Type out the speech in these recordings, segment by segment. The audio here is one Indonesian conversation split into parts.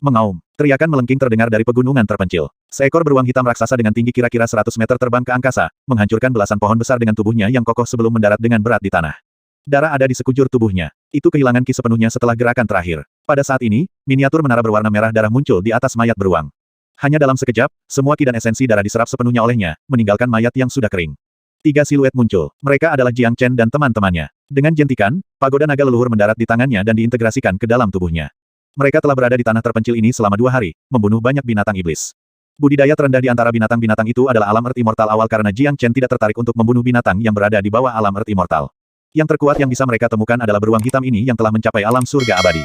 Mengaum. Teriakan melengking terdengar dari pegunungan terpencil. Seekor beruang hitam raksasa dengan tinggi kira-kira 100 meter terbang ke angkasa, menghancurkan belasan pohon besar dengan tubuhnya yang kokoh sebelum mendarat dengan berat di tanah. Darah ada di sekujur tubuhnya. Itu kehilangan ki sepenuhnya setelah gerakan terakhir. Pada saat ini, miniatur menara berwarna merah darah muncul di atas mayat beruang. Hanya dalam sekejap, semua ki dan esensi darah diserap sepenuhnya olehnya, meninggalkan mayat yang sudah kering. 3 siluet muncul. Mereka adalah Jiang Chen dan teman-temannya. Dengan jentikan, pagoda naga leluhur mendarat di tangannya dan diintegrasikan ke dalam tubuhnya. Mereka telah berada di tanah terpencil ini selama 2 hari, membunuh banyak binatang iblis. Budidaya terendah di antara binatang-binatang itu adalah alam Earth Immortal awal karena Jiang Chen tidak tertarik untuk membunuh binatang yang berada di bawah alam Earth Immortal. Yang terkuat yang bisa mereka temukan adalah beruang hitam ini yang telah mencapai alam surga abadi.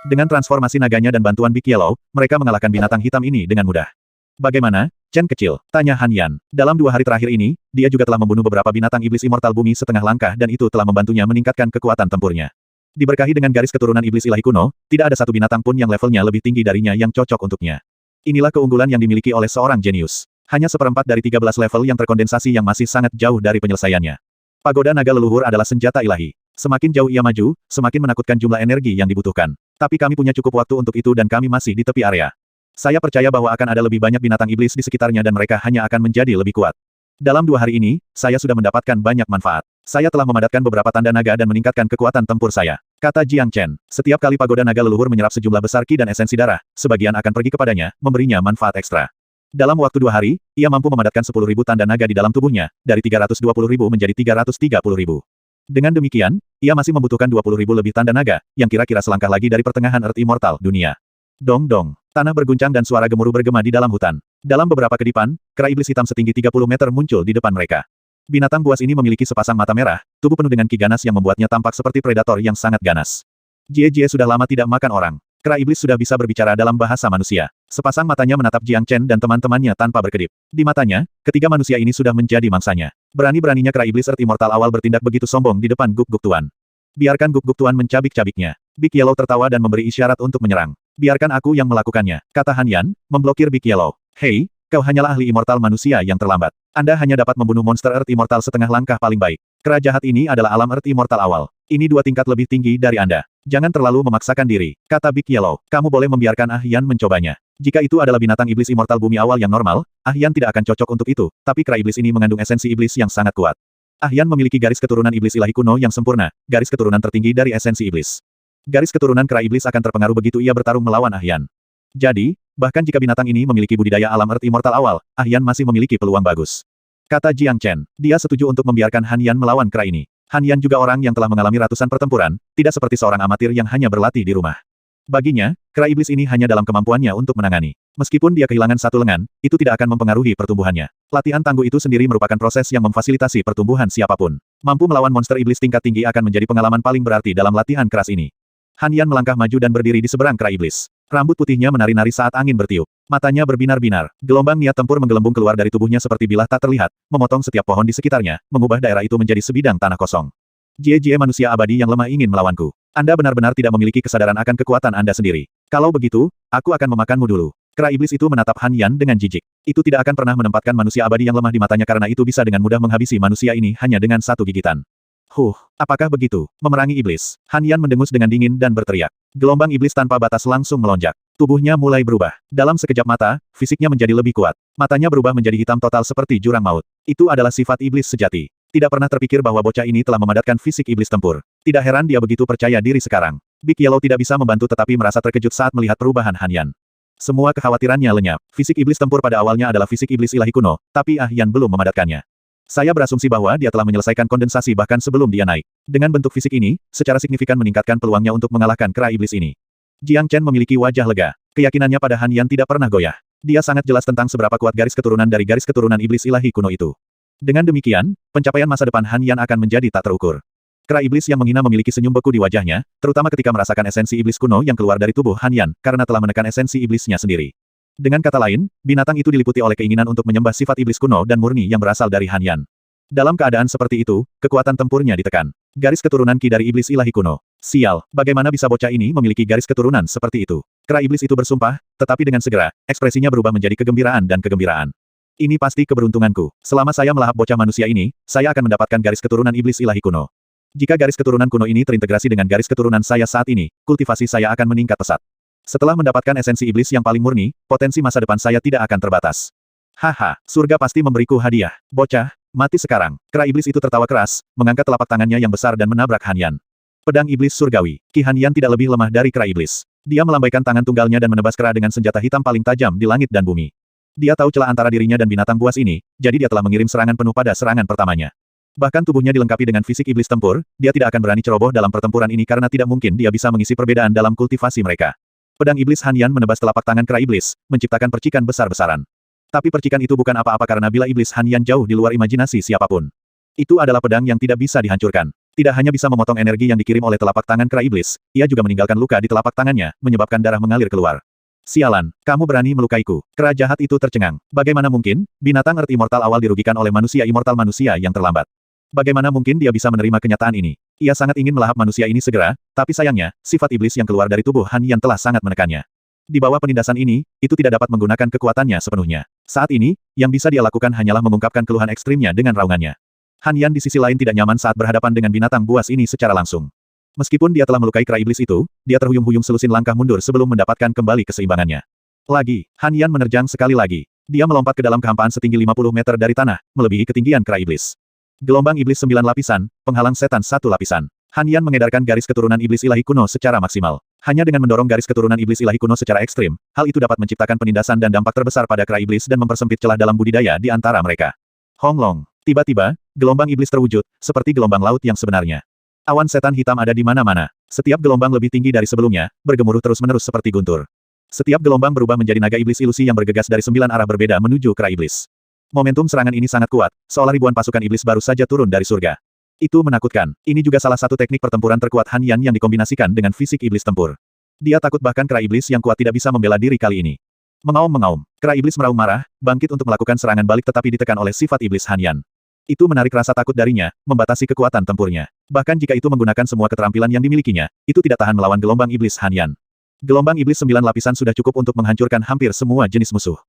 Dengan transformasi naganya dan bantuan Big Yellow, mereka mengalahkan binatang hitam ini dengan mudah. Bagaimana, Chen kecil? Tanya Han Yan. Dalam 2 hari terakhir ini, dia juga telah membunuh beberapa binatang iblis immortal bumi setengah langkah dan itu telah membantunya meningkatkan kekuatan tempurnya. Diberkahi dengan garis keturunan iblis ilahi kuno, tidak ada satu binatang pun yang levelnya lebih tinggi darinya yang cocok untuknya. Inilah keunggulan yang dimiliki oleh seorang jenius. Hanya seperempat dari 13 level yang terkondensasi yang masih sangat jauh dari penyelesaiannya. Pagoda naga leluhur adalah senjata ilahi. Semakin jauh ia maju, semakin menakutkan jumlah energi yang dibutuhkan. Tapi kami punya cukup waktu untuk itu dan kami masih di tepi area. Saya percaya bahwa akan ada lebih banyak binatang iblis di sekitarnya dan mereka hanya akan menjadi lebih kuat. Dalam 2 hari ini, saya sudah mendapatkan banyak manfaat. Saya telah memadatkan beberapa tanda naga dan meningkatkan kekuatan tempur saya. Kata Jiang Chen. Setiap kali pagoda naga leluhur menyerap sejumlah besar ki dan esensi darah, sebagian akan pergi kepadanya, memberinya manfaat ekstra. Dalam waktu 2 hari, ia mampu memadatkan 10.000 tanda naga di dalam tubuhnya, dari 320.000 menjadi 330.000. Dengan demikian, ia masih membutuhkan 20.000 lebih tanda naga, yang kira-kira selangkah lagi dari pertengahan Earth Immortal dunia. Dong dong. Tanah berguncang dan suara gemuruh bergema di dalam hutan. Dalam beberapa kedipan, kera iblis hitam setinggi 30 meter muncul di depan mereka. Binatang buas ini memiliki sepasang mata merah, tubuh penuh dengan ki ganas yang membuatnya tampak seperti predator yang sangat ganas. Jie sudah lama tidak makan orang. Kera iblis sudah bisa berbicara dalam bahasa manusia. Sepasang matanya menatap Jiang Chen dan teman-temannya tanpa berkedip. Di matanya, ketiga manusia ini sudah menjadi mangsanya. Berani-beraninya kera iblis Earth Immortal awal bertindak begitu sombong di depan Guk-Guk Tuan. Biarkan Guk-Guk Tuan mencabik-cabiknya. Big Yellow tertawa dan memberi isyarat untuk menyerang. Biarkan aku yang melakukannya, kata Han Yan, memblokir Big Yellow. Hei, kau hanyalah ahli immortal manusia yang terlambat. Anda hanya dapat membunuh monster Earth Immortal setengah langkah paling baik. Kera jahat ini adalah alam Earth Immortal awal. Ini 2 tingkat lebih tinggi dari Anda. Jangan terlalu memaksakan diri, kata Big Yellow. Kamu boleh membiarkan Ah Yan mencobanya. Jika itu adalah binatang iblis immortal bumi awal yang normal, Ah Yan tidak akan cocok untuk itu, tapi kera iblis ini mengandung esensi iblis yang sangat kuat. Ah Yan memiliki garis keturunan iblis ilahi kuno yang sempurna, garis keturunan tertinggi dari esensi iblis. Garis keturunan kera iblis akan terpengaruh begitu ia bertarung melawan Ah Yan. Jadi, bahkan jika binatang ini memiliki budidaya alam Earth Immortal awal, Ah Yan masih memiliki peluang bagus. Kata Jiang Chen. Dia setuju untuk membiarkan Han Yan melawan kera ini. Han Yan juga orang yang telah mengalami ratusan pertempuran, tidak seperti seorang amatir yang hanya berlatih di rumah. Baginya, kera iblis ini hanya dalam kemampuannya untuk menangani. Meskipun dia kehilangan satu lengan, itu tidak akan mempengaruhi pertumbuhannya. Latihan tangguh itu sendiri merupakan proses yang memfasilitasi pertumbuhan siapapun. Mampu melawan monster iblis tingkat tinggi akan menjadi pengalaman paling berarti dalam latihan keras ini. Han Yan melangkah maju dan berdiri di seberang kera iblis. Rambut putihnya menari-nari saat angin bertiup. Matanya berbinar-binar. Gelombang niat tempur menggelembung keluar dari tubuhnya seperti bilah tak terlihat, memotong setiap pohon di sekitarnya, mengubah daerah itu menjadi sebidang tanah kosong. Jie manusia abadi yang lemah ingin melawanku. Anda benar-benar tidak memiliki kesadaran akan kekuatan Anda sendiri. Kalau begitu, aku akan memakanmu dulu. Kera iblis itu menatap Han Yan dengan jijik. Itu tidak akan pernah menempatkan manusia abadi yang lemah di matanya karena itu bisa dengan mudah menghabisi manusia ini hanya dengan satu gigitan. Apakah begitu? Memerangi iblis. Han Yan mendengus dengan dingin dan berteriak. Gelombang iblis tanpa batas langsung melonjak. Tubuhnya mulai berubah. Dalam sekejap mata, fisiknya menjadi lebih kuat. Matanya berubah menjadi hitam total seperti jurang maut. Itu adalah sifat iblis sejati. Tidak pernah terpikir bahwa bocah ini telah memadatkan fisik iblis tempur. Tidak heran dia begitu percaya diri sekarang. Big Yellow tidak bisa membantu tetapi merasa terkejut saat melihat perubahan Han Yan. Semua kekhawatirannya lenyap. Fisik iblis tempur pada awalnya adalah fisik iblis ilahi kuno, tapi Ah Yan belum memadatkannya. Saya berasumsi bahwa dia telah menyelesaikan kondensasi bahkan sebelum dia naik. Dengan bentuk fisik ini, secara signifikan meningkatkan peluangnya untuk mengalahkan kera iblis ini. Jiang Chen memiliki wajah lega. Keyakinannya pada Han Yan tidak pernah goyah. Dia sangat jelas tentang seberapa kuat garis keturunan dari garis keturunan iblis ilahi kuno itu. Dengan demikian, pencapaian masa depan Han Yan akan menjadi tak terukur. Kera iblis yang menghina memiliki senyum beku di wajahnya, terutama ketika merasakan esensi iblis kuno yang keluar dari tubuh Han Yan, karena telah menekan esensi iblisnya sendiri. Dengan kata lain, binatang itu diliputi oleh keinginan untuk menyembah sifat iblis kuno dan murni yang berasal dari Han Yan. Dalam keadaan seperti itu, kekuatan tempurnya ditekan. Garis keturunan ki dari iblis ilahi kuno. Sial, bagaimana bisa bocah ini memiliki garis keturunan seperti itu? Kera iblis itu bersumpah, tetapi dengan segera, ekspresinya berubah menjadi kegembiraan dan kegembiraan. Ini pasti keberuntunganku. Selama saya melahap bocah manusia ini, saya akan mendapatkan garis keturunan iblis ilahi kuno. Jika garis keturunan kuno ini terintegrasi dengan garis keturunan saya saat ini, kultivasi saya akan meningkat pesat. Setelah mendapatkan esensi iblis yang paling murni, potensi masa depan saya tidak akan terbatas. Haha, surga pasti memberiku hadiah. Bocah, mati sekarang. Kera iblis itu tertawa keras, mengangkat telapak tangannya yang besar dan menabrak Han Yan. Pedang iblis surgawi. Ki Han Yan tidak lebih lemah dari kera iblis. Dia melambaikan tangan tunggalnya dan menebas kera dengan senjata hitam paling tajam di langit dan bumi. Dia tahu celah antara dirinya dan binatang buas ini, jadi dia telah mengirim serangan penuh pada serangan pertamanya. Bahkan tubuhnya dilengkapi dengan fisik iblis tempur, dia tidak akan berani ceroboh dalam pertempuran ini karena tidak mungkin dia bisa mengisi perbedaan dalam kultivasi mereka. Pedang iblis Han Yan menebas telapak tangan kera iblis, menciptakan percikan besar-besaran. Tapi percikan itu bukan apa-apa karena bila iblis Han Yan jauh di luar imajinasi siapapun. Itu adalah pedang yang tidak bisa dihancurkan. Tidak hanya bisa memotong energi yang dikirim oleh telapak tangan kera iblis, ia juga meninggalkan luka di telapak tangannya, menyebabkan darah mengalir keluar. Sialan, kamu berani melukaiku. Kera jahat itu tercengang. Bagaimana mungkin, binatang Earth Immortal awal dirugikan oleh manusia immortal manusia yang terlambat. Bagaimana mungkin dia bisa menerima kenyataan ini? Ia sangat ingin melahap manusia ini segera, tapi sayangnya, sifat iblis yang keluar dari tubuh Han Yan telah sangat menekannya. Di bawah penindasan ini, itu tidak dapat menggunakan kekuatannya sepenuhnya. Saat ini, yang bisa dia lakukan hanyalah mengungkapkan keluhan ekstrimnya dengan raungannya. Han Yan di sisi lain tidak nyaman saat berhadapan dengan binatang buas ini secara langsung. Meskipun dia telah melukai kera iblis itu, dia terhuyung-huyung selusin langkah mundur sebelum mendapatkan kembali keseimbangannya. Lagi, Han Yan menerjang sekali lagi. Dia melompat ke dalam kehampaan setinggi 50 meter dari tanah, melebihi ketinggian kera iblis. Gelombang iblis 9 lapisan, penghalang setan 1 lapisan. Han Yan mengedarkan garis keturunan iblis ilahi kuno secara maksimal. Hanya dengan mendorong garis keturunan iblis ilahi kuno secara ekstrim, hal itu dapat menciptakan penindasan dan dampak terbesar pada kera iblis dan mempersempit celah dalam budidaya di antara mereka. Hong Long. Tiba-tiba, gelombang iblis terwujud, seperti gelombang laut yang sebenarnya. Awan setan hitam ada di mana-mana. Setiap gelombang lebih tinggi dari sebelumnya, bergemuruh terus-menerus seperti guntur. Setiap gelombang berubah menjadi naga iblis ilusi yang bergegas dari 9 arah berbeda menuju kera iblis. Momentum serangan ini sangat kuat, seolah ribuan pasukan iblis baru saja turun dari surga. Itu menakutkan. Ini juga salah satu teknik pertempuran terkuat Han Yan yang dikombinasikan dengan fisik iblis tempur. Dia takut bahkan kera iblis yang kuat tidak bisa membela diri kali ini. Mengaum-mengaum, kera iblis meraung marah, bangkit untuk melakukan serangan balik tetapi ditekan oleh sifat iblis Han Yan. Itu menarik rasa takut darinya, membatasi kekuatan tempurnya. Bahkan jika itu menggunakan semua keterampilan yang dimilikinya, itu tidak tahan melawan gelombang iblis Han Yan. Gelombang iblis 9 lapisan sudah cukup untuk menghancurkan hampir semua jenis musuh.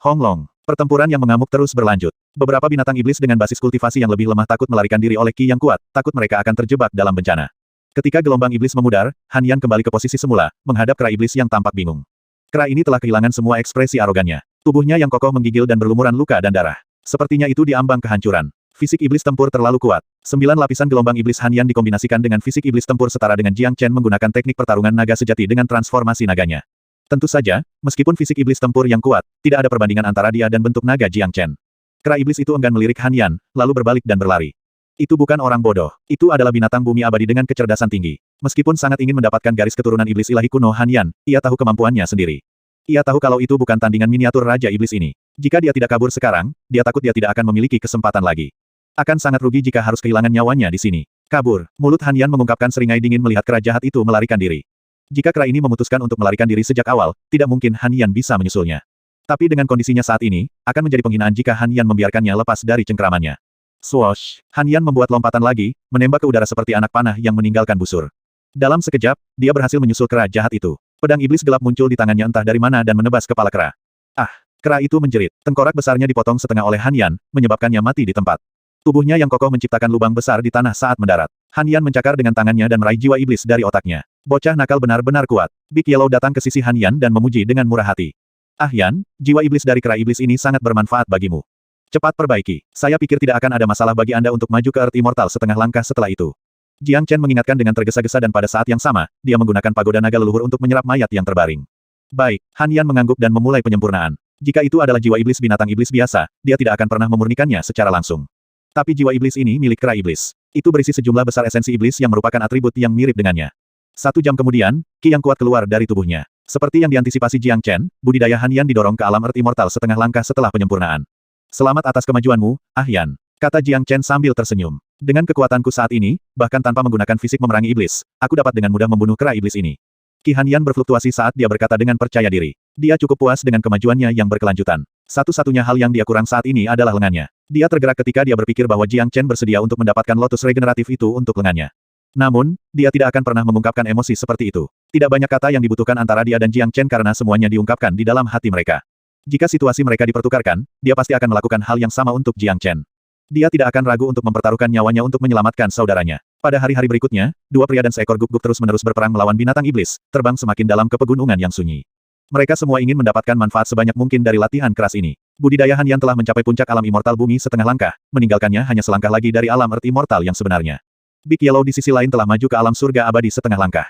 Hong Long. Pertempuran yang mengamuk terus berlanjut. Beberapa binatang iblis dengan basis kultivasi yang lebih lemah takut melarikan diri oleh ki yang kuat, takut mereka akan terjebak dalam bencana. Ketika gelombang iblis memudar, Han Yan kembali ke posisi semula, menghadap kera iblis yang tampak bingung. Kera ini telah kehilangan semua ekspresi arogannya. Tubuhnya yang kokoh menggigil dan berlumuran luka dan darah. Sepertinya itu diambang kehancuran. Fisik iblis tempur terlalu kuat. 9 lapisan gelombang iblis Han Yan dikombinasikan dengan fisik iblis tempur setara dengan Jiang Chen menggunakan teknik pertarungan naga sejati dengan transformasi naganya. Tentu saja, meskipun fisik iblis tempur yang kuat, tidak ada perbandingan antara dia dan bentuk naga Jiang Chen. Kera iblis itu enggan melirik Han Yan, lalu berbalik dan berlari. Itu bukan orang bodoh. Itu adalah binatang bumi abadi dengan kecerdasan tinggi. Meskipun sangat ingin mendapatkan garis keturunan iblis ilahi kuno Han Yan, ia tahu kemampuannya sendiri. Ia tahu kalau itu bukan tandingan miniatur Raja Iblis ini. Jika dia tidak kabur sekarang, dia takut dia tidak akan memiliki kesempatan lagi. Akan sangat rugi jika harus kehilangan nyawanya di sini. Kabur. Mulut Han Yan mengungkapkan seringai dingin melihat kera jahat itu melarikan diri. Jika kera ini memutuskan untuk melarikan diri sejak awal, tidak mungkin Han Yan bisa menyusulnya. Tapi dengan kondisinya saat ini, akan menjadi penghinaan jika Han Yan membiarkannya lepas dari cengkramannya. Swoosh! Han Yan membuat lompatan lagi, menembak ke udara seperti anak panah yang meninggalkan busur. Dalam sekejap, dia berhasil menyusul kera jahat itu. Pedang iblis gelap muncul di tangannya entah dari mana dan menebas kepala kera. Ah! Kera itu menjerit. Tengkorak besarnya dipotong setengah oleh Han Yan, menyebabkannya mati di tempat. Tubuhnya yang kokoh menciptakan lubang besar di tanah saat mendarat. Han Yan mencakar dengan tangannya dan meraih jiwa iblis dari otaknya. Bocah nakal benar-benar kuat. Big Yellow datang ke sisi Han Yan dan memuji dengan murah hati. Ah Yan, jiwa iblis dari kera iblis ini sangat bermanfaat bagimu. Cepat perbaiki. Saya pikir tidak akan ada masalah bagi Anda untuk maju ke Earth Immortal setengah langkah setelah itu. Jiang Chen mengingatkan dengan tergesa-gesa dan pada saat yang sama, dia menggunakan pagoda naga leluhur untuk menyerap mayat yang terbaring. Baik, Han Yan mengangguk dan memulai penyempurnaan. Jika itu adalah jiwa iblis binatang iblis biasa, dia tidak akan pernah memurnikannya secara langsung. Tapi jiwa iblis ini milik kera iblis. Itu berisi sejumlah besar esensi iblis yang merupakan atribut yang mirip dengannya. 1 jam kemudian, ki yang kuat keluar dari tubuhnya. Seperti yang diantisipasi Jiang Chen, budidaya Han Yan didorong ke alam Earth Immortal setengah langkah setelah penyempurnaan. Selamat atas kemajuanmu, Ah Yan, kata Jiang Chen sambil tersenyum. Dengan kekuatanku saat ini, bahkan tanpa menggunakan fisik memerangi iblis, aku dapat dengan mudah membunuh kera iblis ini. Ki Han Yan berfluktuasi saat dia berkata dengan percaya diri. Dia cukup puas dengan kemajuannya yang berkelanjutan. Satu-satunya hal yang dia kurang saat ini adalah lengannya. Dia tergerak ketika dia berpikir bahwa Jiang Chen bersedia untuk mendapatkan lotus regeneratif itu untuk lengannya. Namun, dia tidak akan pernah mengungkapkan emosi seperti itu. Tidak banyak kata yang dibutuhkan antara dia dan Jiang Chen karena semuanya diungkapkan di dalam hati mereka. Jika situasi mereka dipertukarkan, dia pasti akan melakukan hal yang sama untuk Jiang Chen. Dia tidak akan ragu untuk mempertaruhkan nyawanya untuk menyelamatkan saudaranya. Pada hari-hari berikutnya, dua pria dan seekor guguk terus-menerus berperang melawan binatang iblis, terbang semakin dalam ke pegunungan yang sunyi. Mereka semua ingin mendapatkan manfaat sebanyak mungkin dari latihan keras ini. Budidaya Han Yan telah mencapai puncak alam immortal bumi setengah langkah, meninggalkannya hanya selangkah lagi dari alam Earth immortal yang sebenarnya. Big Yellow di sisi lain telah maju ke alam surga abadi setengah langkah.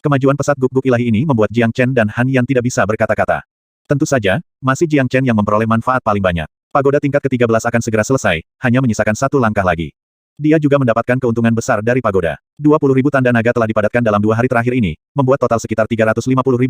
Kemajuan pesat guguk ilahi ini membuat Jiang Chen dan Han Yan tidak bisa berkata-kata. Tentu saja, masih Jiang Chen yang memperoleh manfaat paling banyak. Pagoda tingkat ke-13 akan segera selesai, hanya menyisakan satu langkah lagi. Dia juga mendapatkan keuntungan besar dari pagoda. 20.000 tanda naga telah dipadatkan dalam 2 hari terakhir ini, membuat total sekitar 350.000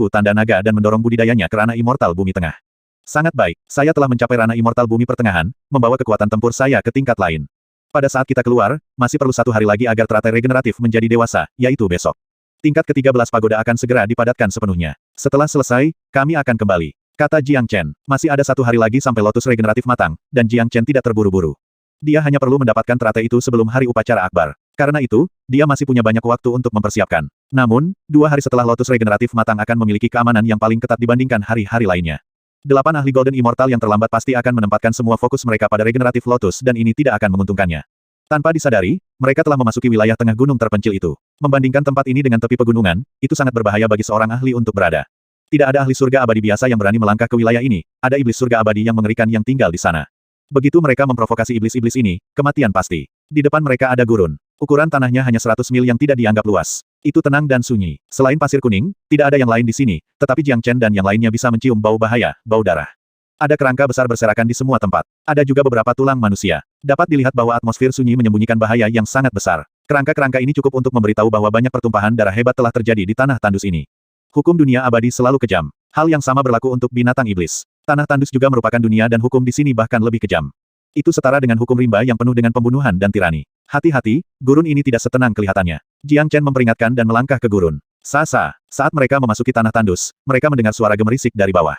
tanda naga dan mendorong budidayanya ke ranah immortal bumi tengah. Sangat baik, saya telah mencapai ranah immortal bumi pertengahan, membawa kekuatan tempur saya ke tingkat lain. Pada saat kita keluar, masih perlu 1 hari lagi agar teratai regeneratif menjadi dewasa, yaitu besok. Tingkat ke-13 pagoda akan segera dipadatkan sepenuhnya. Setelah selesai, kami akan kembali. Kata Jiang Chen, masih ada 1 hari lagi sampai lotus regeneratif matang, dan Jiang Chen tidak terburu-buru. Dia hanya perlu mendapatkan teratai itu sebelum hari upacara akbar. Karena itu, dia masih punya banyak waktu untuk mempersiapkan. Namun, 2 hari setelah lotus regeneratif matang akan memiliki keamanan yang paling ketat dibandingkan hari-hari lainnya. 8 ahli Golden Immortal yang terlambat pasti akan menempatkan semua fokus mereka pada regeneratif lotus dan ini tidak akan menguntungkannya. Tanpa disadari, mereka telah memasuki wilayah tengah gunung terpencil itu. Membandingkan tempat ini dengan tepi pegunungan, itu sangat berbahaya bagi seorang ahli untuk berada. Tidak ada ahli surga abadi biasa yang berani melangkah ke wilayah ini, ada iblis surga abadi yang mengerikan yang tinggal di sana. Begitu mereka memprovokasi iblis-iblis ini, kematian pasti. Di depan mereka ada gurun. Ukuran tanahnya hanya 100 mil yang tidak dianggap luas. Itu tenang dan sunyi. Selain pasir kuning, tidak ada yang lain di sini, tetapi Jiang Chen dan yang lainnya bisa mencium bau bahaya, bau darah. Ada kerangka besar berserakan di semua tempat. Ada juga beberapa tulang manusia. Dapat dilihat bahwa atmosfer sunyi menyembunyikan bahaya yang sangat besar. Kerangka-kerangka ini cukup untuk memberitahu bahwa banyak pertumpahan darah hebat telah terjadi di tanah tandus ini. Hukum dunia abadi selalu kejam. Hal yang sama berlaku untuk binatang iblis. Tanah tandus juga merupakan dunia dan hukum di sini bahkan lebih kejam. Itu setara dengan hukum rimba yang penuh dengan pembunuhan dan tirani. Hati-hati, gurun ini tidak setenang kelihatannya. Jiang Chen memperingatkan dan melangkah ke gurun. Sasa, saat mereka memasuki tanah tandus, mereka mendengar suara gemerisik dari bawah.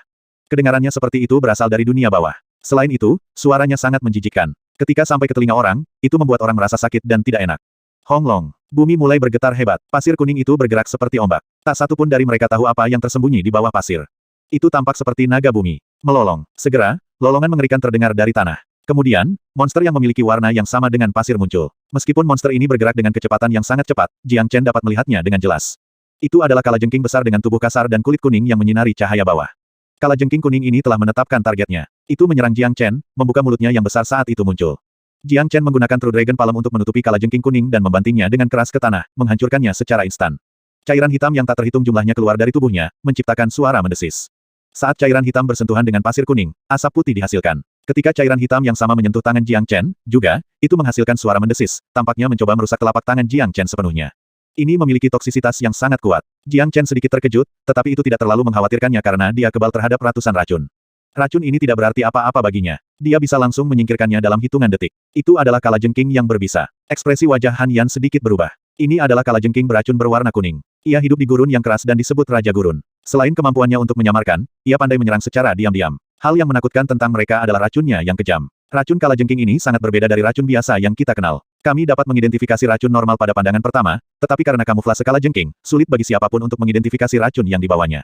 Kedengarannya seperti itu berasal dari dunia bawah. Selain itu, suaranya sangat menjijikkan. Ketika sampai ke telinga orang, itu membuat orang merasa sakit dan tidak enak. Honglong. Bumi mulai bergetar hebat. Pasir kuning itu bergerak seperti ombak. Tak satu pun dari mereka tahu apa yang tersembunyi di bawah pasir. Itu tampak seperti naga bumi. Melolong. Segera, lolongan mengerikan terdengar dari tanah. Kemudian, monster yang memiliki warna yang sama dengan pasir muncul. Meskipun monster ini bergerak dengan kecepatan yang sangat cepat, Jiang Chen dapat melihatnya dengan jelas. Itu adalah kalajengking besar dengan tubuh kasar dan kulit kuning yang menyinari cahaya bawah. Kalajengking kuning ini telah menetapkan targetnya. Itu menyerang Jiang Chen, membuka mulutnya yang besar saat itu muncul. Jiang Chen menggunakan True Dragon Palm untuk menutupi kalajengking kuning dan membantingnya dengan keras ke tanah, menghancurkannya secara instan. Cairan hitam yang tak terhitung jumlahnya keluar dari tubuhnya, menciptakan suara mendesis. Saat cairan hitam bersentuhan dengan pasir kuning, asap putih dihasilkan. Ketika cairan hitam yang sama menyentuh tangan Jiang Chen, juga, itu menghasilkan suara mendesis, tampaknya mencoba merusak telapak tangan Jiang Chen sepenuhnya. Ini memiliki toksisitas yang sangat kuat. Jiang Chen sedikit terkejut, tetapi itu tidak terlalu mengkhawatirkannya karena dia kebal terhadap ratusan racun. Racun ini tidak berarti apa-apa baginya. Dia bisa langsung menyingkirkannya dalam hitungan detik. Itu adalah kalajengking yang berbisa. Ekspresi wajah Han Yan sedikit berubah. Ini adalah kalajengking beracun berwarna kuning. Ia hidup di gurun yang keras dan disebut Raja Gurun. Selain kemampuannya untuk menyamarkan, ia pandai menyerang secara diam-diam. Hal yang menakutkan tentang mereka adalah racunnya yang kejam. Racun kalajengking ini sangat berbeda dari racun biasa yang kita kenal. Kami dapat mengidentifikasi racun normal pada pandangan pertama, tetapi karena kamuflase kalajengking, sulit bagi siapapun untuk mengidentifikasi racun yang dibawanya.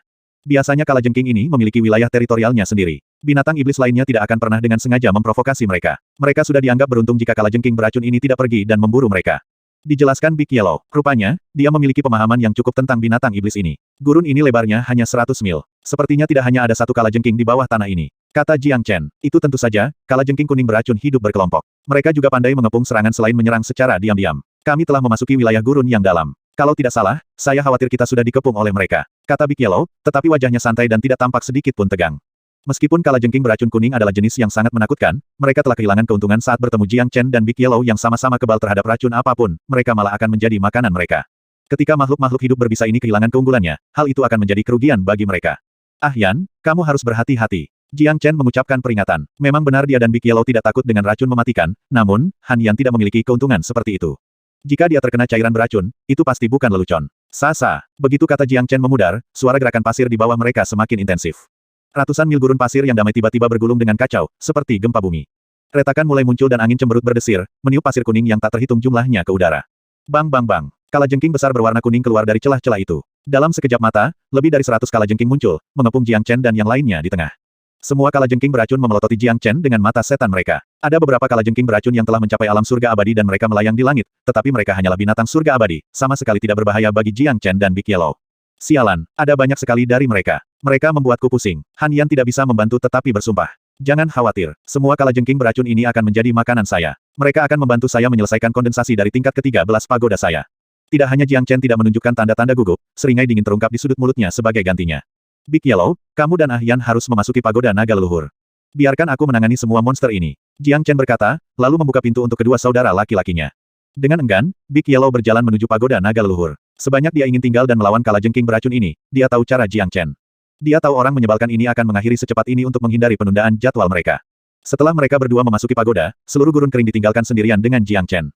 Biasanya kalajengking ini memiliki wilayah teritorialnya sendiri. Binatang iblis lainnya tidak akan pernah dengan sengaja memprovokasi mereka. Mereka sudah dianggap beruntung jika kalajengking beracun ini tidak pergi dan memburu mereka. Dijelaskan Big Yellow. Rupanya, dia memiliki pemahaman yang cukup tentang binatang iblis ini. Gurun ini lebarnya hanya 100 mil. Sepertinya tidak hanya ada satu kalajengking di bawah tanah ini. Kata Jiang Chen. Itu tentu saja, kalajengking kuning beracun hidup berkelompok. Mereka juga pandai mengepung serangan selain menyerang secara diam-diam. Kami telah memasuki wilayah gurun yang dalam. Kalau tidak salah, saya khawatir kita sudah dikepung oleh mereka. Kata Big Yellow, tetapi wajahnya santai dan tidak tampak sedikit pun tegang. Meskipun kalajengking beracun kuning adalah jenis yang sangat menakutkan, mereka telah kehilangan keuntungan saat bertemu Jiang Chen dan Big Yellow yang sama-sama kebal terhadap racun apapun, mereka malah akan menjadi makanan mereka. Ketika makhluk-makhluk hidup berbisa ini kehilangan keunggulannya, hal itu akan menjadi kerugian bagi mereka. Ah Yan, kamu harus berhati-hati. Jiang Chen mengucapkan peringatan. Memang benar dia dan Big Yellow tidak takut dengan racun mematikan, namun, Han Yan tidak memiliki keuntungan seperti itu. Jika dia terkena cairan beracun, itu pasti bukan lelucon. Sasa, begitu kata Jiang Chen memudar, suara gerakan pasir di bawah mereka semakin intensif. Ratusan mil gurun pasir yang damai tiba-tiba bergulung dengan kacau, seperti gempa bumi. Retakan mulai muncul dan angin cemberut berdesir, meniup pasir kuning yang tak terhitung jumlahnya ke udara. Bang bang bang. Kalajengking besar berwarna kuning keluar dari celah-celah itu. Dalam sekejap mata, lebih dari 100 kalajengking muncul, mengepung Jiang Chen dan yang lainnya di tengah. Semua kalajengking beracun memelototi Jiang Chen dengan mata setan mereka. Ada beberapa kalajengking beracun yang telah mencapai alam surga abadi dan mereka melayang di langit, tetapi mereka hanyalah binatang surga abadi, sama sekali tidak berbahaya bagi Jiang Chen dan Big Yellow. Sialan, ada banyak sekali dari mereka. Mereka membuatku pusing. Han Yan tidak bisa membantu tetapi bersumpah. Jangan khawatir, semua kalajengking beracun ini akan menjadi makanan saya. Mereka akan membantu saya menyelesaikan kondensasi dari tingkat ke-13 pagoda saya. Tidak hanya Jiang Chen tidak menunjukkan tanda-tanda gugup, seringai dingin terungkap di sudut mulutnya sebagai gantinya. Big Yellow, kamu dan Ah Yan harus memasuki pagoda naga leluhur. Biarkan aku menangani semua monster ini. Jiang Chen berkata, lalu membuka pintu untuk kedua saudara laki-lakinya. Dengan enggan, Big Yellow berjalan menuju pagoda naga leluhur. Sebanyak dia ingin tinggal dan melawan kalajengking beracun ini, dia tahu cara Jiang Chen. Dia tahu orang menyebalkan ini akan mengakhiri secepat ini untuk menghindari penundaan jadwal mereka. Setelah mereka berdua memasuki pagoda, seluruh gurun kering ditinggalkan sendirian dengan Jiang Chen.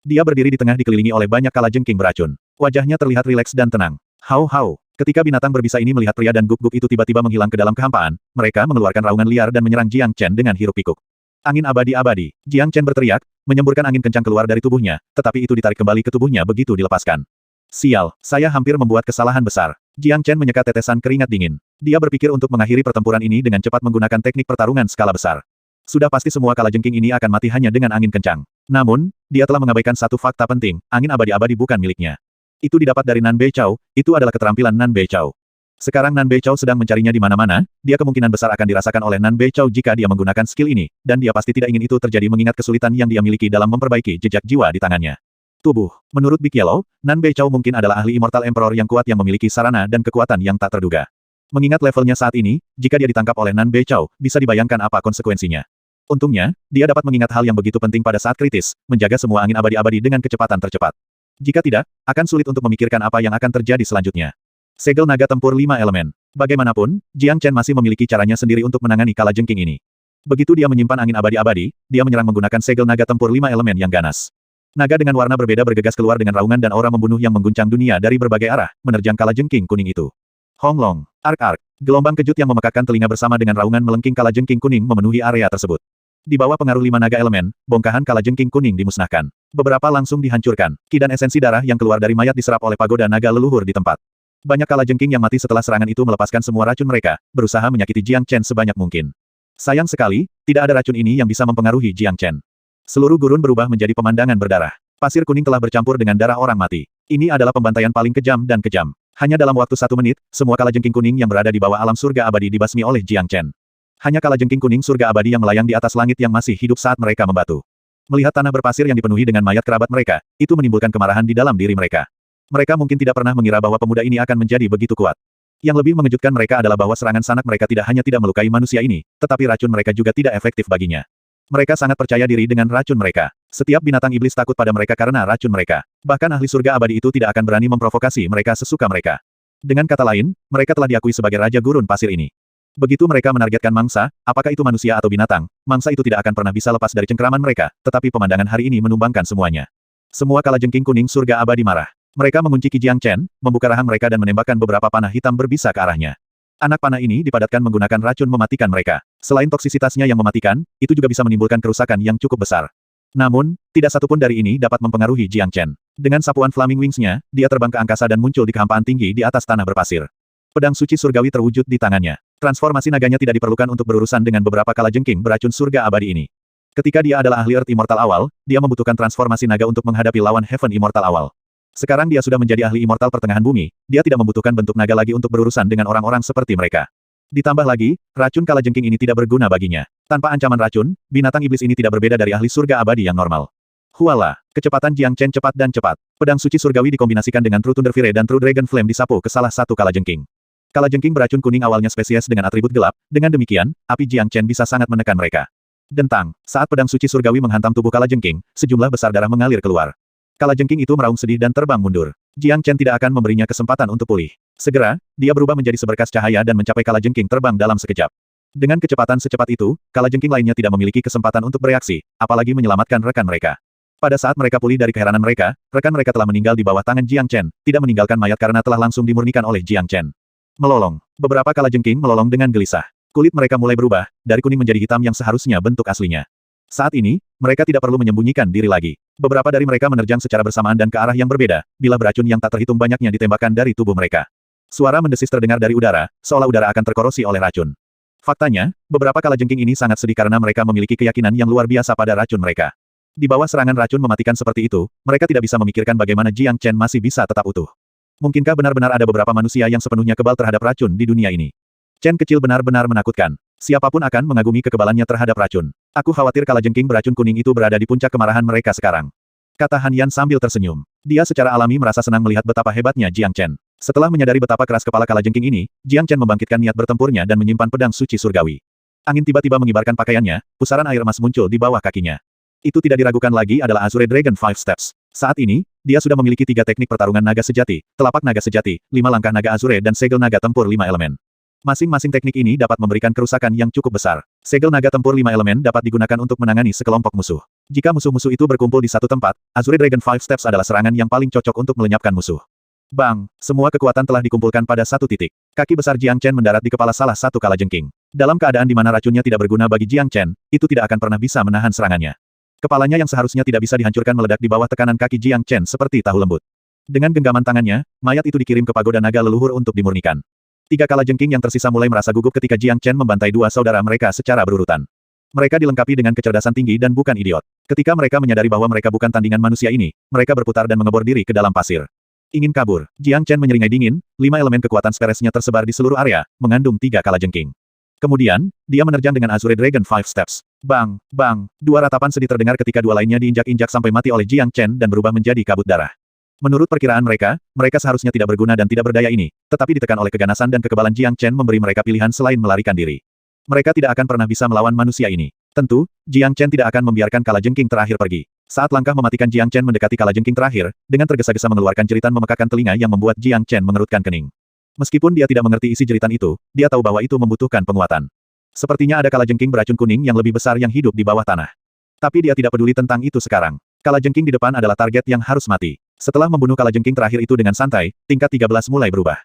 Dia berdiri di tengah dikelilingi oleh banyak kalajengking beracun. Wajahnya terlihat rileks dan tenang. Hau-hau. Ketika binatang berbisa ini melihat pria dan guk-guk itu tiba-tiba menghilang ke dalam kehampaan, mereka mengeluarkan raungan liar dan menyerang Jiang Chen dengan hiruk-pikuk. Angin abadi-abadi. Jiang Chen berteriak, menyemburkan angin kencang keluar dari tubuhnya, tetapi itu ditarik kembali ke tubuhnya begitu dilepaskan. Sial, saya hampir membuat kesalahan besar. Jiang Chen menyekat tetesan keringat dingin. Dia berpikir untuk mengakhiri pertempuran ini dengan cepat menggunakan teknik pertarungan skala besar. Sudah pasti semua kalajengking ini akan mati hanya dengan angin kencang. Namun, dia telah mengabaikan satu fakta penting, angin abadi-abadi bukan miliknya. Itu didapat dari Nan Beichao, itu adalah keterampilan Nan Beichao. Sekarang Nan Beichao sedang mencarinya di mana-mana, dia kemungkinan besar akan dirasakan oleh Nan Beichao jika dia menggunakan skill ini, dan dia pasti tidak ingin itu terjadi mengingat kesulitan yang dia miliki dalam memperbaiki jejak jiwa di tangannya. Tubuh. Menurut Big Yellow, Nan Beichao mungkin adalah ahli Immortal Emperor yang kuat yang memiliki sarana dan kekuatan yang tak terduga. Mengingat levelnya saat ini, jika dia ditangkap oleh Nan Beichao, bisa dibayangkan apa konsekuensinya. Untungnya, dia dapat mengingat hal yang begitu penting pada saat kritis, menjaga semua angin abadi-abadi dengan kecepatan tercepat. Jika tidak, akan sulit untuk memikirkan apa yang akan terjadi selanjutnya. Segel naga tempur 5 elemen. Bagaimanapun, Jiang Chen masih memiliki caranya sendiri untuk menangani kalajengking ini. Begitu dia menyimpan angin abadi-abadi, dia menyerang menggunakan segel naga tempur 5 elemen yang ganas. Naga dengan warna berbeda bergegas keluar dengan raungan dan aura membunuh yang mengguncang dunia dari berbagai arah, menerjang kalajengking kuning itu. Honglong, ark-ark, gelombang kejut yang memekakkan telinga bersama dengan raungan melengking kalajengking kuning memenuhi area tersebut. Di bawah pengaruh 5 naga elemen, bongkahan kalajengking kuning dimusnahkan. Beberapa langsung dihancurkan. Ki dan esensi darah yang keluar dari mayat diserap oleh pagoda naga leluhur di tempat. Banyak kalajengking yang mati setelah serangan itu melepaskan semua racun mereka, berusaha menyakiti Jiang Chen sebanyak mungkin. Sayang sekali, tidak ada racun ini yang bisa mempengaruhi Jiang Chen. Seluruh gurun berubah menjadi pemandangan berdarah. Pasir kuning telah bercampur dengan darah orang mati. Ini adalah pembantaian paling kejam dan kejam. Hanya dalam waktu 1 menit, semua kalajengking kuning yang berada di bawah alam surga abadi dibasmi oleh Jiang Chen. Hanya kalajengking kuning surga abadi yang melayang di atas langit yang masih hidup saat mereka membatu. Melihat tanah berpasir yang dipenuhi dengan mayat kerabat mereka, itu menimbulkan kemarahan di dalam diri mereka. Mereka mungkin tidak pernah mengira bahwa pemuda ini akan menjadi begitu kuat. Yang lebih mengejutkan mereka adalah bahwa serangan sanak mereka tidak hanya tidak melukai manusia ini, tetapi racun mereka juga tidak efektif baginya. Mereka sangat percaya diri dengan racun mereka. Setiap binatang iblis takut pada mereka karena racun mereka. Bahkan ahli surga abadi itu tidak akan berani memprovokasi mereka sesuka mereka. Dengan kata lain, mereka telah diakui sebagai raja gurun pasir ini. Begitu mereka menargetkan mangsa, apakah itu manusia atau binatang, mangsa itu tidak akan pernah bisa lepas dari cengkraman mereka, tetapi pemandangan hari ini menumbangkan semuanya. Semua kalajengking kuning surga abadi marah. Mereka mengunci Ki Jiang Chen, membuka rahang mereka dan menembakkan beberapa panah hitam berbisa ke arahnya. Anak panah ini dipadatkan menggunakan racun mematikan mereka. Selain toksisitasnya yang mematikan, itu juga bisa menimbulkan kerusakan yang cukup besar. Namun, tidak satupun dari ini dapat mempengaruhi Jiang Chen. Dengan sapuan Flaming Wings-nya, dia terbang ke angkasa dan muncul di kehampaan tinggi di atas tanah berpasir. Pedang suci surgawi terwujud di tangannya. Transformasi naganya tidak diperlukan untuk berurusan dengan beberapa kalajengking beracun surga abadi ini. Ketika dia adalah ahli Earth Immortal awal, dia membutuhkan transformasi naga untuk menghadapi lawan Heaven Immortal awal. Sekarang dia sudah menjadi ahli Immortal pertengahan bumi, dia tidak membutuhkan bentuk naga lagi untuk berurusan dengan orang-orang seperti mereka. Ditambah lagi, racun kalajengking ini tidak berguna baginya. Tanpa ancaman racun, binatang iblis ini tidak berbeda dari ahli surga abadi yang normal. Huala, kecepatan Jiang Chen cepat dan cepat. Pedang suci surgawi dikombinasikan dengan True Thunder Fire dan True Dragon Flame disapu ke salah satu kalajengking. Kalajengking beracun kuning awalnya spesies dengan atribut gelap, dengan demikian, api Jiang Chen bisa sangat menekan mereka. Dentang, saat pedang suci surgawi menghantam tubuh kalajengking, sejumlah besar darah mengalir keluar. Kalajengking itu meraung sedih dan terbang mundur. Jiang Chen tidak akan memberinya kesempatan untuk pulih. Segera, dia berubah menjadi seberkas cahaya dan mencapai kalajengking terbang dalam sekejap. Dengan kecepatan secepat itu, kalajengking lainnya tidak memiliki kesempatan untuk bereaksi, apalagi menyelamatkan rekan mereka. Pada saat mereka pulih dari keheranan mereka, rekan mereka telah meninggal di bawah tangan Jiang Chen, tidak meninggalkan mayat karena telah langsung dimurnikan oleh Jiang Chen. Melolong. Beberapa kalajengking melolong dengan gelisah. Kulit mereka mulai berubah, dari kuning menjadi hitam yang seharusnya bentuk aslinya. Saat ini, mereka tidak perlu menyembunyikan diri lagi. Beberapa dari mereka menerjang secara bersamaan dan ke arah yang berbeda, bilah beracun yang tak terhitung banyaknya ditembakkan dari tubuh mereka. Suara mendesis terdengar dari udara, seolah udara akan terkorosi oleh racun. Faktanya, beberapa kalajengking ini sangat sedih karena mereka memiliki keyakinan yang luar biasa pada racun mereka. Di bawah serangan racun mematikan seperti itu, mereka tidak bisa memikirkan bagaimana Jiang Chen masih bisa tetap utuh. Mungkinkah benar-benar ada beberapa manusia yang sepenuhnya kebal terhadap racun di dunia ini? Chen kecil benar-benar menakutkan. Siapapun akan mengagumi kekebalannya terhadap racun. Aku khawatir kalajengking beracun kuning itu berada di puncak kemarahan mereka sekarang. Kata Han Yan sambil tersenyum. Dia secara alami merasa senang melihat betapa hebatnya Jiang Chen. Setelah menyadari betapa keras kepala kalajengking ini, Jiang Chen membangkitkan niat bertempurnya dan menyimpan pedang suci surgawi. Angin tiba-tiba mengibarkan pakaiannya, pusaran air emas muncul di bawah kakinya. Itu tidak diragukan lagi adalah Azure Dragon Five Steps. Saat ini, dia sudah memiliki 3 teknik pertarungan naga sejati, telapak naga sejati, 5 langkah naga Azure dan segel naga tempur 5 elemen. Masing-masing teknik ini dapat memberikan kerusakan yang cukup besar. Segel naga tempur 5 elemen dapat digunakan untuk menangani sekelompok musuh. Jika musuh-musuh itu berkumpul di satu tempat, Azure Dragon Five Steps adalah serangan yang paling cocok untuk melenyapkan musuh. Bang! Semua kekuatan telah dikumpulkan pada satu titik. Kaki besar Jiang Chen mendarat di kepala salah satu kalajengking. Dalam keadaan di mana racunnya tidak berguna bagi Jiang Chen, itu tidak akan pernah bisa menahan serangannya. Kepalanya yang seharusnya tidak bisa dihancurkan meledak di bawah tekanan kaki Jiang Chen seperti tahu lembut. Dengan genggaman tangannya, mayat itu dikirim ke pagoda naga leluhur untuk dimurnikan. 3 kalajengking yang tersisa mulai merasa gugup ketika Jiang Chen membantai 2 saudara mereka secara berurutan. Mereka dilengkapi dengan kecerdasan tinggi dan bukan idiot. Ketika mereka menyadari bahwa mereka bukan tandingan manusia ini, mereka berputar dan mengebor diri ke dalam pasir. Ingin kabur, Jiang Chen menyeringai dingin, 5 elemen kekuatan speresnya tersebar di seluruh area, mengandung 3 kalajengking. Kemudian, dia menerjang dengan Azure Dragon Five Steps. Bang! Bang! 2 ratapan sedih terdengar ketika 2 lainnya diinjak-injak sampai mati oleh Jiang Chen dan berubah menjadi kabut darah. Menurut perkiraan mereka, mereka seharusnya tidak berguna dan tidak berdaya ini, tetapi ditekan oleh keganasan dan kekebalan Jiang Chen memberi mereka pilihan selain melarikan diri. Mereka tidak akan pernah bisa melawan manusia ini. Tentu, Jiang Chen tidak akan membiarkan kalajengking terakhir pergi. Saat langkah mematikan Jiang Chen mendekati kalajengking terakhir, dengan tergesa-gesa mengeluarkan jeritan memekakkan telinga yang membuat Jiang Chen mengerutkan kening. Meskipun dia tidak mengerti isi jeritan itu, dia tahu bahwa itu membutuhkan penguatan. Sepertinya ada kalajengking beracun kuning yang lebih besar yang hidup di bawah tanah. Tapi dia tidak peduli tentang itu sekarang. Kalajengking di depan adalah target yang harus mati. Setelah membunuh kalajengking terakhir itu dengan santai, tingkat 13 mulai berubah.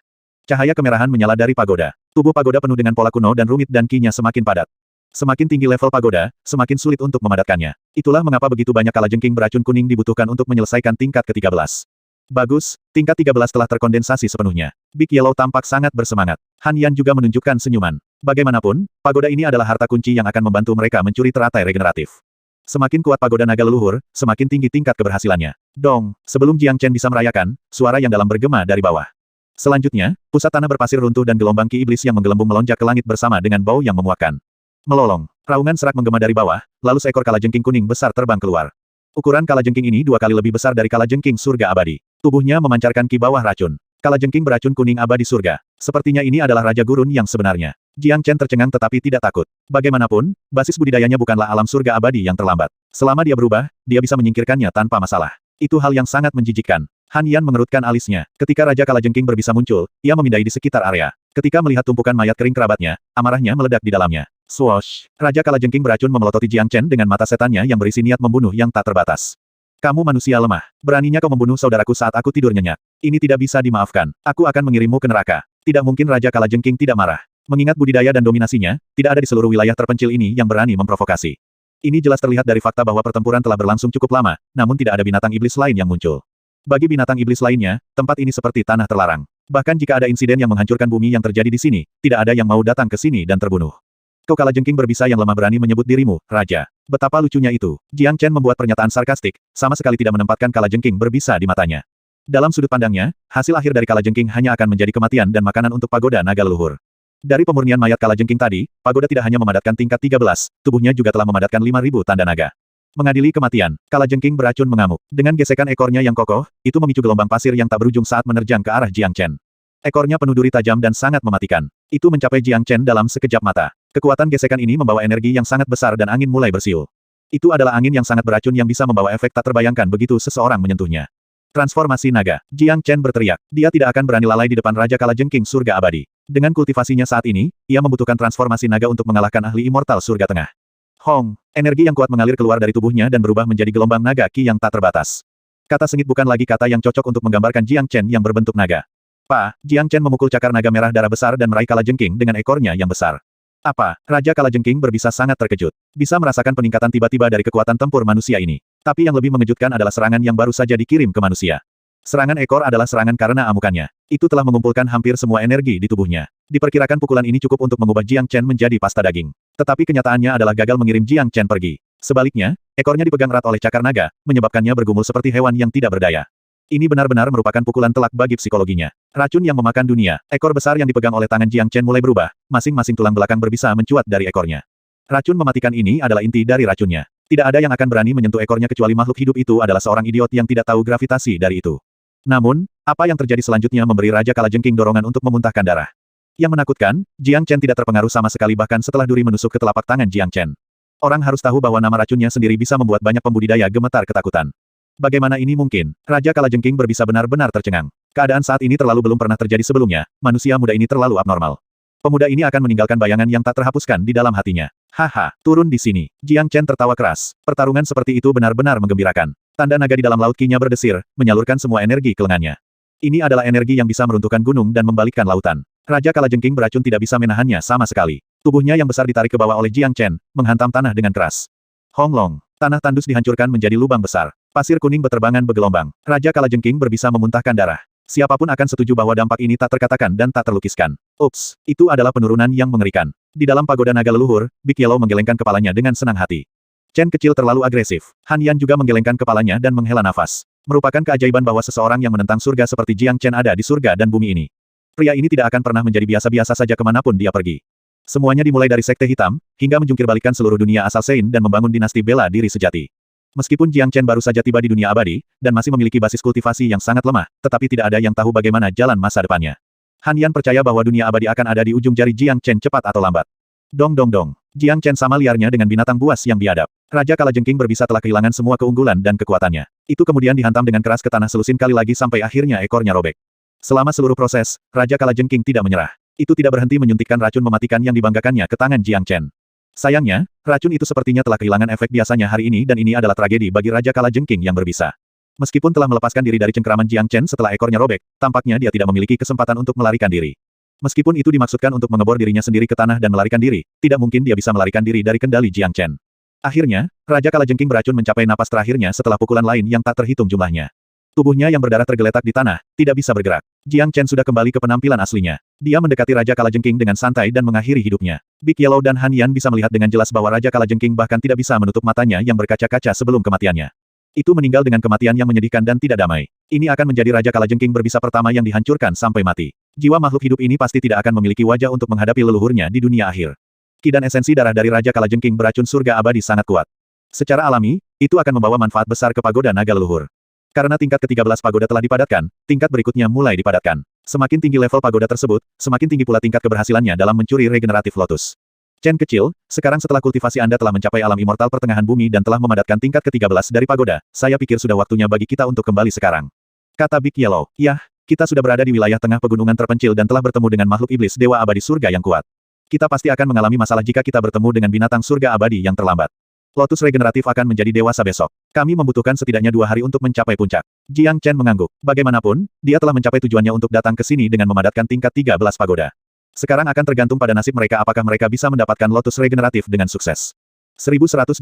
Cahaya kemerahan menyala dari pagoda. Tubuh pagoda penuh dengan pola kuno dan rumit dan ki-nya semakin padat. Semakin tinggi level pagoda, semakin sulit untuk memadatkannya. Itulah mengapa begitu banyak kalajengking beracun kuning dibutuhkan untuk menyelesaikan tingkat ke-13. Bagus, tingkat 13 telah terkondensasi sepenuhnya. Big Yellow tampak sangat bersemangat. Han Yan juga menunjukkan senyuman. Bagaimanapun, pagoda ini adalah harta kunci yang akan membantu mereka mencuri teratai regeneratif. Semakin kuat pagoda naga leluhur, semakin tinggi tingkat keberhasilannya. Dong, sebelum Jiang Chen bisa merayakan, suara yang dalam bergema dari bawah. Selanjutnya, pusat tanah berpasir runtuh dan gelombang ki iblis yang menggelembung melonjak ke langit bersama dengan bau yang memuakkan. Melolong, raungan serak menggema dari bawah, lalu seekor kalajengking kuning besar terbang keluar. Ukuran kalajengking ini 2 kali lebih besar dari kalajengking surga abadi. Tubuhnya memancarkan ki bawah racun. Kalajengking beracun kuning abadi surga. Sepertinya ini adalah Raja Gurun yang sebenarnya. Jiang Chen tercengang tetapi tidak takut. Bagaimanapun, basis budidayanya bukanlah alam surga abadi yang terlambat. Selama dia berubah, dia bisa menyingkirkannya tanpa masalah. Itu hal yang sangat menjijikkan. Han Yan mengerutkan alisnya. Ketika Raja Kalajengking berbisa muncul, ia memindai di sekitar area. Ketika melihat tumpukan mayat kering kerabatnya, amarahnya meledak di dalamnya. Swoosh! Raja Kalajengking beracun memelototi Jiang Chen dengan mata setannya yang berisi niat membunuh yang tak terbatas. Kamu manusia lemah. Beraninya kau membunuh saudaraku saat aku tidur nyenyak. Ini tidak bisa dimaafkan. Aku akan mengirimmu ke neraka. Tidak mungkin Raja Kalajengking tidak marah. Mengingat budidaya dan dominasinya, tidak ada di seluruh wilayah terpencil ini yang berani memprovokasi. Ini jelas terlihat dari fakta bahwa pertempuran telah berlangsung cukup lama, namun tidak ada binatang iblis lain yang muncul. Bagi binatang iblis lainnya, tempat ini seperti tanah terlarang. Bahkan jika ada insiden yang menghancurkan bumi yang terjadi di sini, tidak ada yang mau datang ke sini dan terbunuh. Kau Kalajengking berbisa yang lemah berani menyebut dirimu, Raja. Betapa lucunya itu. Jiang Chen membuat pernyataan sarkastik, sama sekali tidak menempatkan Kalajengking berbisa di matanya. Dalam sudut pandangnya, hasil akhir dari Kalajengking hanya akan menjadi kematian dan makanan untuk pagoda naga leluhur. Dari pemurnian mayat Kalajengking tadi, pagoda tidak hanya memadatkan tingkat 13, tubuhnya juga telah memadatkan 5.000 tanda naga. Mengadili kematian, Kalajengking beracun mengamuk. Dengan gesekan ekornya yang kokoh, itu memicu gelombang pasir yang tak berujung saat menerjang ke arah Jiang Chen. Ekornya penuh duri tajam dan sangat mematikan. Itu mencapai Jiang Chen dalam sekejap mata. Kekuatan gesekan ini membawa energi yang sangat besar dan angin mulai bersiul. Itu adalah angin yang sangat beracun yang bisa membawa efek tak terbayangkan begitu seseorang menyentuhnya. Transformasi naga. Jiang Chen berteriak. Dia tidak akan berani lalai di depan Raja Kalajengking surga abadi. Dengan kultivasinya saat ini, ia membutuhkan transformasi naga untuk mengalahkan ahli immortal surga tengah. Hong, energi yang kuat mengalir keluar dari tubuhnya dan berubah menjadi gelombang naga ki yang tak terbatas. Kata sengit bukan lagi kata yang cocok untuk menggambarkan Jiang Chen yang berbentuk naga. Jiang Chen memukul cakar naga merah darah besar dan meraih Kalajengking dengan ekornya yang besar. Raja Kalajengking berbisa sangat terkejut. Bisa merasakan peningkatan tiba-tiba dari kekuatan tempur manusia ini. Tapi yang lebih mengejutkan adalah serangan yang baru saja dikirim ke manusia. Serangan ekor adalah serangan karena amukannya. Itu telah mengumpulkan hampir semua energi di tubuhnya. Diperkirakan pukulan ini cukup untuk mengubah Jiang Chen menjadi pasta daging. Tetapi kenyataannya adalah gagal mengirim Jiang Chen pergi. Sebaliknya, ekornya dipegang erat oleh cakar naga, menyebabkannya bergumul seperti hewan yang tidak berdaya. Ini benar-benar merupakan pukulan telak bagi psikologinya. Racun yang memakan dunia. Ekor besar yang dipegang oleh tangan Jiang Chen mulai berubah, masing-masing tulang belakang berbisa mencuat dari ekornya. Racun mematikan ini adalah inti dari racunnya. Tidak ada yang akan berani menyentuh ekornya kecuali makhluk hidup itu adalah seorang idiot yang tidak tahu gravitasi dari itu. Namun, apa yang terjadi selanjutnya memberi Raja Kalajengking dorongan untuk memuntahkan darah. Yang menakutkan, Jiang Chen tidak terpengaruh sama sekali bahkan setelah duri menusuk ke telapak tangan Jiang Chen. Orang harus tahu bahwa nama racunnya sendiri bisa membuat banyak pembudidaya gemetar ketakutan. Bagaimana ini mungkin? Raja Kalajengking berbisa benar-benar tercengang. Keadaan saat ini terlalu belum pernah terjadi sebelumnya, manusia muda ini terlalu abnormal. Pemuda ini akan meninggalkan bayangan yang tak terhapuskan di dalam hatinya. Haha, turun di sini. Jiang Chen tertawa keras. Pertarungan seperti itu benar-benar menggembirakan. Tanda naga di dalam laut Qi-nya berdesir, menyalurkan semua energi ke lengannya. Ini adalah energi yang bisa meruntuhkan gunung dan membalikkan lautan. Raja Kalajengking beracun tidak bisa menahannya sama sekali. Tubuhnya yang besar ditarik ke bawah oleh Jiang Chen, menghantam tanah dengan keras. Hong Long. Tanah tandus dihancurkan menjadi lubang besar. Pasir kuning beterbangan bergelombang. Raja Kalajengking berbisa memuntahkan darah. Siapapun akan setuju bahwa dampak ini tak terkatakan dan tak terlukiskan. Ups, itu adalah penurunan yang mengerikan. Di dalam pagoda naga leluhur, Big Yellow menggelengkan kepalanya dengan senang hati. Chen kecil terlalu agresif. Han Yan juga menggelengkan kepalanya dan menghela nafas. Merupakan keajaiban bahwa seseorang yang menentang surga seperti Jiang Chen ada di surga dan bumi ini. Pria ini tidak akan pernah menjadi biasa-biasa saja kemanapun dia pergi. Semuanya dimulai dari Sekte Hitam, hingga menjungkirbalikkan seluruh dunia asal Sein dan membangun dinasti bela diri sejati. Meskipun Jiang Chen baru saja tiba di dunia abadi, dan masih memiliki basis kultivasi yang sangat lemah, tetapi tidak ada yang tahu bagaimana jalan masa depannya. Han Yan percaya bahwa dunia abadi akan ada di ujung jari Jiang Chen cepat atau lambat. Dong dong dong. Jiang Chen sama liarnya dengan binatang buas yang biadab. Raja Kalajengking berbisa telah kehilangan semua keunggulan dan kekuatannya. Itu kemudian dihantam dengan keras ke tanah selusin kali lagi sampai akhirnya ekornya robek. Selama seluruh proses, Raja Kalajengking tidak menyerah. Itu tidak berhenti menyuntikkan racun mematikan yang dibanggakannya ke tangan Jiang Chen. Sayangnya, racun itu sepertinya telah kehilangan efek biasanya hari ini dan ini adalah tragedi bagi Raja Kalajengking yang berbisa. Meskipun telah melepaskan diri dari cengkraman Jiang Chen setelah ekornya robek, tampaknya dia tidak memiliki kesempatan untuk melarikan diri. Meskipun itu dimaksudkan untuk mengebor dirinya sendiri ke tanah dan melarikan diri, tidak mungkin dia bisa melarikan diri dari kendali Jiang Chen. Akhirnya, Raja Kalajengking beracun mencapai napas terakhirnya setelah pukulan lain yang tak terhitung jumlahnya. Tubuhnya yang berdarah tergeletak di tanah, tidak bisa bergerak. Jiang Chen sudah kembali ke penampilan aslinya. Dia mendekati Raja Kalajengking dengan santai dan mengakhiri hidupnya. Big Yellow dan Han Yan bisa melihat dengan jelas bahwa Raja Kalajengking bahkan tidak bisa menutup matanya yang berkaca-kaca sebelum kematiannya. Itu meninggal dengan kematian yang menyedihkan dan tidak damai. Ini akan menjadi Raja Kalajengking berbisa pertama yang dihancurkan sampai mati. Jiwa makhluk hidup ini pasti tidak akan memiliki wajah untuk menghadapi leluhurnya di dunia akhir. Ki dan esensi darah dari Raja Kalajengking beracun surga abadi sangat kuat. Secara alami, itu akan membawa manfaat besar ke pagoda naga leluhur. Karena tingkat ke-13 pagoda telah dipadatkan, tingkat berikutnya mulai dipadatkan. Semakin tinggi level pagoda tersebut, semakin tinggi pula tingkat keberhasilannya dalam mencuri regeneratif lotus. Chen kecil, sekarang setelah kultivasi Anda telah mencapai alam immortal pertengahan bumi dan telah memadatkan tingkat ke-13 dari pagoda, saya pikir sudah waktunya bagi kita untuk kembali sekarang. Kata Big Yellow, yah, kita sudah berada di wilayah tengah pegunungan terpencil dan telah bertemu dengan makhluk iblis dewa abadi surga yang kuat. Kita pasti akan mengalami masalah jika kita bertemu dengan binatang surga abadi yang terlambat. Lotus regeneratif akan menjadi dewasa besok. Kami membutuhkan setidaknya 2 hari untuk mencapai puncak. Jiang Chen mengangguk. Bagaimanapun, dia telah mencapai tujuannya untuk datang ke sini dengan memadatkan tingkat 13 pagoda. Sekarang akan tergantung pada nasib mereka apakah mereka bisa mendapatkan lotus regeneratif dengan sukses. 1125.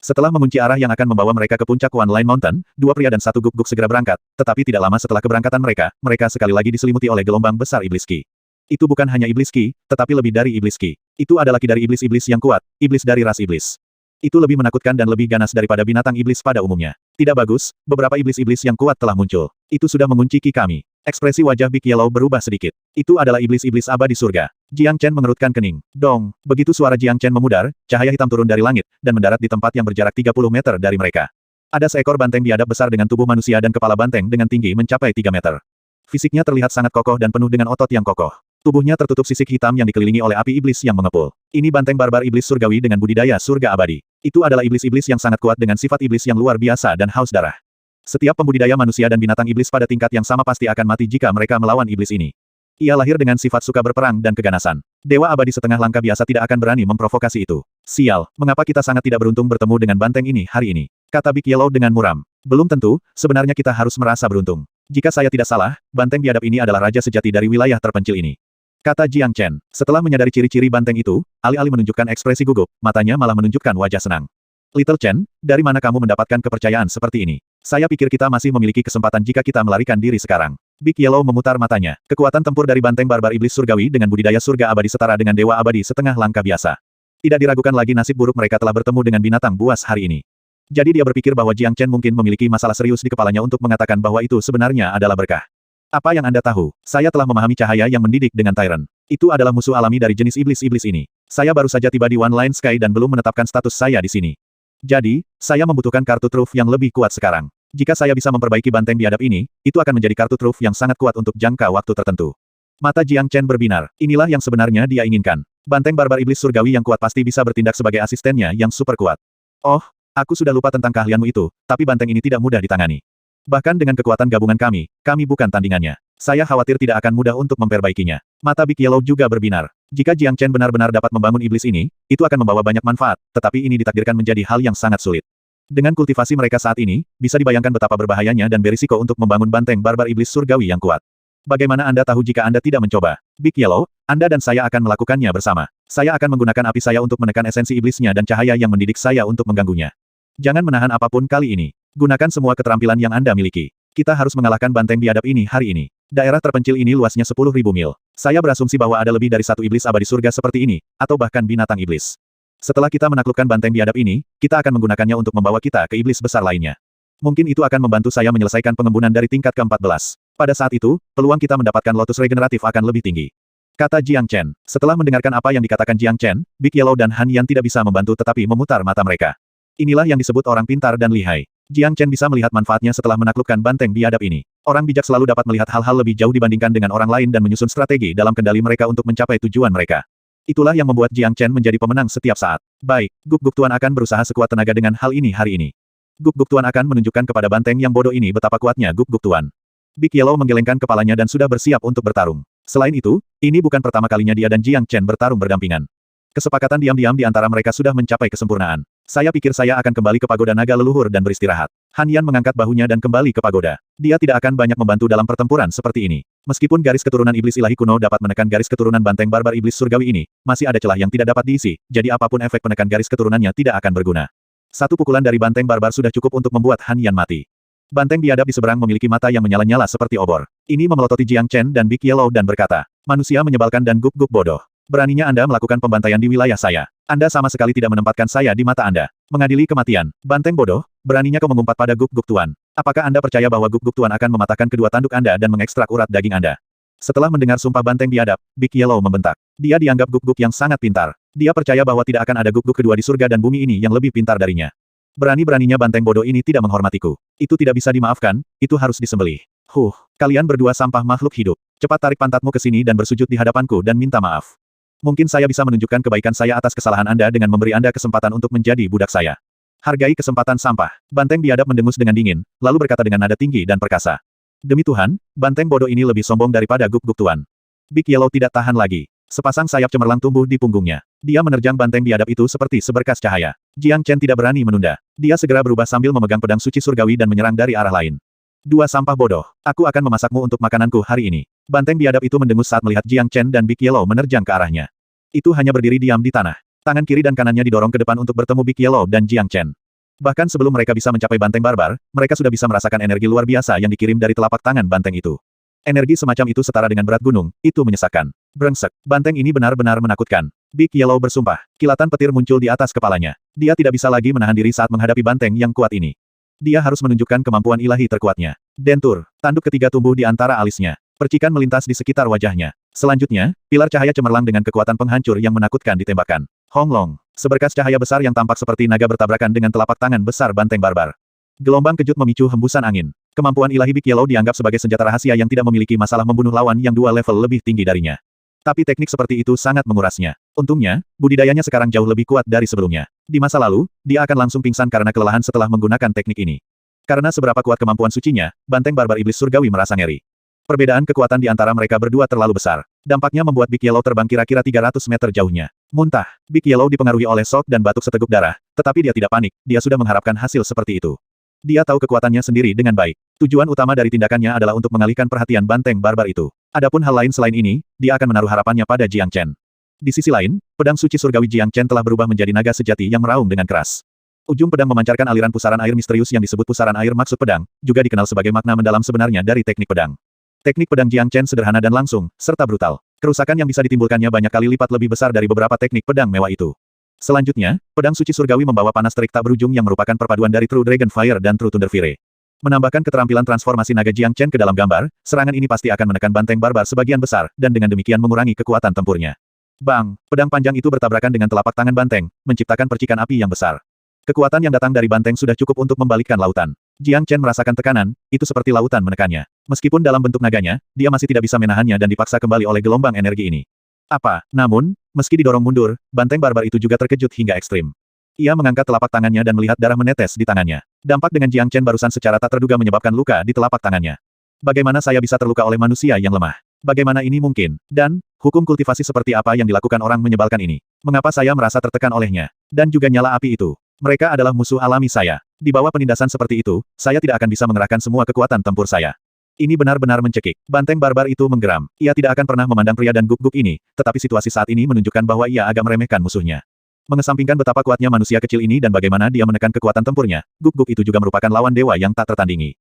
Setelah mengunci arah yang akan membawa mereka ke puncak One Line Mountain, 2 pria dan 1 guk-guk segera berangkat, tetapi tidak lama setelah keberangkatan mereka sekali lagi diselimuti oleh gelombang besar iblis Qi. Itu bukan hanya iblis Qi, tetapi lebih dari iblis Qi. Itu adalah Qi dari iblis-iblis yang kuat, iblis dari ras iblis. Itu lebih menakutkan dan lebih ganas daripada binatang iblis pada umumnya. Tidak bagus, beberapa iblis-iblis yang kuat telah muncul. Itu sudah mengunci Qi kami. Ekspresi wajah Big Yellow berubah sedikit. Itu adalah iblis-iblis abadi surga. Jiang Chen mengerutkan kening. Dong, begitu suara Jiang Chen memudar, cahaya hitam turun dari langit, dan mendarat di tempat yang berjarak 30 meter dari mereka. Ada seekor banteng biadab besar dengan tubuh manusia dan kepala banteng dengan tinggi mencapai 3 meter. Fisiknya terlihat sangat kokoh dan penuh dengan otot yang kokoh. Tubuhnya tertutup sisik hitam yang dikelilingi oleh api iblis yang mengepul. Ini banteng barbar iblis surgawi dengan budidaya surga abadi. Itu adalah iblis-iblis yang sangat kuat dengan sifat iblis yang luar biasa dan haus darah. Setiap pembudidaya manusia dan binatang iblis pada tingkat yang sama pasti akan mati jika mereka melawan iblis ini. Ia lahir dengan sifat suka berperang dan keganasan. Dewa abadi setengah langka biasa tidak akan berani memprovokasi itu. Sial, mengapa kita sangat tidak beruntung bertemu dengan banteng ini hari ini? Kata Big Yellow dengan muram. Belum tentu, sebenarnya kita harus merasa beruntung. Jika saya tidak salah, banteng biadab ini adalah raja sejati dari wilayah terpencil ini. Kata Jiang Chen. Setelah menyadari ciri-ciri banteng itu, alih-alih menunjukkan ekspresi gugup, matanya malah menunjukkan wajah senang. Little Chen, dari mana kamu mendapatkan kepercayaan seperti ini? Saya pikir kita masih memiliki kesempatan jika kita melarikan diri sekarang. Big Yellow memutar matanya. Kekuatan tempur dari banteng barbar iblis surgawi dengan budidaya surga abadi setara dengan dewa abadi setengah langkah biasa. Tidak diragukan lagi nasib buruk mereka telah bertemu dengan binatang buas hari ini. Jadi dia berpikir bahwa Jiang Chen mungkin memiliki masalah serius di kepalanya untuk mengatakan bahwa itu sebenarnya adalah berkah. Apa yang Anda tahu? Saya telah memahami cahaya yang mendidik dengan Tyrant. Itu adalah musuh alami dari jenis iblis-iblis ini. Saya baru saja tiba di One Line Sky dan belum menetapkan status saya di sini. Jadi, saya membutuhkan kartu truf yang lebih kuat sekarang. Jika saya bisa memperbaiki banteng biadab ini, itu akan menjadi kartu truf yang sangat kuat untuk jangka waktu tertentu. Mata Jiang Chen berbinar. Inilah yang sebenarnya dia inginkan. Banteng barbar iblis surgawi yang kuat pasti bisa bertindak sebagai asistennya yang super kuat. Oh, aku sudah lupa tentang keahlianmu itu, tapi banteng ini tidak mudah ditangani. Bahkan dengan kekuatan gabungan kami bukan tandingannya. Saya khawatir tidak akan mudah untuk memperbaikinya. Mata Big Yellow juga berbinar. Jika Jiang Chen benar-benar dapat membangun iblis ini, itu akan membawa banyak manfaat, tetapi ini ditakdirkan menjadi hal yang sangat sulit. Dengan kultivasi mereka saat ini, bisa dibayangkan betapa berbahayanya dan berisiko untuk membangun banteng barbar iblis surgawi yang kuat. Bagaimana Anda tahu jika Anda tidak mencoba? Big Yellow, Anda dan saya akan melakukannya bersama. Saya akan menggunakan api saya untuk menekan esensi iblisnya dan cahaya yang mendidik saya untuk mengganggunya. Jangan menahan apapun kali ini. Gunakan semua keterampilan yang Anda miliki. Kita harus mengalahkan banteng biadab ini hari ini. Daerah terpencil ini luasnya 10.000 mil. Saya berasumsi bahwa ada lebih dari satu iblis abadi surga seperti ini, atau bahkan binatang iblis. Setelah kita menaklukkan banteng biadab ini, kita akan menggunakannya untuk membawa kita ke iblis besar lainnya. Mungkin itu akan membantu saya menyelesaikan pengembunan dari tingkat ke-14. Pada saat itu, peluang kita mendapatkan lotus regeneratif akan lebih tinggi. Kata Jiang Chen. Setelah mendengarkan apa yang dikatakan Jiang Chen, Big Yellow dan Han Yan tidak bisa membantu tetapi memutar mata mereka. Inilah yang disebut orang pintar dan lihai. Jiang Chen bisa melihat manfaatnya setelah menaklukkan banteng biadab ini. Orang bijak selalu dapat melihat hal-hal lebih jauh dibandingkan dengan orang lain dan menyusun strategi dalam kendali mereka untuk mencapai tujuan mereka. Itulah yang membuat Jiang Chen menjadi pemenang setiap saat. Baik, Guk-Guk Tuan akan berusaha sekuat tenaga dengan hal ini hari ini. Guk-Guk Tuan akan menunjukkan kepada banteng yang bodoh ini betapa kuatnya Guk-Guk Tuan. Big Yellow menggelengkan kepalanya dan sudah bersiap untuk bertarung. Selain itu, ini bukan pertama kalinya dia dan Jiang Chen bertarung berdampingan. Kesepakatan diam-diam di antara mereka sudah mencapai kesempurnaan. Saya pikir saya akan kembali ke pagoda naga leluhur dan beristirahat. Han Yan mengangkat bahunya dan kembali ke pagoda. Dia tidak akan banyak membantu dalam pertempuran seperti ini. Meskipun garis keturunan iblis ilahi kuno dapat menekan garis keturunan banteng barbar iblis surgawi ini, masih ada celah yang tidak dapat diisi, jadi apapun efek penekan garis keturunannya tidak akan berguna. Satu pukulan dari banteng barbar sudah cukup untuk membuat Han Yan mati. Banteng biadab di seberang memiliki mata yang menyala-nyala seperti obor. Ini memelototi Jiang Chen dan Big Yellow dan berkata, manusia menyebalkan dan guk-guk bodoh. Beraninya Anda melakukan pembantaian di wilayah saya. Anda sama sekali tidak menempatkan saya di mata Anda. Mengadili kematian. Banteng bodoh, beraninya kau mengumpat pada Guk-Guk Tuan. Apakah Anda percaya bahwa Guk-Guk Tuan akan mematahkan kedua tanduk Anda dan mengekstrak urat daging Anda? Setelah mendengar sumpah banteng biadab, Big Yellow membentak. Dia dianggap Guk-Guk yang sangat pintar. Dia percaya bahwa tidak akan ada Guk-Guk kedua di surga dan bumi ini yang lebih pintar darinya. Berani-beraninya banteng bodoh ini tidak menghormatiku. Itu tidak bisa dimaafkan, itu harus disembelih. Kalian berdua sampah makhluk hidup. Cepat tarik pantatmu ke sini dan bersujud di hadapanku dan minta maaf. Mungkin saya bisa menunjukkan kebaikan saya atas kesalahan Anda dengan memberi Anda kesempatan untuk menjadi budak saya. Hargai kesempatan sampah. Banteng biadab mendengus dengan dingin, lalu berkata dengan nada tinggi dan perkasa. Demi Tuhan, banteng bodoh ini lebih sombong daripada Guk-Guk Tuan. Big Yellow tidak tahan lagi. Sepasang sayap cemerlang tumbuh di punggungnya. Dia menerjang banteng biadab itu seperti seberkas cahaya. Jiang Chen tidak berani menunda. Dia segera berubah sambil memegang pedang suci surgawi dan menyerang dari arah lain. Dua sampah bodoh. Aku akan memasakmu untuk makananku hari ini. Banteng biadab itu mendengus saat melihat Jiang Chen dan Big Yellow menerjang ke arahnya. Itu hanya berdiri diam di tanah. Tangan kiri dan kanannya didorong ke depan untuk bertemu Big Yellow dan Jiang Chen. Bahkan sebelum mereka bisa mencapai banteng barbar, mereka sudah bisa merasakan energi luar biasa yang dikirim dari telapak tangan banteng itu. Energi semacam itu setara dengan berat gunung, itu menyesakkan. Brengsek, banteng ini benar-benar menakutkan. Big Yellow bersumpah. Kilatan petir muncul di atas kepalanya. Dia tidak bisa lagi menahan diri saat menghadapi banteng yang kuat ini. Dia harus menunjukkan kemampuan ilahi terkuatnya. Dentur, tanduk ketiga tumbuh di antara alisnya. Percikan melintas di sekitar wajahnya. Selanjutnya, pilar cahaya cemerlang dengan kekuatan penghancur yang menakutkan ditembakkan. Hong Long, seberkas cahaya besar yang tampak seperti naga bertabrakan dengan telapak tangan besar banteng barbar. Gelombang kejut memicu hembusan angin. Kemampuan ilahi Big Yellow dianggap sebagai senjata rahasia yang tidak memiliki masalah membunuh lawan yang dua level lebih tinggi darinya. Tapi teknik seperti itu sangat mengurasnya. Untungnya, budidayanya sekarang jauh lebih kuat dari sebelumnya. Di masa lalu, dia akan langsung pingsan karena kelelahan setelah menggunakan teknik ini. Karena seberapa kuat kemampuan sucinya, banteng barbar iblis surgawi merasa ngeri. Perbedaan kekuatan di antara mereka berdua terlalu besar. Dampaknya membuat Big Yellow terbang kira-kira 300 meter jauhnya. Muntah. Big Yellow dipengaruhi oleh shock dan batuk seteguk darah, tetapi dia tidak panik, dia sudah mengharapkan hasil seperti itu. Dia tahu kekuatannya sendiri dengan baik. Tujuan utama dari tindakannya adalah untuk mengalihkan perhatian banteng barbar itu. Adapun hal lain selain ini, dia akan menaruh harapannya pada Jiang Chen. Di sisi lain, pedang suci surgawi Jiang Chen telah berubah menjadi naga sejati yang meraung dengan keras. Ujung pedang memancarkan aliran pusaran air misterius yang disebut pusaran air maksud pedang, juga dikenal sebagai makna mendalam sebenarnya dari teknik pedang. Teknik pedang Jiang Chen sederhana dan langsung, serta brutal. Kerusakan yang bisa ditimbulkannya banyak kali lipat lebih besar dari beberapa teknik pedang mewah itu. Selanjutnya, pedang suci surgawi membawa panas terik tak berujung yang merupakan perpaduan dari True Dragon Fire dan True Thunder Fire. Menambahkan keterampilan transformasi naga Jiang Chen ke dalam gambar, serangan ini pasti akan menekan banteng barbar sebagian besar, dan dengan demikian mengurangi kekuatan tempurnya. Bang! Pedang panjang itu bertabrakan dengan telapak tangan banteng, menciptakan percikan api yang besar. Kekuatan yang datang dari banteng sudah cukup untuk membalikkan lautan. Jiang Chen merasakan tekanan, itu seperti lautan menekannya. Meskipun dalam bentuk naganya, dia masih tidak bisa menahannya dan dipaksa kembali oleh gelombang energi ini. Apa? Namun, meski didorong mundur, banteng barbar itu juga terkejut hingga ekstrim. Ia mengangkat telapak tangannya dan melihat darah menetes di tangannya. Dampak dengan Jiang Chen barusan secara tak terduga menyebabkan luka di telapak tangannya. Bagaimana saya bisa terluka oleh manusia yang lemah? Bagaimana ini mungkin? Dan, hukum kultivasi seperti apa yang dilakukan orang menyebalkan ini? Mengapa saya merasa tertekan olehnya? Dan juga nyala api itu. Mereka adalah musuh alami saya. Di bawah penindasan seperti itu, saya tidak akan bisa mengerahkan semua kekuatan tempur saya. Ini benar-benar mencekik. Banteng barbar itu menggeram. Ia tidak akan pernah memandang pria dan guk-guk ini, tetapi situasi saat ini menunjukkan bahwa ia agak meremehkan musuhnya. Mengesampingkan betapa kuatnya manusia kecil ini dan bagaimana dia menekan kekuatan tempurnya, guk-guk itu juga merupakan lawan dewa yang tak tertandingi.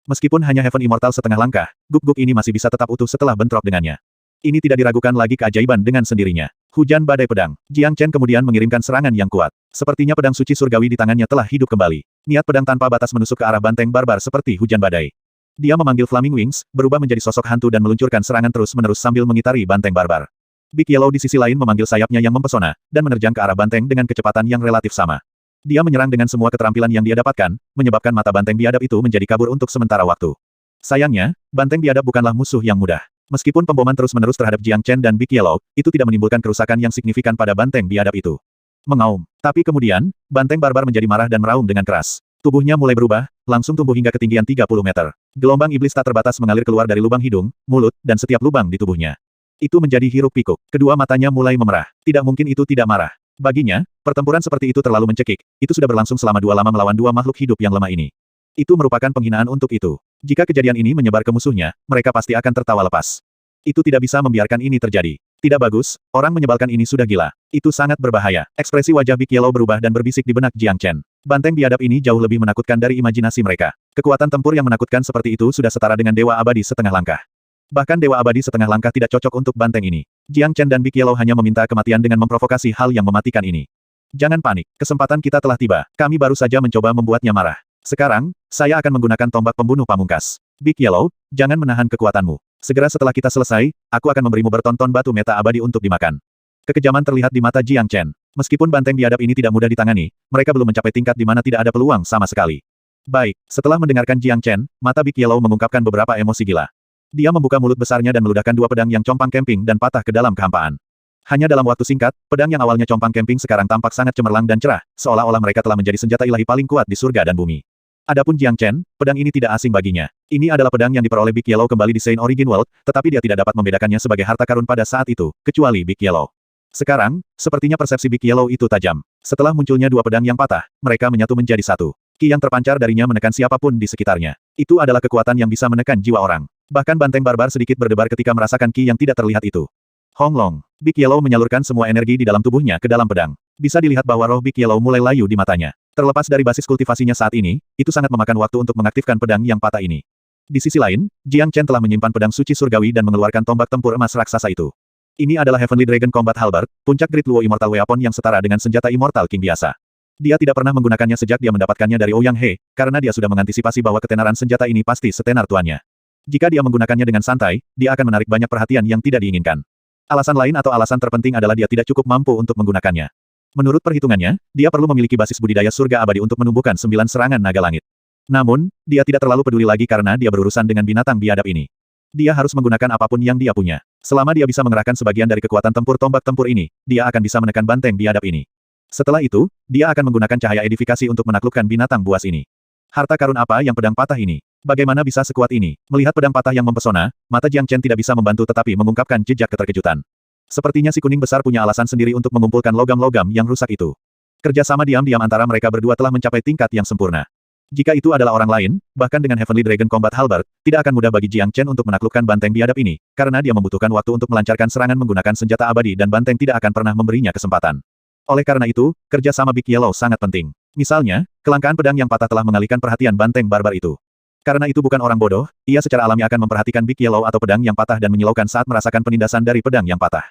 Meskipun hanya Heaven Immortal setengah langkah, guk-guk ini masih bisa tetap utuh setelah bentrok dengannya. Ini tidak diragukan lagi keajaiban dengan sendirinya. Hujan badai pedang. Jiang Chen kemudian mengirimkan serangan yang kuat. Sepertinya pedang suci surgawi di tangannya telah hidup kembali. Niat pedang tanpa batas menusuk ke arah banteng barbar seperti hujan badai. Dia memanggil Flaming Wings, berubah menjadi sosok hantu dan meluncurkan serangan terus-menerus sambil mengitari banteng barbar. Big Yellow di sisi lain memanggil sayapnya yang mempesona, dan menerjang ke arah banteng dengan kecepatan yang relatif sama. Dia menyerang dengan semua keterampilan yang dia dapatkan, menyebabkan mata banteng biadab itu menjadi kabur untuk sementara waktu. Sayangnya, banteng biadab bukanlah musuh yang mudah. Meskipun pemboman terus-menerus terhadap Jiang Chen dan Big Yellow, itu tidak menimbulkan kerusakan yang signifikan pada banteng biadab itu. Mengaum. Tapi kemudian, banteng barbar menjadi marah dan meraung dengan keras. Tubuhnya mulai berubah, langsung tumbuh hingga ketinggian 30 meter. Gelombang iblis tak terbatas mengalir keluar dari lubang hidung, mulut, dan setiap lubang di tubuhnya. Itu menjadi hiruk-pikuk. Kedua matanya mulai memerah. Tidak mungkin itu tidak marah. Baginya, pertempuran seperti itu terlalu mencekik. Itu sudah berlangsung selama lama melawan dua makhluk hidup yang lemah ini. Itu merupakan penghinaan untuk itu. Jika kejadian ini menyebar ke musuhnya, mereka pasti akan tertawa lepas. Itu tidak bisa membiarkan ini terjadi. Tidak bagus, orang menyebalkan ini sudah gila. Itu sangat berbahaya. Ekspresi wajah Big Yellow berubah dan berbisik di benak Jiang Chen. Banteng biadab ini jauh lebih menakutkan dari imajinasi mereka. Kekuatan tempur yang menakutkan seperti itu sudah setara dengan Dewa Abadi setengah langkah. Bahkan Dewa Abadi setengah langkah tidak cocok untuk banteng ini. Jiang Chen dan Big Yellow hanya meminta kematian dengan memprovokasi hal yang mematikan ini. Jangan panik, kesempatan kita telah tiba. Kami baru saja mencoba membuatnya marah. Sekarang, saya akan menggunakan tombak pembunuh pamungkas. Big Yellow, jangan menahan kekuatanmu. Segera setelah kita selesai, aku akan memberimu bertonton batu meta abadi untuk dimakan. Kekejaman terlihat di mata Jiang Chen. Meskipun banteng biadab ini tidak mudah ditangani, mereka belum mencapai tingkat di mana tidak ada peluang sama sekali. Baik, setelah mendengarkan Jiang Chen, mata Big Yellow mengungkapkan beberapa emosi gila. Dia membuka mulut besarnya dan meludahkan dua pedang yang compang camping dan patah ke dalam kehampaan. Hanya dalam waktu singkat, pedang yang awalnya compang camping sekarang tampak sangat cemerlang dan cerah, seolah-olah mereka telah menjadi senjata ilahi paling kuat di surga dan bumi. Adapun Jiang Chen, pedang ini tidak asing baginya. Ini adalah pedang yang diperoleh Big Yellow kembali di Saint Origin World, tetapi dia tidak dapat membedakannya sebagai harta karun pada saat itu, kecuali Big Yellow. Sekarang, sepertinya persepsi Big Yellow itu tajam. Setelah munculnya dua pedang yang patah, mereka menyatu menjadi satu. Ki yang terpancar darinya menekan siapapun di sekitarnya. Itu adalah kekuatan yang bisa menekan jiwa orang. Bahkan banteng barbar sedikit berdebar ketika merasakan ki yang tidak terlihat itu. Hong Long. Big Yellow menyalurkan semua energi di dalam tubuhnya ke dalam pedang. Bisa dilihat bahwa roh Big Yellow mulai layu di matanya. Terlepas dari basis kultivasinya saat ini, itu sangat memakan waktu untuk mengaktifkan pedang yang patah ini. Di sisi lain, Jiang Chen telah menyimpan pedang suci surgawi dan mengeluarkan tombak tempur emas raksasa itu. Ini adalah Heavenly Dragon Combat Halberd, puncak Great Luo Immortal Weapon yang setara dengan senjata Immortal King biasa. Dia tidak pernah menggunakannya sejak dia mendapatkannya dari Ouyang He, karena dia sudah mengantisipasi bahwa ketenaran senjata ini pasti setenar tuannya. Jika dia menggunakannya dengan santai, dia akan menarik banyak perhatian yang tidak diinginkan. Alasan lain atau alasan terpenting adalah dia tidak cukup mampu untuk menggunakannya. Menurut perhitungannya, dia perlu memiliki basis budidaya surga abadi untuk menumbuhkan 9 serangan naga langit. Namun, dia tidak terlalu peduli lagi karena dia berurusan dengan binatang biadab ini. Dia harus menggunakan apapun yang dia punya. Selama dia bisa mengerahkan sebagian dari kekuatan tempur tombak tempur ini, dia akan bisa menekan banteng biadab ini. Setelah itu, dia akan menggunakan cahaya edifikasi untuk menaklukkan binatang buas ini. Harta karun apa yang pedang patah ini? Bagaimana bisa sekuat ini? Melihat pedang patah yang mempesona, mata Jiang Chen tidak bisa membantu tetapi mengungkapkan jejak keterkejutan. Sepertinya si kuning besar punya alasan sendiri untuk mengumpulkan logam-logam yang rusak itu. Kerjasama diam-diam antara mereka berdua telah mencapai tingkat yang sempurna. Jika itu adalah orang lain, bahkan dengan Heavenly Dragon Combat Halberd, tidak akan mudah bagi Jiang Chen untuk menaklukkan banteng biadab ini, karena dia membutuhkan waktu untuk melancarkan serangan menggunakan senjata abadi dan banteng tidak akan pernah memberinya kesempatan. Oleh karena itu, kerjasama Big Yellow sangat penting. Misalnya, kelangkaan pedang yang patah telah mengalihkan perhatian banteng barbar itu. Karena itu bukan orang bodoh, ia secara alami akan memperhatikan Big Yellow atau pedang yang patah dan menyilaukan saat merasakan penindasan dari pedang yang patah.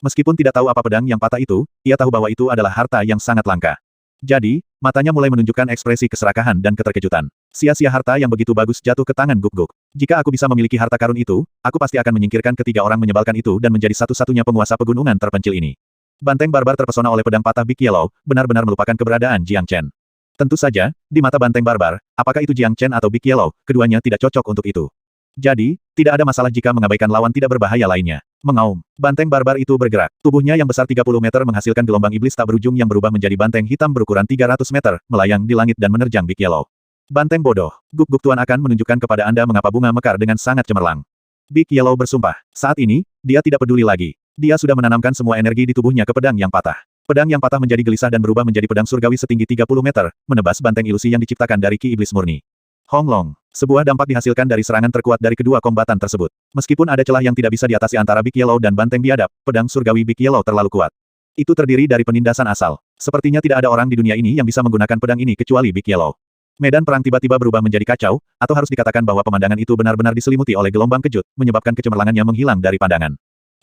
Meskipun tidak tahu apa pedang yang patah itu, ia tahu bahwa itu adalah harta yang sangat langka. Jadi, matanya mulai menunjukkan ekspresi keserakahan dan keterkejutan. Sia-sia harta yang begitu bagus jatuh ke tangan Guk-Guk. Jika aku bisa memiliki harta karun itu, aku pasti akan menyingkirkan ketiga orang menyebalkan itu dan menjadi satu-satunya penguasa pegunungan terpencil ini. Banteng barbar terpesona oleh pedang patah Big Yellow, benar-benar melupakan keberadaan Jiang Chen. Tentu saja, di mata banteng barbar, apakah itu Jiang Chen atau Big Yellow, keduanya tidak cocok untuk itu. Jadi, tidak ada masalah jika mengabaikan lawan tidak berbahaya lainnya. Mengaum. Banteng barbar itu bergerak. Tubuhnya yang besar 30 meter menghasilkan gelombang iblis tak berujung yang berubah menjadi banteng hitam berukuran 300 meter, melayang di langit dan menerjang Big Yellow. Banteng bodoh. Guk-Guk Tuan akan menunjukkan kepada Anda mengapa bunga mekar dengan sangat cemerlang. Big Yellow bersumpah. Saat ini, dia tidak peduli lagi. Dia sudah menanamkan semua energi di tubuhnya ke pedang yang patah. Pedang yang patah menjadi gelisah dan berubah menjadi pedang surgawi setinggi 30 meter, menebas banteng ilusi yang diciptakan dari ki iblis murni. Hong Long. Sebuah dampak dihasilkan dari serangan terkuat dari kedua kombatan tersebut. Meskipun ada celah yang tidak bisa diatasi antara Big Yellow dan banteng biadab, pedang surgawi Big Yellow terlalu kuat. Itu terdiri dari penindasan asal. Sepertinya tidak ada orang di dunia ini yang bisa menggunakan pedang ini kecuali Big Yellow. Medan perang tiba-tiba berubah menjadi kacau, atau harus dikatakan bahwa pemandangan itu benar-benar diselimuti oleh gelombang kejut, menyebabkan kecemerlangannya menghilang dari pandangan.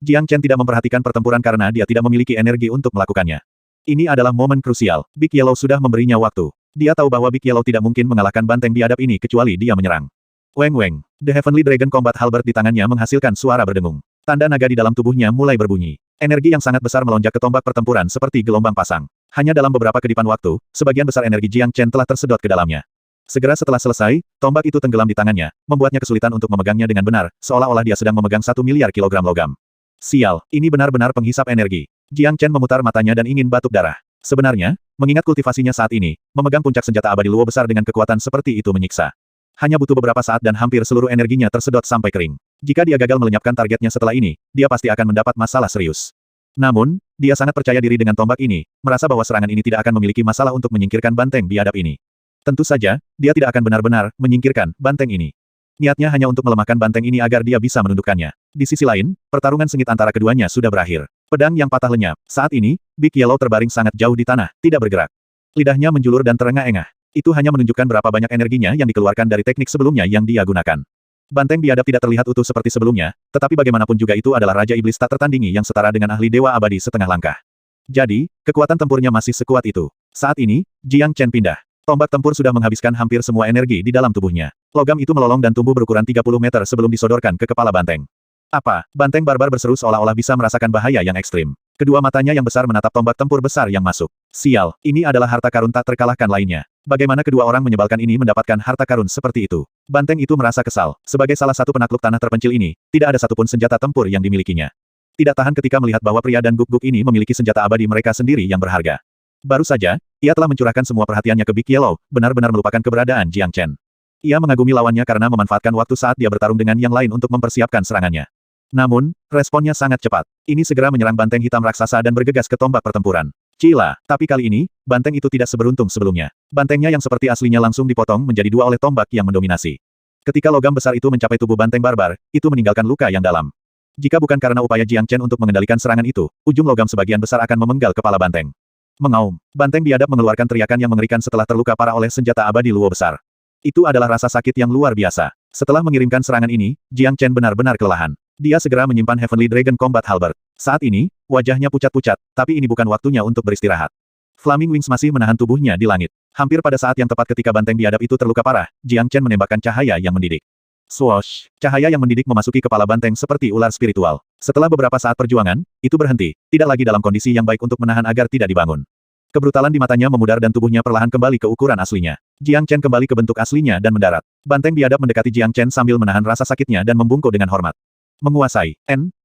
Jiang Chen tidak memperhatikan pertempuran karena dia tidak memiliki energi untuk melakukannya. Ini adalah momen krusial. Big Yellow sudah memberinya waktu. Dia tahu bahwa Big Yellow tidak mungkin mengalahkan banteng biadab ini kecuali dia menyerang. Weng Weng. The Heavenly Dragon Combat Halberd di tangannya menghasilkan suara berdengung. Tanda naga di dalam tubuhnya mulai berbunyi. Energi yang sangat besar melonjak ke tombak pertempuran seperti gelombang pasang. Hanya dalam beberapa kedipan waktu, sebagian besar energi Jiang Chen telah tersedot ke dalamnya. Segera setelah selesai, tombak itu tenggelam di tangannya, membuatnya kesulitan untuk memegangnya dengan benar, seolah-olah dia sedang memegang 1 miliar kilogram logam. Sial, ini benar-benar penghisap energi. Jiang Chen memutar matanya dan ingin batuk darah. Sebenarnya, mengingat kultivasinya saat ini, memegang puncak senjata abadi luo besar dengan kekuatan seperti itu menyiksa. Hanya butuh beberapa saat dan hampir seluruh energinya tersedot sampai kering. Jika dia gagal melenyapkan targetnya setelah ini, dia pasti akan mendapat masalah serius. Namun, dia sangat percaya diri dengan tombak ini, merasa bahwa serangan ini tidak akan memiliki masalah untuk menyingkirkan banteng biadab ini. Tentu saja, dia tidak akan benar-benar menyingkirkan banteng ini. Niatnya hanya untuk melemahkan banteng ini agar dia bisa menundukkannya. Di sisi lain, pertarungan sengit antara keduanya sudah berakhir. Pedang yang patah lenyap. Saat ini, Big Yellow terbaring sangat jauh di tanah, tidak bergerak. Lidahnya menjulur dan terengah-engah. Itu hanya menunjukkan berapa banyak energinya yang dikeluarkan dari teknik sebelumnya yang dia gunakan. Banteng biadab tidak terlihat utuh seperti sebelumnya, tetapi bagaimanapun juga itu adalah Raja Iblis tak tertandingi yang setara dengan ahli Dewa Abadi setengah langkah. Jadi, kekuatan tempurnya masih sekuat itu. Saat ini, Jiang Chen pindah. Tombak tempur sudah menghabiskan hampir semua energi di dalam tubuhnya. Logam itu melolong dan tumbuh berukuran 30 meter sebelum disodorkan ke kepala banteng. Apa? Banteng barbar berseru seolah-olah bisa merasakan bahaya yang ekstrim. Kedua matanya yang besar menatap tombak tempur besar yang masuk. Sial, ini adalah harta karun tak terkalahkan lainnya. Bagaimana kedua orang menyebalkan ini mendapatkan harta karun seperti itu? Banteng itu merasa kesal. Sebagai salah satu penakluk tanah terpencil ini, tidak ada satupun senjata tempur yang dimilikinya. Tidak tahan ketika melihat bahwa pria dan Guk-Guk ini memiliki senjata abadi mereka sendiri yang berharga. Baru saja, ia telah mencurahkan semua perhatiannya ke Big Yellow, benar-benar melupakan keberadaan Jiang Chen. Ia mengagumi lawannya karena memanfaatkan waktu saat dia bertarung dengan yang lain untuk mempersiapkan serangannya. Namun, responnya sangat cepat. Ini segera menyerang banteng hitam raksasa dan bergegas ke tombak pertempuran. Cila, tapi kali ini, banteng itu tidak seberuntung sebelumnya. Bantengnya yang seperti aslinya langsung dipotong menjadi dua oleh tombak yang mendominasi. Ketika logam besar itu mencapai tubuh banteng barbar, itu meninggalkan luka yang dalam. Jika bukan karena upaya Jiang Chen untuk mengendalikan serangan itu, ujung logam sebagian besar akan memenggal kepala banteng. Mengaum. Banteng biadab mengeluarkan teriakan yang mengerikan setelah terluka parah oleh senjata abadi luo besar. Itu adalah rasa sakit yang luar biasa. Setelah mengirimkan serangan ini, Jiang Chen benar-benar kelelahan. Dia segera menyimpan Heavenly Dragon Combat Halberd. Saat ini, wajahnya pucat-pucat, tapi ini bukan waktunya untuk beristirahat. Flaming Wings masih menahan tubuhnya di langit. Hampir pada saat yang tepat ketika banteng biadab itu terluka parah, Jiang Chen menembakkan cahaya yang mendidik. Swoosh! Cahaya yang mendidik memasuki kepala banteng seperti ular spiritual. Setelah beberapa saat perjuangan, itu berhenti, tidak lagi dalam kondisi yang baik untuk menahan agar tidak dibangun. Kebrutalan di matanya memudar dan tubuhnya perlahan kembali ke ukuran aslinya. Jiang Chen kembali ke bentuk aslinya dan mendarat. Banteng biadab mendekati Jiang Chen sambil menahan rasa sakitnya dan membungkuk dengan hormat. Menguasai.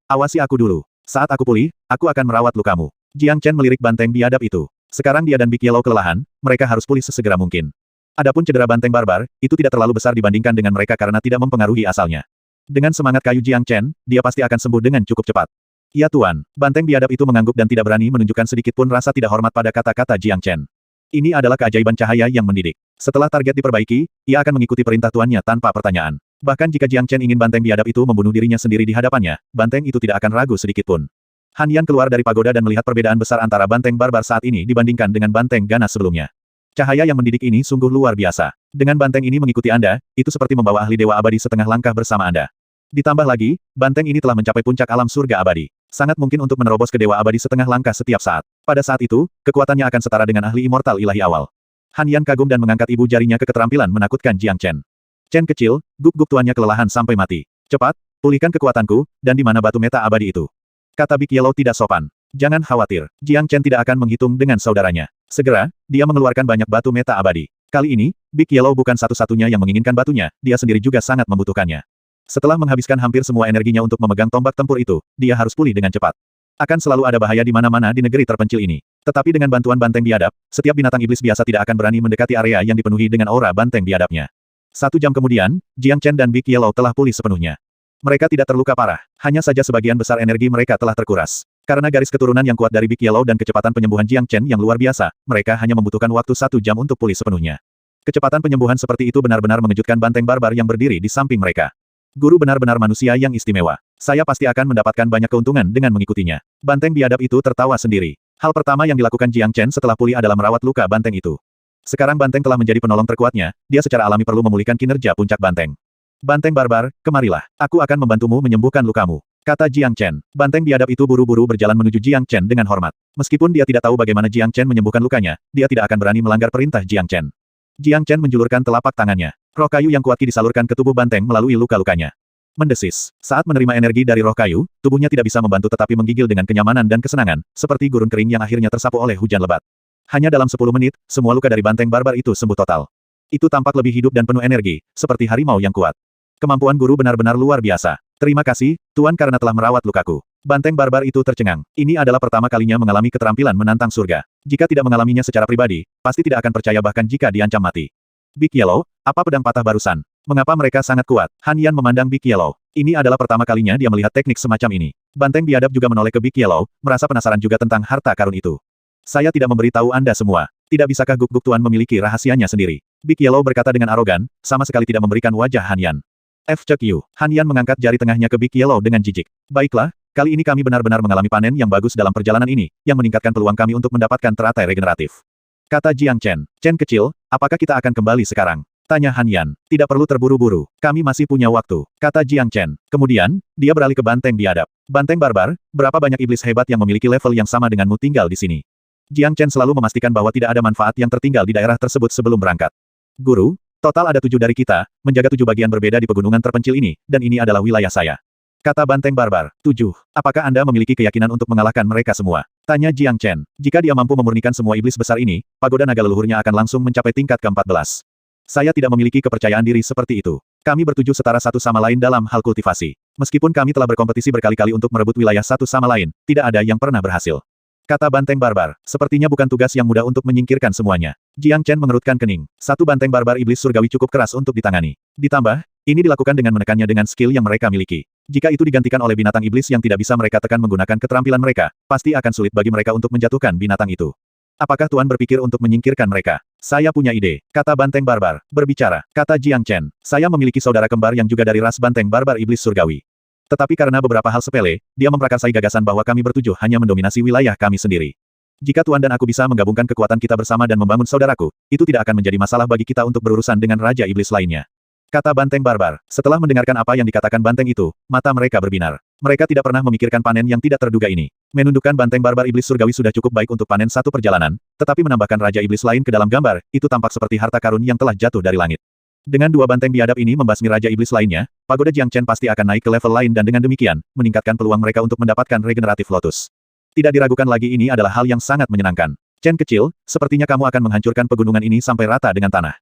Awasi aku dulu. Saat aku pulih, aku akan merawat lukamu. Jiang Chen melirik banteng biadab itu. Sekarang dia dan Big Yellow kelelahan, mereka harus pulih sesegera mungkin. Adapun cedera banteng barbar, itu tidak terlalu besar dibandingkan dengan mereka karena tidak mempengaruhi asalnya. Dengan semangat kayu Jiang Chen, dia pasti akan sembuh dengan cukup cepat. Ya Tuan, banteng biadab itu mengangguk dan tidak berani menunjukkan sedikit pun rasa tidak hormat pada kata-kata Jiang Chen. Ini adalah keajaiban cahaya yang mendidik. Setelah target diperbaiki, ia akan mengikuti perintah tuannya tanpa pertanyaan. Bahkan jika Jiang Chen ingin banteng biadab itu membunuh dirinya sendiri di hadapannya, banteng itu tidak akan ragu sedikit pun. Han Yan keluar dari pagoda dan melihat perbedaan besar antara banteng barbar saat ini dibandingkan dengan banteng ganas sebelumnya. Cahaya yang mendidik ini sungguh luar biasa. Dengan banteng ini mengikuti Anda, itu seperti membawa ahli dewa abadi setengah langkah bersama Anda. Ditambah lagi, banteng ini telah mencapai puncak alam surga abadi. Sangat mungkin untuk menerobos ke dewa abadi setengah langkah setiap saat. Pada saat itu, kekuatannya akan setara dengan ahli immortal ilahi awal. Han Yan kagum dan mengangkat ibu jarinya ke keterampilan menakutkan Jiang Chen. Chen kecil, guk-guk tuannya kelelahan sampai mati. Cepat, pulihkan kekuatanku, dan di mana batu meta abadi itu? Kata Big Yellow tidak sopan. Jangan khawatir, Jiang Chen tidak akan menghitung dengan saudaranya. Segera, dia mengeluarkan banyak batu meta abadi. Kali ini, Big Yellow bukan satu-satunya yang menginginkan batunya, dia sendiri juga sangat membutuhkannya. Setelah menghabiskan hampir semua energinya untuk memegang tombak tempur itu, dia harus pulih dengan cepat. Akan selalu ada bahaya di mana-mana di negeri terpencil ini. Tetapi dengan bantuan banteng biadab, setiap binatang iblis biasa tidak akan berani mendekati area yang dipenuhi dengan aura banteng biadabnya. 1 jam kemudian, Jiang Chen dan Big Yellow telah pulih sepenuhnya. Mereka tidak terluka parah, hanya saja sebagian besar energi mereka telah terkuras. Karena garis keturunan yang kuat dari Big Yellow dan kecepatan penyembuhan Jiang Chen yang luar biasa, mereka hanya membutuhkan waktu 1 jam untuk pulih sepenuhnya. Kecepatan penyembuhan seperti itu benar-benar mengejutkan banteng barbar yang berdiri di samping mereka. Guru benar-benar manusia yang istimewa. Saya pasti akan mendapatkan banyak keuntungan dengan mengikutinya. Banteng biadab itu tertawa sendiri. Hal pertama yang dilakukan Jiang Chen setelah pulih adalah merawat luka banteng itu. Sekarang banteng telah menjadi penolong terkuatnya, dia secara alami perlu memulihkan kinerja puncak banteng. Banteng barbar, kemarilah. Aku akan membantumu menyembuhkan lukamu. Kata Jiang Chen. Banteng biadab itu buru-buru berjalan menuju Jiang Chen dengan hormat. Meskipun dia tidak tahu bagaimana Jiang Chen menyembuhkan lukanya, dia tidak akan berani melanggar perintah Jiang Chen. Jiang Chen menjulurkan telapak tangannya. Roh kayu yang kuat disalurkan ke tubuh banteng melalui luka-lukanya. Mendesis. Saat menerima energi dari roh kayu, tubuhnya tidak bisa membantu tetapi menggigil dengan kenyamanan dan kesenangan, seperti gurun kering yang akhirnya tersapu oleh hujan lebat. Hanya dalam 10 menit, semua luka dari banteng barbar itu sembuh total. Itu tampak lebih hidup dan penuh energi, seperti harimau yang kuat. Kemampuan guru benar-benar luar biasa. Terima kasih, Tuan karena telah merawat lukaku. Banteng barbar itu tercengang. Ini adalah pertama kalinya mengalami keterampilan menantang surga. Jika tidak mengalaminya secara pribadi, pasti tidak akan percaya bahkan jika diancam mati. Big Yellow, apa pedang patah barusan? Mengapa mereka sangat kuat? Han Yan memandang Big Yellow. Ini adalah pertama kalinya dia melihat teknik semacam ini. Banteng biadab juga menoleh ke Big Yellow, merasa penasaran juga tentang harta karun itu. Saya tidak memberitahu Anda semua. Tidak bisakah guk-guk Tuan memiliki rahasianya sendiri? Big Yellow berkata dengan arogan, sama sekali tidak memberikan wajah Han Yan. Cek Yu. Han Yan mengangkat jari tengahnya ke Big Yellow dengan jijik. Baiklah, kali ini kami benar-benar mengalami panen yang bagus dalam perjalanan ini, yang meningkatkan peluang kami untuk mendapatkan teratai regeneratif. Kata Jiang Chen. Chen kecil, apakah kita akan kembali sekarang? Tanya Han Yan. Tidak perlu terburu-buru. Kami masih punya waktu. Kata Jiang Chen. Kemudian, dia beralih ke banteng biadab. Banteng barbar, berapa banyak iblis hebat yang memiliki level yang sama denganmu tinggal di sini? Jiang Chen selalu memastikan bahwa tidak ada manfaat yang tertinggal di daerah tersebut sebelum berangkat. Guru, total ada 7 dari kita, menjaga 7 bagian berbeda di pegunungan terpencil ini, dan ini adalah wilayah saya. Kata banteng barbar. 7. Apakah Anda memiliki keyakinan untuk mengalahkan mereka semua? Tanya Jiang Chen. Jika dia mampu memurnikan semua iblis besar ini, pagoda naga leluhurnya akan langsung mencapai tingkat ke-14. Saya tidak memiliki kepercayaan diri seperti itu. Kami bertujuh setara satu sama lain dalam hal kultivasi. Meskipun kami telah berkompetisi berkali-kali untuk merebut wilayah satu sama lain, tidak ada yang pernah berhasil. Kata banteng barbar. Sepertinya bukan tugas yang mudah untuk menyingkirkan semuanya. Jiang Chen mengerutkan kening. 1 banteng barbar iblis surgawi cukup keras untuk ditangani. Ditambah, ini dilakukan dengan menekannya dengan skill yang mereka miliki. Jika itu digantikan oleh binatang iblis yang tidak bisa mereka tekan menggunakan keterampilan mereka, pasti akan sulit bagi mereka untuk menjatuhkan binatang itu. Apakah Tuan berpikir untuk menyingkirkan mereka? Saya punya ide, kata banteng barbar. Berbicara, kata Jiang Chen. Saya memiliki saudara kembar yang juga dari ras banteng barbar iblis surgawi. Tetapi karena beberapa hal sepele, dia memprakarsai gagasan bahwa kami bertujuh hanya mendominasi wilayah kami sendiri. Jika Tuan dan aku bisa menggabungkan kekuatan kita bersama dan membangun saudaraku, itu tidak akan menjadi masalah bagi kita untuk berurusan dengan Raja Iblis lainnya. Kata banteng barbar. Setelah mendengarkan apa yang dikatakan banteng itu, mata mereka berbinar. Mereka tidak pernah memikirkan panen yang tidak terduga ini. Menundukkan banteng barbar iblis surgawi sudah cukup baik untuk panen satu perjalanan, tetapi menambahkan Raja Iblis lain ke dalam gambar, itu tampak seperti harta karun yang telah jatuh dari langit. Dengan 2 banteng biadab ini membasmi Raja Iblis lainnya, pagoda Jiang Chen pasti akan naik ke level lain dan dengan demikian, meningkatkan peluang mereka untuk mendapatkan regeneratif lotus. Tidak diragukan lagi ini adalah hal yang sangat menyenangkan. Chen kecil, sepertinya kamu akan menghancurkan pegunungan ini sampai rata dengan tanah.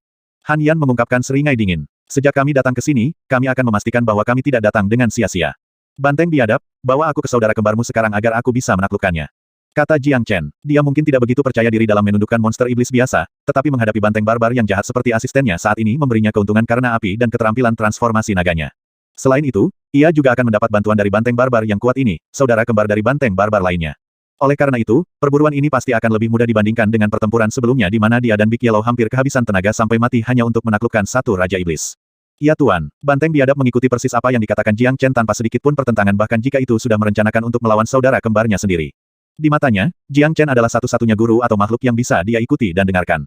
Han Yan mengungkapkan seringai dingin. Sejak kami datang ke sini, kami akan memastikan bahwa kami tidak datang dengan sia-sia. Banteng biadab, bawa aku ke saudara kembarmu sekarang agar aku bisa menaklukkannya. Kata Jiang Chen. Dia mungkin tidak begitu percaya diri dalam menundukkan monster iblis biasa, tetapi menghadapi banteng barbar yang jahat seperti asistennya saat ini memberinya keuntungan karena api dan keterampilan transformasi naganya. Selain itu, ia juga akan mendapat bantuan dari banteng barbar yang kuat ini, saudara kembar dari banteng barbar lainnya. Oleh karena itu, perburuan ini pasti akan lebih mudah dibandingkan dengan pertempuran sebelumnya di mana dia dan Big Yellow hampir kehabisan tenaga sampai mati hanya untuk menaklukkan satu Raja Iblis. Ya Tuan, banteng biadab mengikuti persis apa yang dikatakan Jiang Chen tanpa sedikit pun pertentangan bahkan jika itu sudah merencanakan untuk melawan saudara kembarnya sendiri. Di matanya, Jiang Chen adalah satu-satunya guru atau makhluk yang bisa dia ikuti dan dengarkan.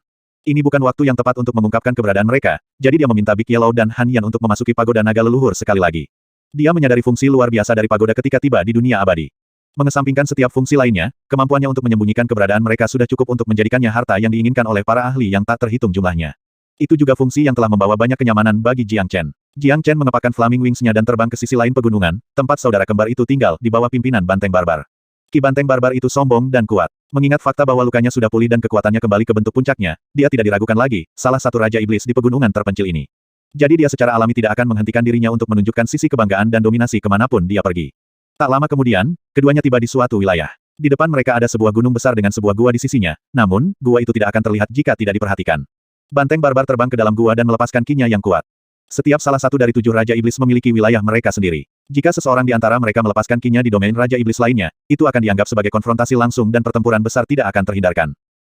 Ini bukan waktu yang tepat untuk mengungkapkan keberadaan mereka, jadi dia meminta Big Yellow dan Han Yan untuk memasuki pagoda naga leluhur sekali lagi. Dia menyadari fungsi luar biasa dari pagoda ketika tiba di dunia abadi. Mengesampingkan setiap fungsi lainnya, kemampuannya untuk menyembunyikan keberadaan mereka sudah cukup untuk menjadikannya harta yang diinginkan oleh para ahli yang tak terhitung jumlahnya. Itu juga fungsi yang telah membawa banyak kenyamanan bagi Jiang Chen. Jiang Chen mengepakkan flaming wings-nya dan terbang ke sisi lain pegunungan, tempat saudara kembar itu tinggal di bawah pimpinan Banteng Barbar. Ki Banteng Barbar itu sombong dan kuat. Mengingat fakta bahwa lukanya sudah pulih dan kekuatannya kembali ke bentuk puncaknya, dia tidak diragukan lagi, salah satu Raja Iblis di pegunungan terpencil ini. Jadi dia secara alami tidak akan menghentikan dirinya untuk menunjukkan sisi kebanggaan dan dominasi kemanapun dia pergi. Tak lama kemudian, keduanya tiba di suatu wilayah. Di depan mereka ada sebuah gunung besar dengan sebuah gua di sisinya, namun, gua itu tidak akan terlihat jika tidak diperhatikan. Banteng Barbar terbang ke dalam gua dan melepaskan kinya yang kuat. Setiap salah satu dari 7 Raja Iblis memiliki wilayah mereka sendiri. Jika seseorang di antara mereka melepaskan kinya di domain Raja Iblis lainnya, itu akan dianggap sebagai konfrontasi langsung dan pertempuran besar tidak akan terhindarkan.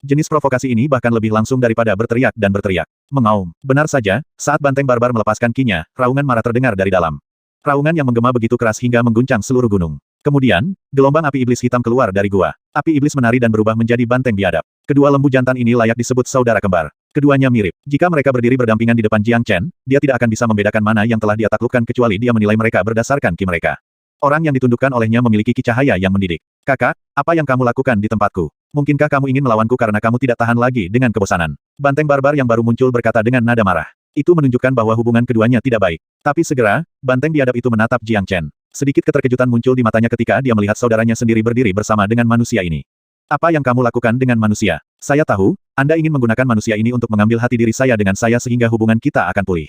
Jenis provokasi ini bahkan lebih langsung daripada berteriak dan berteriak. Mengaum. Benar saja, saat Banteng Barbar melepaskan kinya, raungan marah terdengar dari dalam. Raungan yang menggema begitu keras hingga mengguncang seluruh gunung. Kemudian, gelombang api iblis hitam keluar dari gua. Api iblis menari dan berubah menjadi banteng biadab. Kedua lembu jantan ini layak disebut saudara kembar. Keduanya mirip. Jika mereka berdiri berdampingan di depan Jiang Chen, dia tidak akan bisa membedakan mana yang telah dia taklukkan kecuali dia menilai mereka berdasarkan ki mereka. Orang yang ditundukkan olehnya memiliki ki cahaya yang mendidik. Kakak, apa yang kamu lakukan di tempatku? Mungkinkah kamu ingin melawanku karena kamu tidak tahan lagi dengan kebosanan? Banteng Barbar yang baru muncul berkata dengan nada marah. Itu menunjukkan bahwa hubungan keduanya tidak baik. Tapi segera, banteng biadab itu menatap Jiang Chen. Sedikit keterkejutan muncul di matanya ketika dia melihat saudaranya sendiri berdiri bersama dengan manusia ini. Apa yang kamu lakukan dengan manusia? Saya tahu, Anda ingin menggunakan manusia ini untuk mengambil hati diri saya dengan saya sehingga hubungan kita akan pulih.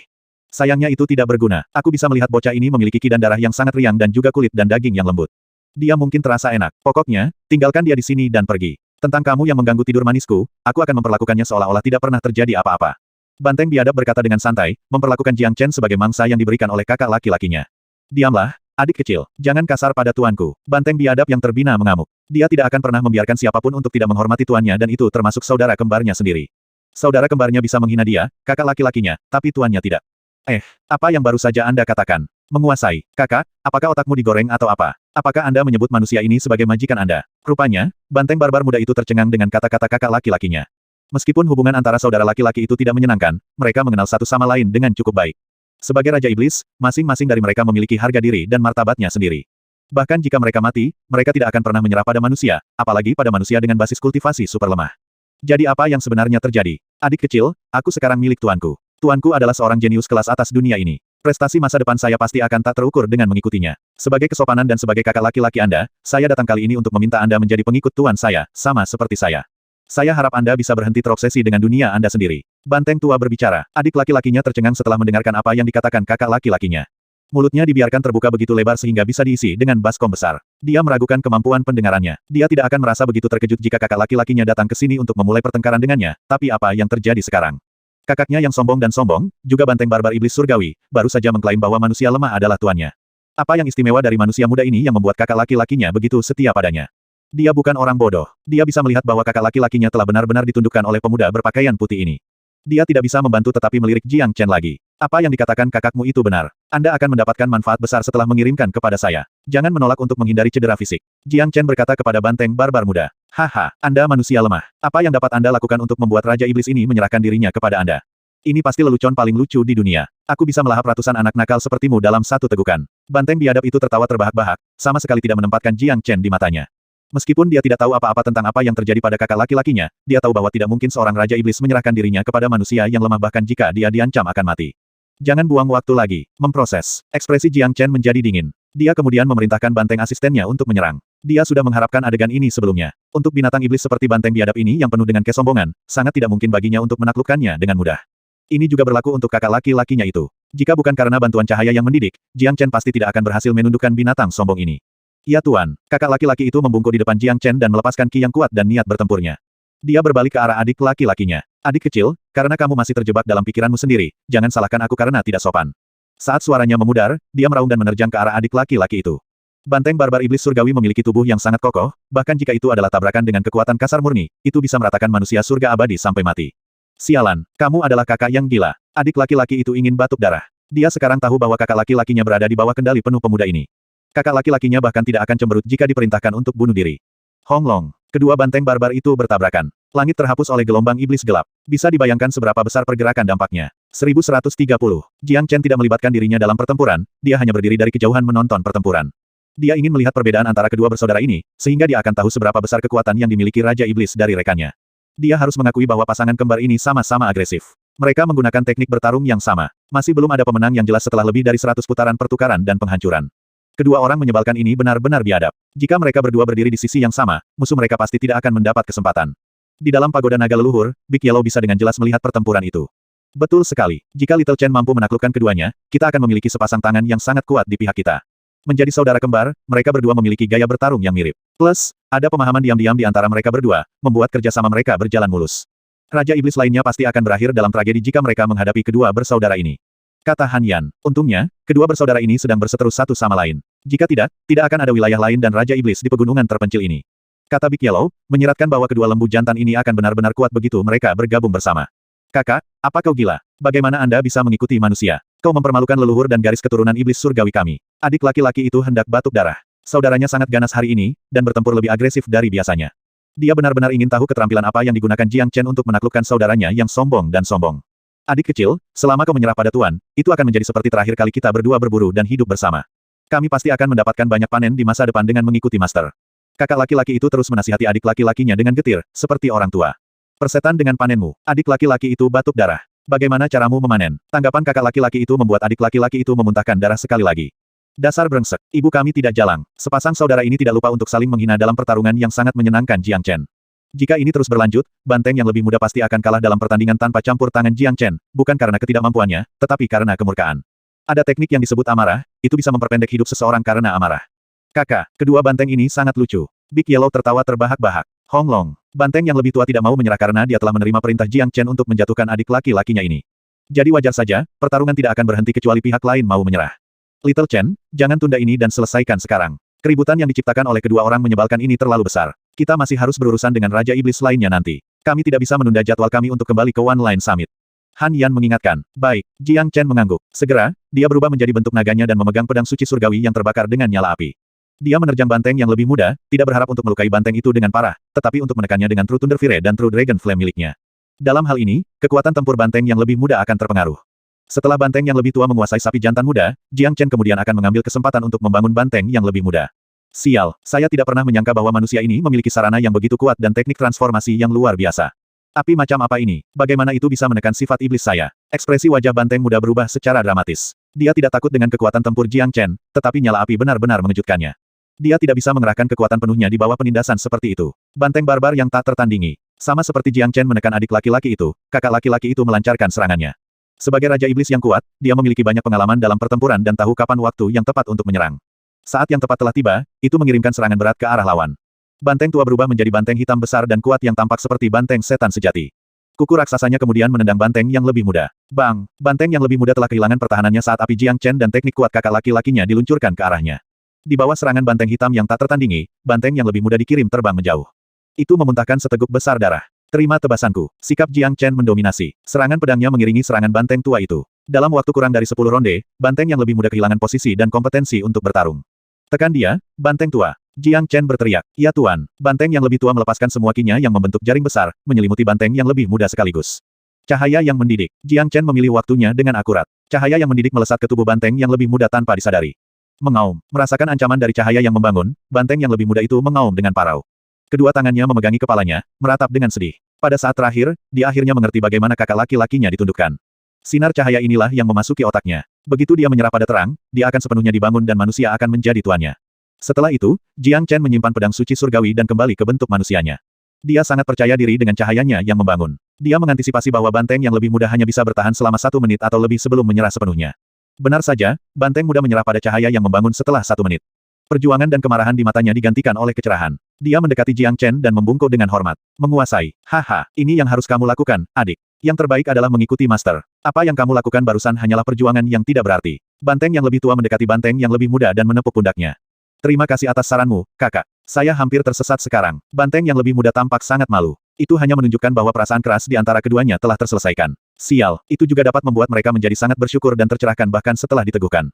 Sayangnya itu tidak berguna. Aku bisa melihat bocah ini memiliki ki dan darah yang sangat riang dan juga kulit dan daging yang lembut. Dia mungkin terasa enak. Pokoknya, tinggalkan dia di sini dan pergi. Tentang kamu yang mengganggu tidur manisku, aku akan memperlakukannya seolah-olah tidak pernah terjadi apa-apa. Banteng biadab berkata dengan santai, memperlakukan Jiang Chen sebagai mangsa yang diberikan oleh kakak laki-lakinya. Diamlah, adik kecil. Jangan kasar pada tuanku. Banteng biadab yang terbina mengamuk. Dia tidak akan pernah membiarkan siapapun untuk tidak menghormati tuannya dan itu termasuk saudara kembarnya sendiri. Saudara kembarnya bisa menghina dia, kakak laki-lakinya, tapi tuannya tidak. Apa yang baru saja Anda katakan? Menguasai. Kakak, apakah otakmu digoreng atau apa? Apakah Anda menyebut manusia ini sebagai majikan Anda? Rupanya, banteng barbar muda itu tercengang dengan kata-kata kakak laki-lakinya. Meskipun hubungan antara saudara laki-laki itu tidak menyenangkan, mereka mengenal satu sama lain dengan cukup baik. Sebagai Raja Iblis, masing-masing dari mereka memiliki harga diri dan martabatnya sendiri. Bahkan jika mereka mati, mereka tidak akan pernah menyerah pada manusia, apalagi pada manusia dengan basis kultivasi super lemah. Jadi apa yang sebenarnya terjadi? Adik kecil, aku sekarang milik tuanku. Tuanku adalah seorang jenius kelas atas dunia ini. Prestasi masa depan saya pasti akan tak terukur dengan mengikutinya. Sebagai kesopanan dan sebagai kakak laki-laki Anda, saya datang kali ini untuk meminta Anda menjadi pengikut tuan saya, sama seperti saya. Saya harap Anda bisa berhenti terobsesi dengan dunia Anda sendiri. Banteng tua berbicara. Adik laki-lakinya tercengang setelah mendengarkan apa yang dikatakan kakak laki-lakinya. Mulutnya dibiarkan terbuka begitu lebar sehingga bisa diisi dengan baskom besar. Dia meragukan kemampuan pendengarannya. Dia tidak akan merasa begitu terkejut jika kakak laki-lakinya datang ke sini untuk memulai pertengkaran dengannya, tapi apa yang terjadi sekarang? Kakaknya yang sombong dan sombong, juga banteng barbar iblis surgawi, baru saja mengklaim bahwa manusia lemah adalah tuannya. Apa yang istimewa dari manusia muda ini yang membuat kakak laki-lakinya begitu setia padanya? Dia bukan orang bodoh. Dia bisa melihat bahwa kakak laki-lakinya telah benar-benar ditundukkan oleh pemuda berpakaian putih ini. Dia tidak bisa membantu tetapi melirik Jiang Chen lagi. Apa yang dikatakan kakakmu itu benar. Anda akan mendapatkan manfaat besar setelah mengirimkan kepada saya. Jangan menolak untuk menghindari cedera fisik. Jiang Chen berkata kepada banteng barbar muda. Haha, Anda manusia lemah. Apa yang dapat Anda lakukan untuk membuat Raja Iblis ini menyerahkan dirinya kepada Anda? Ini pasti lelucon paling lucu di dunia. Aku bisa melahap ratusan anak nakal sepertimu dalam satu tegukan. Banteng biadab itu tertawa terbahak-bahak, sama sekali tidak menempatkan Jiang Chen di matanya. Meskipun dia tidak tahu apa-apa tentang apa yang terjadi pada kakak laki-lakinya, dia tahu bahwa tidak mungkin seorang Raja Iblis menyerahkan dirinya kepada manusia yang lemah bahkan jika dia diancam akan mati. Jangan buang waktu lagi. Memproses. Ekspresi Jiang Chen menjadi dingin. Dia kemudian memerintahkan banteng asistennya untuk menyerang. Dia sudah mengharapkan adegan ini sebelumnya. Untuk binatang iblis seperti banteng biadab ini yang penuh dengan kesombongan, sangat tidak mungkin baginya untuk menaklukkannya dengan mudah. Ini juga berlaku untuk kakak laki-lakinya itu. Jika bukan karena bantuan cahaya yang mendidik, Jiang Chen pasti tidak akan berhasil menundukkan binatang sombong ini. Ya Tuan, kakak laki-laki itu membungkuk di depan Jiang Chen dan melepaskan ki yang kuat dan niat bertempurnya. Dia berbalik ke arah adik laki-lakinya. Adik kecil, karena kamu masih terjebak dalam pikiranmu sendiri, jangan salahkan aku karena tidak sopan. Saat suaranya memudar, dia meraung dan menerjang ke arah adik laki-laki itu. Banteng barbar iblis surgawi memiliki tubuh yang sangat kokoh, bahkan jika itu adalah tabrakan dengan kekuatan kasar murni, itu bisa meratakan manusia surga abadi sampai mati. Sialan, kamu adalah kakak yang gila. Adik laki-laki itu ingin batuk darah. Dia sekarang tahu bahwa kakak laki-lakinya berada di bawah kendali penuh pemuda ini. Kakak laki-lakinya bahkan tidak akan cemberut jika diperintahkan untuk bunuh diri. Hong Long. Kedua banteng barbar itu bertabrakan. Langit terhapus oleh gelombang iblis gelap. Bisa dibayangkan seberapa besar pergerakan dampaknya. 1130. Jiang Chen tidak melibatkan dirinya dalam pertempuran, dia hanya berdiri dari kejauhan menonton pertempuran. Dia ingin melihat perbedaan antara kedua bersaudara ini, sehingga dia akan tahu seberapa besar kekuatan yang dimiliki Raja Iblis dari rekannya. Dia harus mengakui bahwa pasangan kembar ini sama-sama agresif. Mereka menggunakan teknik bertarung yang sama. Masih belum ada pemenang yang jelas setelah lebih dari 100 putaran pertukaran dan penghancuran. Kedua orang menyebalkan ini benar-benar biadab. Jika mereka berdua berdiri di sisi yang sama, musuh mereka pasti tidak akan mendapat kesempatan. Di dalam pagoda naga leluhur, Big Yellow bisa dengan jelas melihat pertempuran itu. Betul sekali. Jika Little Chen mampu menaklukkan keduanya, kita akan memiliki sepasang tangan yang sangat kuat di pihak kita. Menjadi saudara kembar, mereka berdua memiliki gaya bertarung yang mirip. Plus, ada pemahaman diam-diam di antara mereka berdua, membuat kerjasama mereka berjalan mulus. Raja Iblis lainnya pasti akan berakhir dalam tragedi jika mereka menghadapi kedua bersaudara ini. Kata Han Yan. Untungnya, kedua bersaudara ini sedang berseteru satu sama lain. Jika tidak, tidak akan ada wilayah lain dan Raja Iblis di pegunungan terpencil ini. Kata Big Yellow, menyiratkan bahwa kedua lembu jantan ini akan benar-benar kuat begitu mereka bergabung bersama. Kakak, apa kau gila? Bagaimana Anda bisa mengikuti manusia? Kau mempermalukan leluhur dan garis keturunan iblis surgawi kami. Adik laki-laki itu hendak batuk darah. Saudaranya sangat ganas hari ini, dan bertempur lebih agresif dari biasanya. Dia benar-benar ingin tahu keterampilan apa yang digunakan Jiang Chen untuk menaklukkan saudaranya yang sombong dan sombong. Adik kecil, selama kau menyerah pada Tuan, itu akan menjadi seperti terakhir kali kita berdua berburu dan hidup bersama. Kami pasti akan mendapatkan banyak panen di masa depan dengan mengikuti Master. Kakak laki-laki itu terus menasihati adik laki-lakinya dengan getir, seperti orang tua. Persetan dengan panenmu. Adik laki-laki itu batuk darah. Bagaimana caramu memanen? Tanggapan kakak laki-laki itu membuat adik laki-laki itu memuntahkan darah sekali lagi. Dasar brengsek. Ibu kami tidak jalang. Sepasang saudara ini tidak lupa untuk saling menghina dalam pertarungan yang sangat menyenangkan Jiang Chen. Jika ini terus berlanjut, banteng yang lebih muda pasti akan kalah dalam pertandingan tanpa campur tangan Jiang Chen, bukan karena ketidakmampuannya, tetapi karena kemurkaan. Ada teknik yang disebut amarah, itu bisa memperpendek hidup seseorang karena amarah. Kakak, kedua banteng ini sangat lucu. Big Yellow tertawa terbahak-bahak. Hong Long, banteng yang lebih tua tidak mau menyerah karena dia telah menerima perintah Jiang Chen untuk menjatuhkan adik laki-lakinya ini. Jadi wajar saja, pertarungan tidak akan berhenti kecuali pihak lain mau menyerah. Little Chen, jangan tunda ini dan selesaikan sekarang. Keributan yang diciptakan oleh kedua orang menyebalkan ini terlalu besar. Kita masih harus berurusan dengan Raja Iblis lainnya nanti. Kami tidak bisa menunda jadwal kami untuk kembali ke One Line Summit. Han Yan mengingatkan. Baik, Jiang Chen mengangguk. Segera, dia berubah menjadi bentuk naganya dan memegang pedang suci surgawi yang terbakar dengan nyala api. Dia menerjang banteng yang lebih muda, tidak berharap untuk melukai banteng itu dengan parah, tetapi untuk menekannya dengan True Thunder Fury dan True Dragon Flame miliknya. Dalam hal ini, kekuatan tempur banteng yang lebih muda akan terpengaruh. Setelah banteng yang lebih tua menguasai sapi jantan muda, Jiang Chen kemudian akan mengambil kesempatan untuk membangun banteng yang lebih muda. Sial, saya tidak pernah menyangka bahwa manusia ini memiliki sarana yang begitu kuat dan teknik transformasi yang luar biasa. Api macam apa ini? Bagaimana itu bisa menekan sifat iblis saya? Ekspresi wajah banteng muda berubah secara dramatis. Dia tidak takut dengan kekuatan tempur Jiang Chen, tetapi nyala api benar-benar mengejutkannya. Dia tidak bisa mengerahkan kekuatan penuhnya di bawah penindasan seperti itu. Banteng barbar yang tak tertandingi. Sama seperti Jiang Chen menekan adik laki-laki itu, kakak laki-laki itu melancarkan serangannya. Sebagai Raja Iblis yang kuat, dia memiliki banyak pengalaman dalam pertempuran dan tahu kapan waktu yang tepat untuk menyerang. Saat yang tepat telah tiba, itu mengirimkan serangan berat ke arah lawan. Banteng tua berubah menjadi banteng hitam besar dan kuat yang tampak seperti banteng setan sejati. Kuku raksasanya kemudian menendang banteng yang lebih muda. Bang! Banteng yang lebih muda telah kehilangan pertahanannya saat api Jiang Chen dan teknik kuat kakak laki-lakinya diluncurkan ke arahnya. Di bawah serangan banteng hitam yang tak tertandingi, banteng yang lebih muda dikirim terbang menjauh. Itu memuntahkan seteguk besar darah. Terima tebasanku. Sikap Jiang Chen mendominasi. Serangan pedangnya mengiringi serangan banteng tua itu. Dalam waktu kurang dari 10 ronde, banteng yang lebih muda kehilangan posisi dan kompetensi untuk bertarung. Tekan dia, banteng tua. Jiang Chen berteriak. Ya Tuan. Banteng yang lebih tua melepaskan semua kinya yang membentuk jaring besar, menyelimuti banteng yang lebih muda sekaligus. Cahaya yang mendidik. Jiang Chen memilih waktunya dengan akurat. Cahaya yang mendidik melesat ke tubuh banteng yang lebih muda tanpa disadari. Mengaum. Merasakan ancaman dari cahaya yang membangun, banteng yang lebih muda itu mengaum dengan parau. Kedua tangannya memegangi kepalanya, meratap dengan sedih. Pada saat terakhir, dia akhirnya mengerti bagaimana kakak laki-lakinya ditundukkan. Sinar cahaya inilah yang memasuki otaknya. Begitu dia menyerah pada terang, dia akan sepenuhnya dibangun dan manusia akan menjadi tuannya. Setelah itu, Jiang Chen menyimpan pedang suci surgawi dan kembali ke bentuk manusianya. Dia sangat percaya diri dengan cahayanya yang membangun. Dia mengantisipasi bahwa banteng yang lebih muda hanya bisa bertahan selama 1 menit atau lebih sebelum menyerah sepenuhnya. Benar saja, banteng muda menyerah pada cahaya yang membangun setelah 1 menit. Perjuangan dan kemarahan di matanya digantikan oleh kecerahan. Dia mendekati Jiang Chen dan membungkuk dengan hormat. Menguasai. Haha, ini yang harus kamu lakukan, adik. Yang terbaik adalah mengikuti Master. Apa yang kamu lakukan barusan hanyalah perjuangan yang tidak berarti. Banteng yang lebih tua mendekati banteng yang lebih muda dan menepuk pundaknya. Terima kasih atas saranmu, kakak. Saya hampir tersesat sekarang. Banteng yang lebih muda tampak sangat malu. Itu hanya menunjukkan bahwa perasaan keras di antara keduanya telah terselesaikan. Sial, itu juga dapat membuat mereka menjadi sangat bersyukur dan tercerahkan bahkan setelah diteguhkan.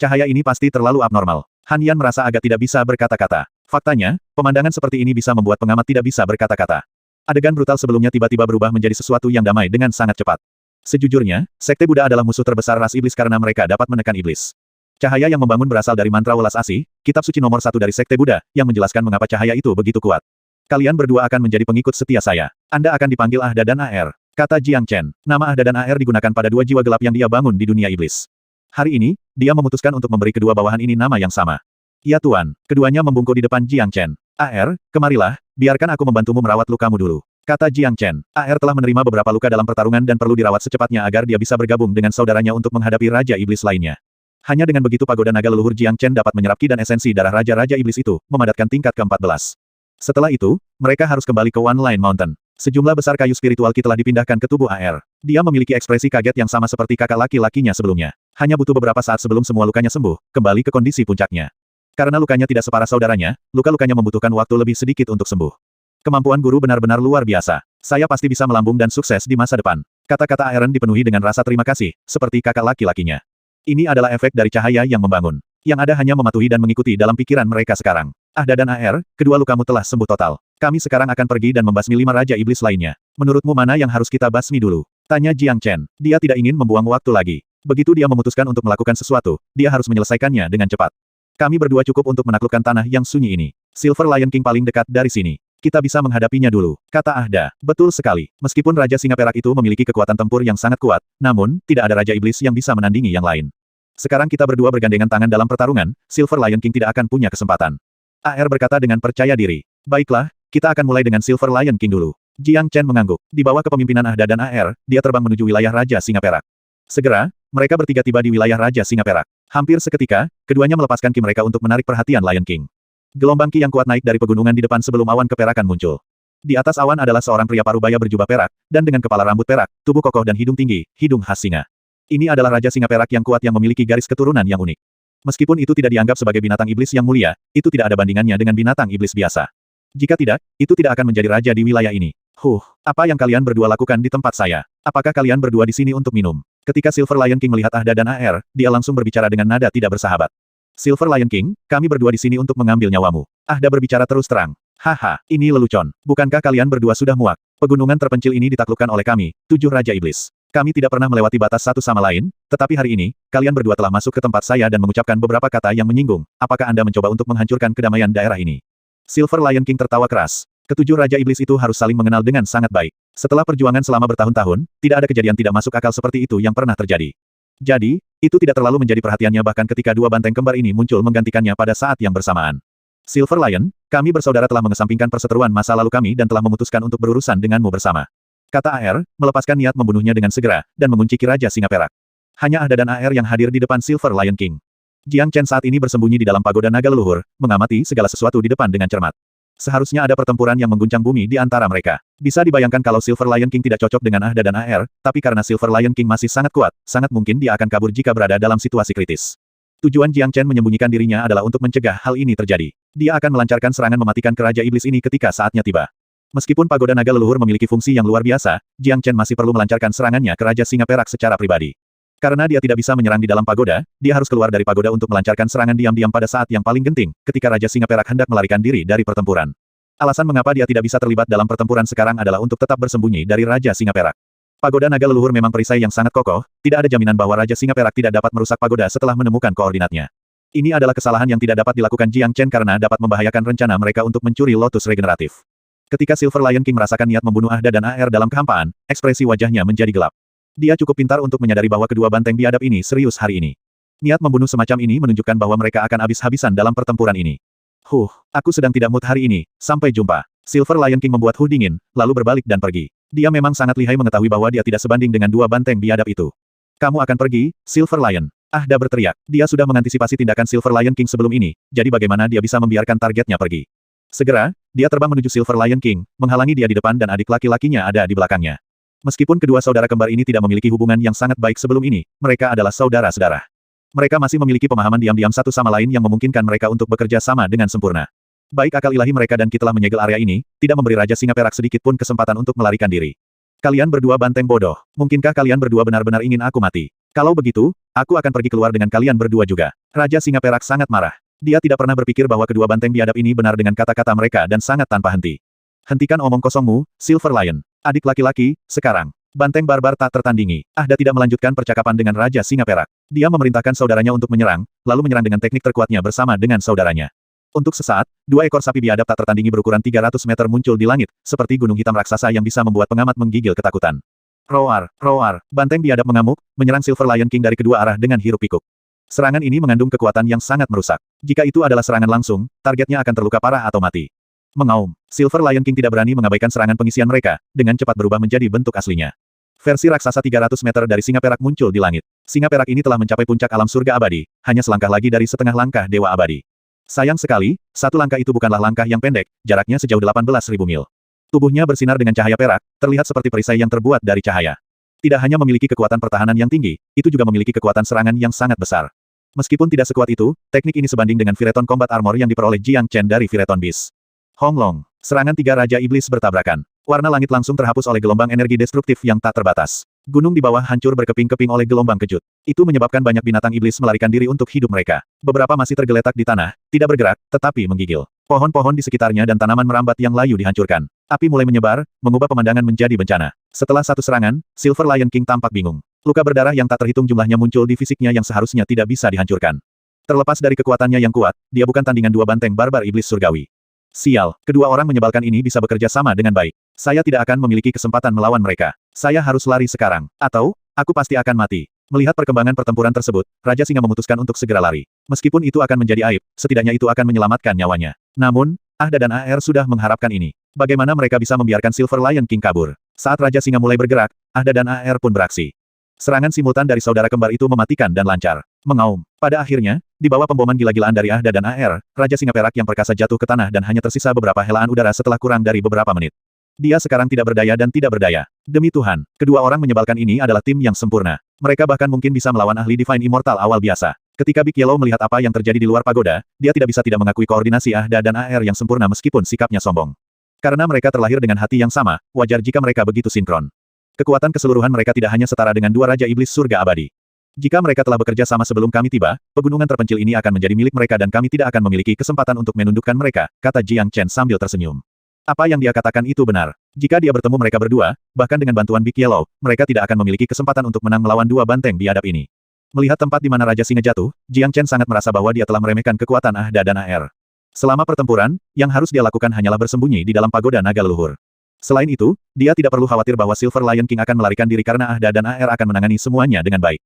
Cahaya ini pasti terlalu abnormal. Han Yan merasa agak tidak bisa berkata-kata. Faktanya, pemandangan seperti ini bisa membuat pengamat tidak bisa berkata-kata. Adegan brutal sebelumnya tiba-tiba berubah menjadi sesuatu yang damai dengan sangat cepat. Sejujurnya, Sekte Buddha adalah musuh terbesar ras iblis karena mereka dapat menekan iblis. Cahaya yang membangun berasal dari mantra welas asih, kitab suci nomor 1 dari Sekte Buddha, yang menjelaskan mengapa cahaya itu begitu kuat. Kalian berdua akan menjadi pengikut setia saya. Anda akan dipanggil Ahda dan AR, kata Jiang Chen. Nama Ahda dan AR digunakan pada dua jiwa gelap yang dia bangun di dunia iblis. Hari ini, dia memutuskan untuk memberi kedua bawahan ini nama yang sama. Ya Tuan, keduanya membungkuk di depan Jiang Chen. AR, kemarilah, biarkan aku membantumu merawat lukamu dulu. Kata Jiang Chen. AR telah menerima beberapa luka dalam pertarungan dan perlu dirawat secepatnya agar dia bisa bergabung dengan saudaranya untuk menghadapi Raja Iblis lainnya. Hanya dengan begitu pagoda naga leluhur Jiang Chen dapat menyerap ki dan esensi darah Raja-Raja Iblis itu, memadatkan tingkat ke-14. Setelah itu, mereka harus kembali ke One Line Mountain. Sejumlah besar kayu spiritual ki telah dipindahkan ke tubuh AR. Dia memiliki ekspresi kaget yang sama seperti kakak laki-lakinya sebelumnya. Hanya butuh beberapa saat sebelum semua lukanya sembuh, kembali ke kondisi puncaknya. Karena lukanya tidak separah saudaranya, luka-lukanya membutuhkan waktu lebih sedikit untuk sembuh. Kemampuan guru benar-benar luar biasa. Saya pasti bisa melambung dan sukses di masa depan. Kata-kata Aaron dipenuhi dengan rasa terima kasih, seperti kakak laki-lakinya. Ini adalah efek dari cahaya yang membangun. Yang ada hanya mematuhi dan mengikuti dalam pikiran mereka sekarang. Ahda dan AR, kedua lukamu telah sembuh total. Kami sekarang akan pergi dan membasmi 5 Raja Iblis lainnya. Menurutmu mana yang harus kita basmi dulu? Tanya Jiang Chen. Dia tidak ingin membuang waktu lagi. Begitu dia memutuskan untuk melakukan sesuatu, dia harus menyelesaikannya dengan cepat. Kami berdua cukup untuk menaklukkan tanah yang sunyi ini. Silver Lion King paling dekat dari sini. Kita bisa menghadapinya dulu, kata Ahda. Betul sekali. Meskipun Raja Singa Perak itu memiliki kekuatan tempur yang sangat kuat, namun, tidak ada Raja Iblis yang bisa menandingi yang lain. Sekarang kita berdua bergandengan tangan dalam pertarungan, Silver Lion King tidak akan punya kesempatan. AR berkata dengan percaya diri. Baiklah, kita akan mulai dengan Silver Lion King dulu. Jiang Chen mengangguk. Di bawah kepemimpinan Ahda dan AR, dia terbang menuju wilayah Raja Singa Perak. Segera, mereka bertiga tiba di wilayah Raja Singa Perak. Hampir seketika, keduanya melepaskan ki mereka untuk menarik perhatian Lion King. Gelombang ki yang kuat naik dari pegunungan di depan sebelum awan keperakan muncul. Di atas awan adalah seorang pria parubaya berjubah perak, dan dengan kepala rambut perak, tubuh kokoh dan hidung tinggi, hidung khas singa. Ini adalah Raja Singa Perak yang kuat yang memiliki garis keturunan yang unik. Meskipun itu tidak dianggap sebagai binatang iblis yang mulia, itu tidak ada bandingannya dengan binatang iblis biasa. Jika tidak, itu tidak akan menjadi raja di wilayah ini. Apa yang kalian berdua lakukan di tempat saya? Apakah kalian berdua di sini untuk minum? Ketika Silver Lion King melihat Ahda dan AR, dia langsung berbicara dengan nada tidak bersahabat. Silver Lion King, kami berdua di sini untuk mengambil nyawamu. Ahda berbicara terus terang. Haha, ini lelucon. Bukankah kalian berdua sudah muak? Pegunungan terpencil ini ditaklukkan oleh kami, 7 Raja Iblis. Kami tidak pernah melewati batas satu sama lain, tetapi hari ini, kalian berdua telah masuk ke tempat saya dan mengucapkan beberapa kata yang menyinggung. Apakah Anda mencoba untuk menghancurkan kedamaian daerah ini? Silver Lion King tertawa keras. Ketujuh Raja Iblis itu harus saling mengenal dengan sangat baik. Setelah perjuangan selama bertahun-tahun, tidak ada kejadian tidak masuk akal seperti itu yang pernah terjadi. Jadi, itu tidak terlalu menjadi perhatiannya bahkan ketika dua banteng kembar ini muncul menggantikannya pada saat yang bersamaan. Silver Lion, kami bersaudara telah mengesampingkan perseteruan masa lalu kami dan telah memutuskan untuk berurusan denganmu bersama. Kata AR, melepaskan niat membunuhnya dengan segera, dan mengunci ki Raja Singa Perak. Hanya Ahda dan AR yang hadir di depan Silver Lion King. Jiang Chen saat ini bersembunyi di dalam pagoda naga leluhur, mengamati segala sesuatu di depan dengan cermat. Seharusnya ada pertempuran yang mengguncang bumi di antara mereka. Bisa dibayangkan kalau Silver Lion King tidak cocok dengan Ahda dan AR, tapi karena Silver Lion King masih sangat kuat, sangat mungkin dia akan kabur jika berada dalam situasi kritis. Tujuan Jiang Chen menyembunyikan dirinya adalah untuk mencegah hal ini terjadi. Dia akan melancarkan serangan mematikan ke Raja Iblis ini ketika saatnya tiba. Meskipun pagoda naga leluhur memiliki fungsi yang luar biasa, Jiang Chen masih perlu melancarkan serangannya ke Raja Singa Perak secara pribadi. Karena dia tidak bisa menyerang di dalam pagoda, dia harus keluar dari pagoda untuk melancarkan serangan diam-diam pada saat yang paling genting, ketika Raja Singa Perak hendak melarikan diri dari pertempuran. Alasan mengapa dia tidak bisa terlibat dalam pertempuran sekarang adalah untuk tetap bersembunyi dari Raja Singa Perak. Pagoda naga leluhur memang perisai yang sangat kokoh, tidak ada jaminan bahwa Raja Singa Perak tidak dapat merusak pagoda setelah menemukan koordinatnya. Ini adalah kesalahan yang tidak dapat dilakukan Jiang Chen karena dapat membahayakan rencana mereka untuk mencuri lotus regeneratif. Ketika Silver Lion King merasakan niat membunuh Ahda dan AR dalam kehampaan, ekspresi wajahnya menjadi gelap. Dia cukup pintar untuk menyadari bahwa kedua banteng biadab ini serius hari ini. Niat membunuh semacam ini menunjukkan bahwa mereka akan habis-habisan dalam pertempuran ini. Aku sedang tidak mood hari ini, sampai jumpa. Silver Lion King membuat dingin, lalu berbalik dan pergi. Dia memang sangat lihai mengetahui bahwa dia tidak sebanding dengan dua banteng biadab itu. Kamu akan pergi, Silver Lion. Ahda berteriak. Dia sudah mengantisipasi tindakan Silver Lion King sebelum ini, jadi bagaimana dia bisa membiarkan targetnya pergi. Segera, dia terbang menuju Silver Lion King, menghalangi dia di depan dan adik laki-lakinya ada di belakangnya. Meskipun kedua saudara kembar ini tidak memiliki hubungan yang sangat baik sebelum ini, mereka adalah saudara-saudara. Mereka masih memiliki pemahaman diam-diam satu sama lain yang memungkinkan mereka untuk bekerja sama dengan sempurna. Baik akal ilahi mereka dan kita telah menyegel area ini, tidak memberi Raja Singa Perak sedikit pun kesempatan untuk melarikan diri. Kalian berdua banteng bodoh. Mungkinkah kalian berdua benar-benar ingin aku mati? Kalau begitu, aku akan pergi keluar dengan kalian berdua juga. Raja Singa Perak sangat marah. Dia tidak pernah berpikir bahwa kedua banteng biadab ini benar dengan kata-kata mereka dan sangat tanpa henti. Hentikan omong kosongmu, Silver Lion. Adik laki-laki, sekarang. Banteng barbar tak tertandingi. Ahda tidak melanjutkan percakapan dengan Raja Singa Perak. Dia memerintahkan saudaranya untuk menyerang, lalu menyerang dengan teknik terkuatnya bersama dengan saudaranya. Untuk sesaat, dua ekor sapi biadab tak tertandingi berukuran 300 meter muncul di langit, seperti gunung hitam raksasa yang bisa membuat pengamat menggigil ketakutan. Roar, roar, banteng biadab mengamuk, menyerang Silver Lion King dari kedua arah dengan hiruk-pikuk. Serangan ini mengandung kekuatan yang sangat merusak. Jika itu adalah serangan langsung, targetnya akan terluka parah atau mati. Mengaum, Silver Lion King tidak berani mengabaikan serangan pengisian mereka, dengan cepat berubah menjadi bentuk aslinya. Versi raksasa 300 meter dari singa perak muncul di langit. Singa perak ini telah mencapai puncak alam surga abadi, hanya selangkah lagi dari setengah langkah dewa abadi. Sayang sekali, satu langkah itu bukanlah langkah yang pendek, jaraknya sejauh 18.000 mil. Tubuhnya bersinar dengan cahaya perak, terlihat seperti perisai yang terbuat dari cahaya. Tidak hanya memiliki kekuatan pertahanan yang tinggi, itu juga memiliki kekuatan serangan yang sangat besar. Meskipun tidak sekuat itu, teknik ini sebanding dengan Vireton Combat Armor yang diperoleh Jiang Chen dari Vireton Beast. Hong Long, serangan tiga Raja Iblis bertabrakan. Warna langit langsung terhapus oleh gelombang energi destruktif yang tak terbatas. Gunung di bawah hancur berkeping-keping oleh gelombang kejut. Itu menyebabkan banyak binatang iblis melarikan diri untuk hidup mereka. Beberapa masih tergeletak di tanah, tidak bergerak, tetapi menggigil. Pohon-pohon di sekitarnya dan tanaman merambat yang layu dihancurkan. Api mulai menyebar, mengubah pemandangan menjadi bencana. Setelah satu serangan, Silver Lion King tampak bingung. Luka berdarah yang tak terhitung jumlahnya muncul di fisiknya yang seharusnya tidak bisa dihancurkan. Terlepas dari kekuatannya yang kuat, dia bukan tandingan dua banteng barbar iblis surgawi. Sial, kedua orang menyebalkan ini bisa bekerja sama dengan baik. Saya tidak akan memiliki kesempatan melawan mereka. Saya harus lari sekarang. Atau, aku pasti akan mati. Melihat perkembangan pertempuran tersebut, Raja Singa memutuskan untuk segera lari. Meskipun itu akan menjadi aib, setidaknya itu akan menyelamatkan nyawanya. Namun, Ahda dan AR sudah mengharapkan ini. Bagaimana mereka bisa membiarkan Silver Lion King kabur? Saat Raja Singa mulai bergerak, Ahda dan AR pun beraksi. Serangan simultan dari saudara kembar itu mematikan dan lancar. Mengaum. Pada akhirnya, di bawah pemboman gila-gilaan dari Ahda dan AR, Raja Singa Perak yang perkasa jatuh ke tanah dan hanya tersisa beberapa helaan udara setelah kurang dari beberapa menit. Dia sekarang tidak berdaya dan tidak berdaya. Demi Tuhan, kedua orang menyebalkan ini adalah tim yang sempurna. Mereka bahkan mungkin bisa melawan ahli Divine Immortal awal biasa. Ketika Big Yellow melihat apa yang terjadi di luar pagoda, dia tidak bisa tidak mengakui koordinasi Ahda dan AR yang sempurna meskipun sikapnya sombong. Karena mereka terlahir dengan hati yang sama, wajar jika mereka begitu sinkron. Kekuatan keseluruhan mereka tidak hanya setara dengan dua Raja Iblis Surga Abadi. Jika mereka telah bekerja sama sebelum kami tiba, pegunungan terpencil ini akan menjadi milik mereka dan kami tidak akan memiliki kesempatan untuk menundukkan mereka, kata Jiang Chen sambil tersenyum. Apa yang dia katakan itu benar. Jika dia bertemu mereka berdua, bahkan dengan bantuan Big Yellow, mereka tidak akan memiliki kesempatan untuk menang melawan dua banteng biadab ini. Melihat tempat di mana Raja Singa jatuh, Jiang Chen sangat merasa bahwa dia telah meremehkan kekuatan Ahda dan AR. Selama pertempuran, yang harus dia lakukan hanyalah bersembunyi di dalam pagoda naga leluhur. Selain itu, dia tidak perlu khawatir bahwa Silver Lion King akan melarikan diri karena Ahda dan AR akan menangani semuanya dengan baik.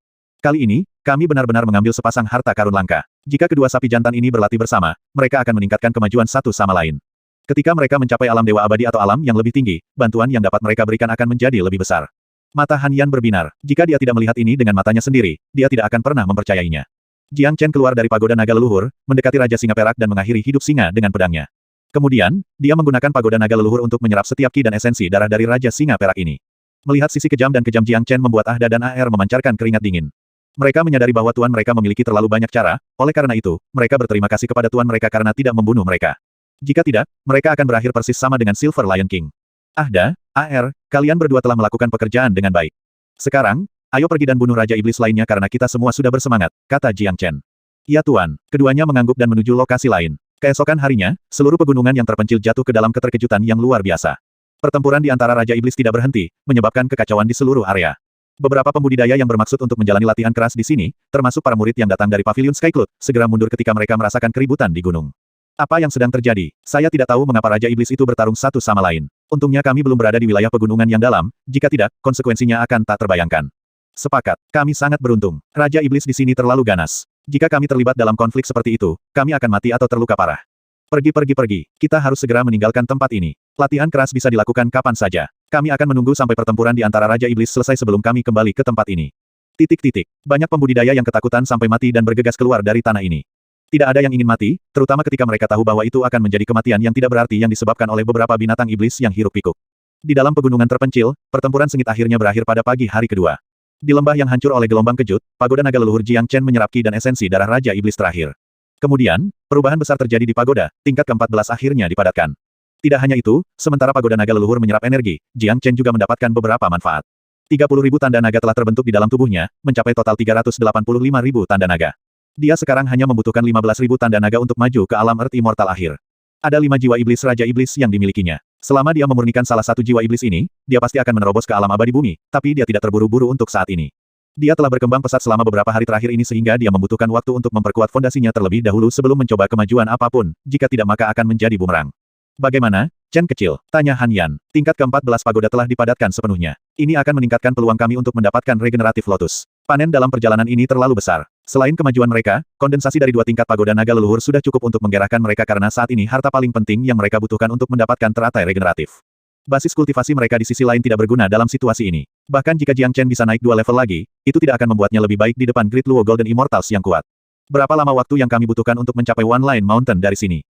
Kali ini, kami benar-benar mengambil sepasang harta karun langka. Jika kedua sapi jantan ini berlatih bersama, mereka akan meningkatkan kemajuan satu sama lain. Ketika mereka mencapai alam dewa abadi atau alam yang lebih tinggi, bantuan yang dapat mereka berikan akan menjadi lebih besar. Mata Han Yan berbinar. Jika dia tidak melihat ini dengan matanya sendiri, dia tidak akan pernah mempercayainya. Jiang Chen keluar dari pagoda naga leluhur, mendekati Raja Singa Perak dan mengakhiri hidup singa dengan pedangnya. Kemudian, dia menggunakan pagoda naga leluhur untuk menyerap setiap ki dan esensi darah dari Raja Singa Perak ini. Melihat sisi kejam dan kejam Jiang Chen membuat Ahda dan AR memancarkan keringat dingin. Mereka menyadari bahwa tuan mereka memiliki terlalu banyak cara, oleh karena itu, mereka berterima kasih kepada tuan mereka karena tidak membunuh mereka. Jika tidak, mereka akan berakhir persis sama dengan Silver Lion King. Ahda, AR, kalian berdua telah melakukan pekerjaan dengan baik. Sekarang, ayo pergi dan bunuh Raja Iblis lainnya karena kita semua sudah bersemangat, kata Jiang Chen. Ya tuan, keduanya mengangguk dan menuju lokasi lain. Keesokan harinya, seluruh pegunungan yang terpencil jatuh ke dalam keterkejutan yang luar biasa. Pertempuran di antara Raja Iblis tidak berhenti, menyebabkan kekacauan di seluruh area. Beberapa pembudidaya yang bermaksud untuk menjalani latihan keras di sini, termasuk para murid yang datang dari Pavilion Skycloud, segera mundur ketika mereka merasakan keributan di gunung. Apa yang sedang terjadi? Saya tidak tahu mengapa Raja Iblis itu bertarung satu sama lain. Untungnya kami belum berada di wilayah pegunungan yang dalam, jika tidak, konsekuensinya akan tak terbayangkan. Sepakat, kami sangat beruntung. Raja Iblis di sini terlalu ganas. Jika kami terlibat dalam konflik seperti itu, kami akan mati atau terluka parah. Pergi. Kita harus segera meninggalkan tempat ini. Latihan keras bisa dilakukan kapan saja. Kami akan menunggu sampai pertempuran di antara Raja Iblis selesai sebelum kami kembali ke tempat ini. Banyak pembudidaya yang ketakutan sampai mati dan bergegas keluar dari tanah ini. Tidak ada yang ingin mati, terutama ketika mereka tahu bahwa itu akan menjadi kematian yang tidak berarti yang disebabkan oleh beberapa binatang iblis yang hiruk-pikuk. Di dalam pegunungan terpencil, pertempuran sengit akhirnya berakhir pada pagi hari kedua. Di lembah yang hancur oleh gelombang kejut, pagoda naga leluhur Jiang Chen menyerap ki dan esensi darah Raja Iblis terakhir. Kemudian, perubahan besar terjadi di pagoda, tingkat ke-14 akhirnya dipadatkan. Tidak hanya itu, sementara pagoda naga leluhur menyerap energi, Jiang Chen juga mendapatkan beberapa manfaat. 30.000 tanda naga telah terbentuk di dalam tubuhnya, mencapai total 385.000 tanda naga. Dia sekarang hanya membutuhkan 15.000 tanda naga untuk maju ke alam Earth Immortal akhir. Ada 5 jiwa iblis Raja Iblis yang dimilikinya. Selama dia memurnikan salah satu jiwa iblis ini, dia pasti akan menerobos ke alam abadi bumi, tapi dia tidak terburu-buru untuk saat ini. Dia telah berkembang pesat selama beberapa hari terakhir ini sehingga dia membutuhkan waktu untuk memperkuat fondasinya terlebih dahulu sebelum mencoba kemajuan apapun, jika tidak maka akan menjadi bumerang. Bagaimana, Chen kecil? Tanya Han Yan. Tingkat ke-14 pagoda telah dipadatkan sepenuhnya. Ini akan meningkatkan peluang kami untuk mendapatkan regeneratif lotus. Panen dalam perjalanan ini terlalu besar. Selain kemajuan mereka, kondensasi dari 2 tingkat pagoda naga leluhur sudah cukup untuk menggerakkan mereka karena saat ini harta paling penting yang mereka butuhkan untuk mendapatkan teratai regeneratif. Basis kultivasi mereka di sisi lain tidak berguna dalam situasi ini. Bahkan jika Jiang Chen bisa naik 2 level lagi, itu tidak akan membuatnya lebih baik di depan Great Luo Golden Immortals yang kuat. Berapa lama waktu yang kami butuhkan untuk mencapai One Line Mountain dari sini?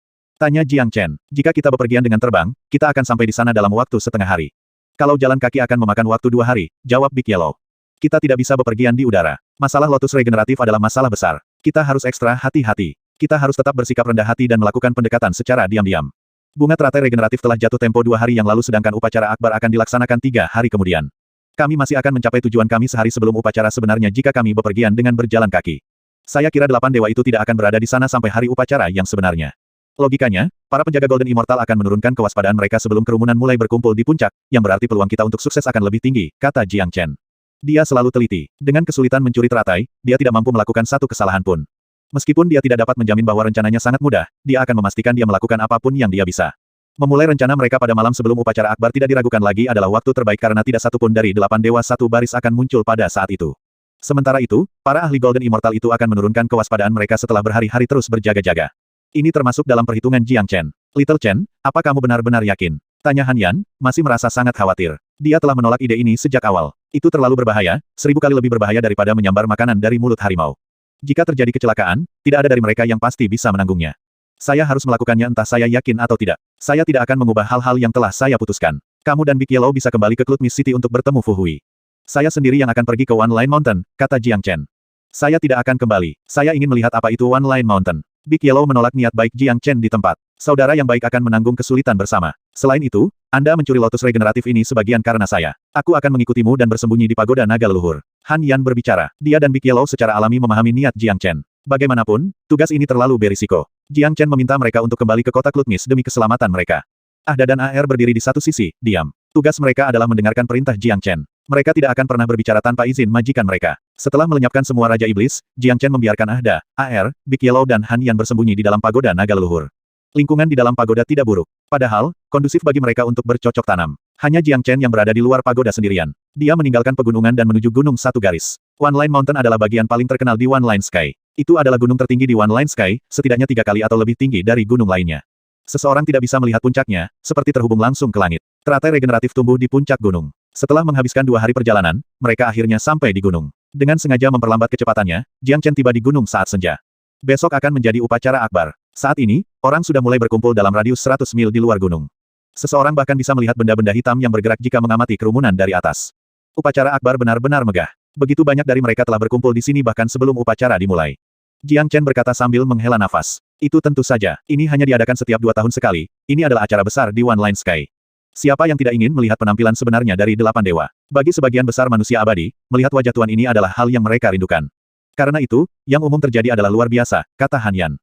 Tanya Jiang Chen. Jika kita bepergian dengan terbang, kita akan sampai di sana dalam waktu setengah hari. Kalau jalan kaki akan memakan waktu 2 hari, jawab Big Yellow. Kita tidak bisa bepergian di udara. Masalah lotus regeneratif adalah masalah besar. Kita harus ekstra hati-hati. Kita harus tetap bersikap rendah hati dan melakukan pendekatan secara diam-diam. Bunga teratai regeneratif telah jatuh tempo 2 hari yang lalu sedangkan upacara akbar akan dilaksanakan 3 hari kemudian. Kami masih akan mencapai tujuan kami sehari sebelum upacara sebenarnya jika kami bepergian dengan berjalan kaki. Saya kira 8 dewa itu tidak akan berada di sana sampai hari upacara yang sebenarnya. Logikanya, para penjaga Golden Immortal akan menurunkan kewaspadaan mereka sebelum kerumunan mulai berkumpul di puncak, yang berarti peluang kita untuk sukses akan lebih tinggi, kata Jiang Chen. Dia selalu teliti. Dengan kesulitan mencuri teratai, dia tidak mampu melakukan satu kesalahan pun. Meskipun dia tidak dapat menjamin bahwa rencananya sangat mudah, dia akan memastikan dia melakukan apapun yang dia bisa. Memulai rencana mereka pada malam sebelum upacara akbar tidak diragukan lagi adalah waktu terbaik karena tidak satu pun dari 8 dewa satu baris akan muncul pada saat itu. Sementara itu, para ahli Golden Immortal itu akan menurunkan kewaspadaan mereka setelah berhari-hari terus berjaga-jaga. Ini termasuk dalam perhitungan Jiang Chen. Little Chen, apa kamu benar-benar yakin? Tanya Han Yan, masih merasa sangat khawatir. Dia telah menolak ide ini sejak awal. Itu terlalu berbahaya, 1000 kali lebih berbahaya daripada menyambar makanan dari mulut harimau. Jika terjadi kecelakaan, tidak ada dari mereka yang pasti bisa menanggungnya. Saya harus melakukannya entah saya yakin atau tidak. Saya tidak akan mengubah hal-hal yang telah saya putuskan. Kamu dan Big Yellow bisa kembali ke Cloud Mist City untuk bertemu Fu Hui. Saya sendiri yang akan pergi ke One Line Mountain, kata Jiang Chen. Saya tidak akan kembali. Saya ingin melihat apa itu One Line Mountain. Big Yellow menolak niat baik Jiang Chen di tempat. Saudara yang baik akan menanggung kesulitan bersama. Selain itu, Anda mencuri lotus regeneratif ini sebagian karena saya. Aku akan mengikutimu dan bersembunyi di pagoda naga leluhur. Han Yan berbicara. Dia dan Big Yellow secara alami memahami niat Jiang Chen. Bagaimanapun, tugas ini terlalu berisiko. Jiang Chen meminta mereka untuk kembali ke kota Cloud Mist demi keselamatan mereka. Ahda dan AR berdiri di satu sisi, diam. Tugas mereka adalah mendengarkan perintah Jiang Chen. Mereka tidak akan pernah berbicara tanpa izin majikan mereka. Setelah melenyapkan semua Raja Iblis, Jiang Chen membiarkan Ahda, AR, Big Yellow dan Han Yan bersembunyi di dalam pagoda naga leluhur. Lingkungan di dalam pagoda tidak buruk. Padahal, kondusif bagi mereka untuk bercocok tanam. Hanya Jiang Chen yang berada di luar pagoda sendirian. Dia meninggalkan pegunungan dan menuju gunung satu garis. One Line Mountain adalah bagian paling terkenal di One Line Sky. Itu adalah gunung tertinggi di One Line Sky, setidaknya 3 kali atau lebih tinggi dari gunung lainnya. Seseorang tidak bisa melihat puncaknya, seperti terhubung langsung ke langit. Teratai regeneratif tumbuh di puncak gunung. Setelah menghabiskan 2 hari perjalanan, mereka akhirnya sampai di gunung. Dengan sengaja memperlambat kecepatannya, Jiang Chen tiba di gunung saat senja. Besok akan menjadi upacara akbar. Saat ini, orang sudah mulai berkumpul dalam radius 100 mil di luar gunung. Seseorang bahkan bisa melihat benda-benda hitam yang bergerak jika mengamati kerumunan dari atas. Upacara akbar benar-benar megah. Begitu banyak dari mereka telah berkumpul di sini bahkan sebelum upacara dimulai. Jiang Chen berkata sambil menghela nafas. Itu tentu saja, ini hanya diadakan setiap 2 tahun sekali. Ini adalah acara besar di One Line Sky. Siapa yang tidak ingin melihat penampilan sebenarnya dari 8 dewa? Bagi sebagian besar manusia abadi, melihat wajah Tuan ini adalah hal yang mereka rindukan. Karena itu, yang umum terjadi adalah luar biasa, kata Han Yan.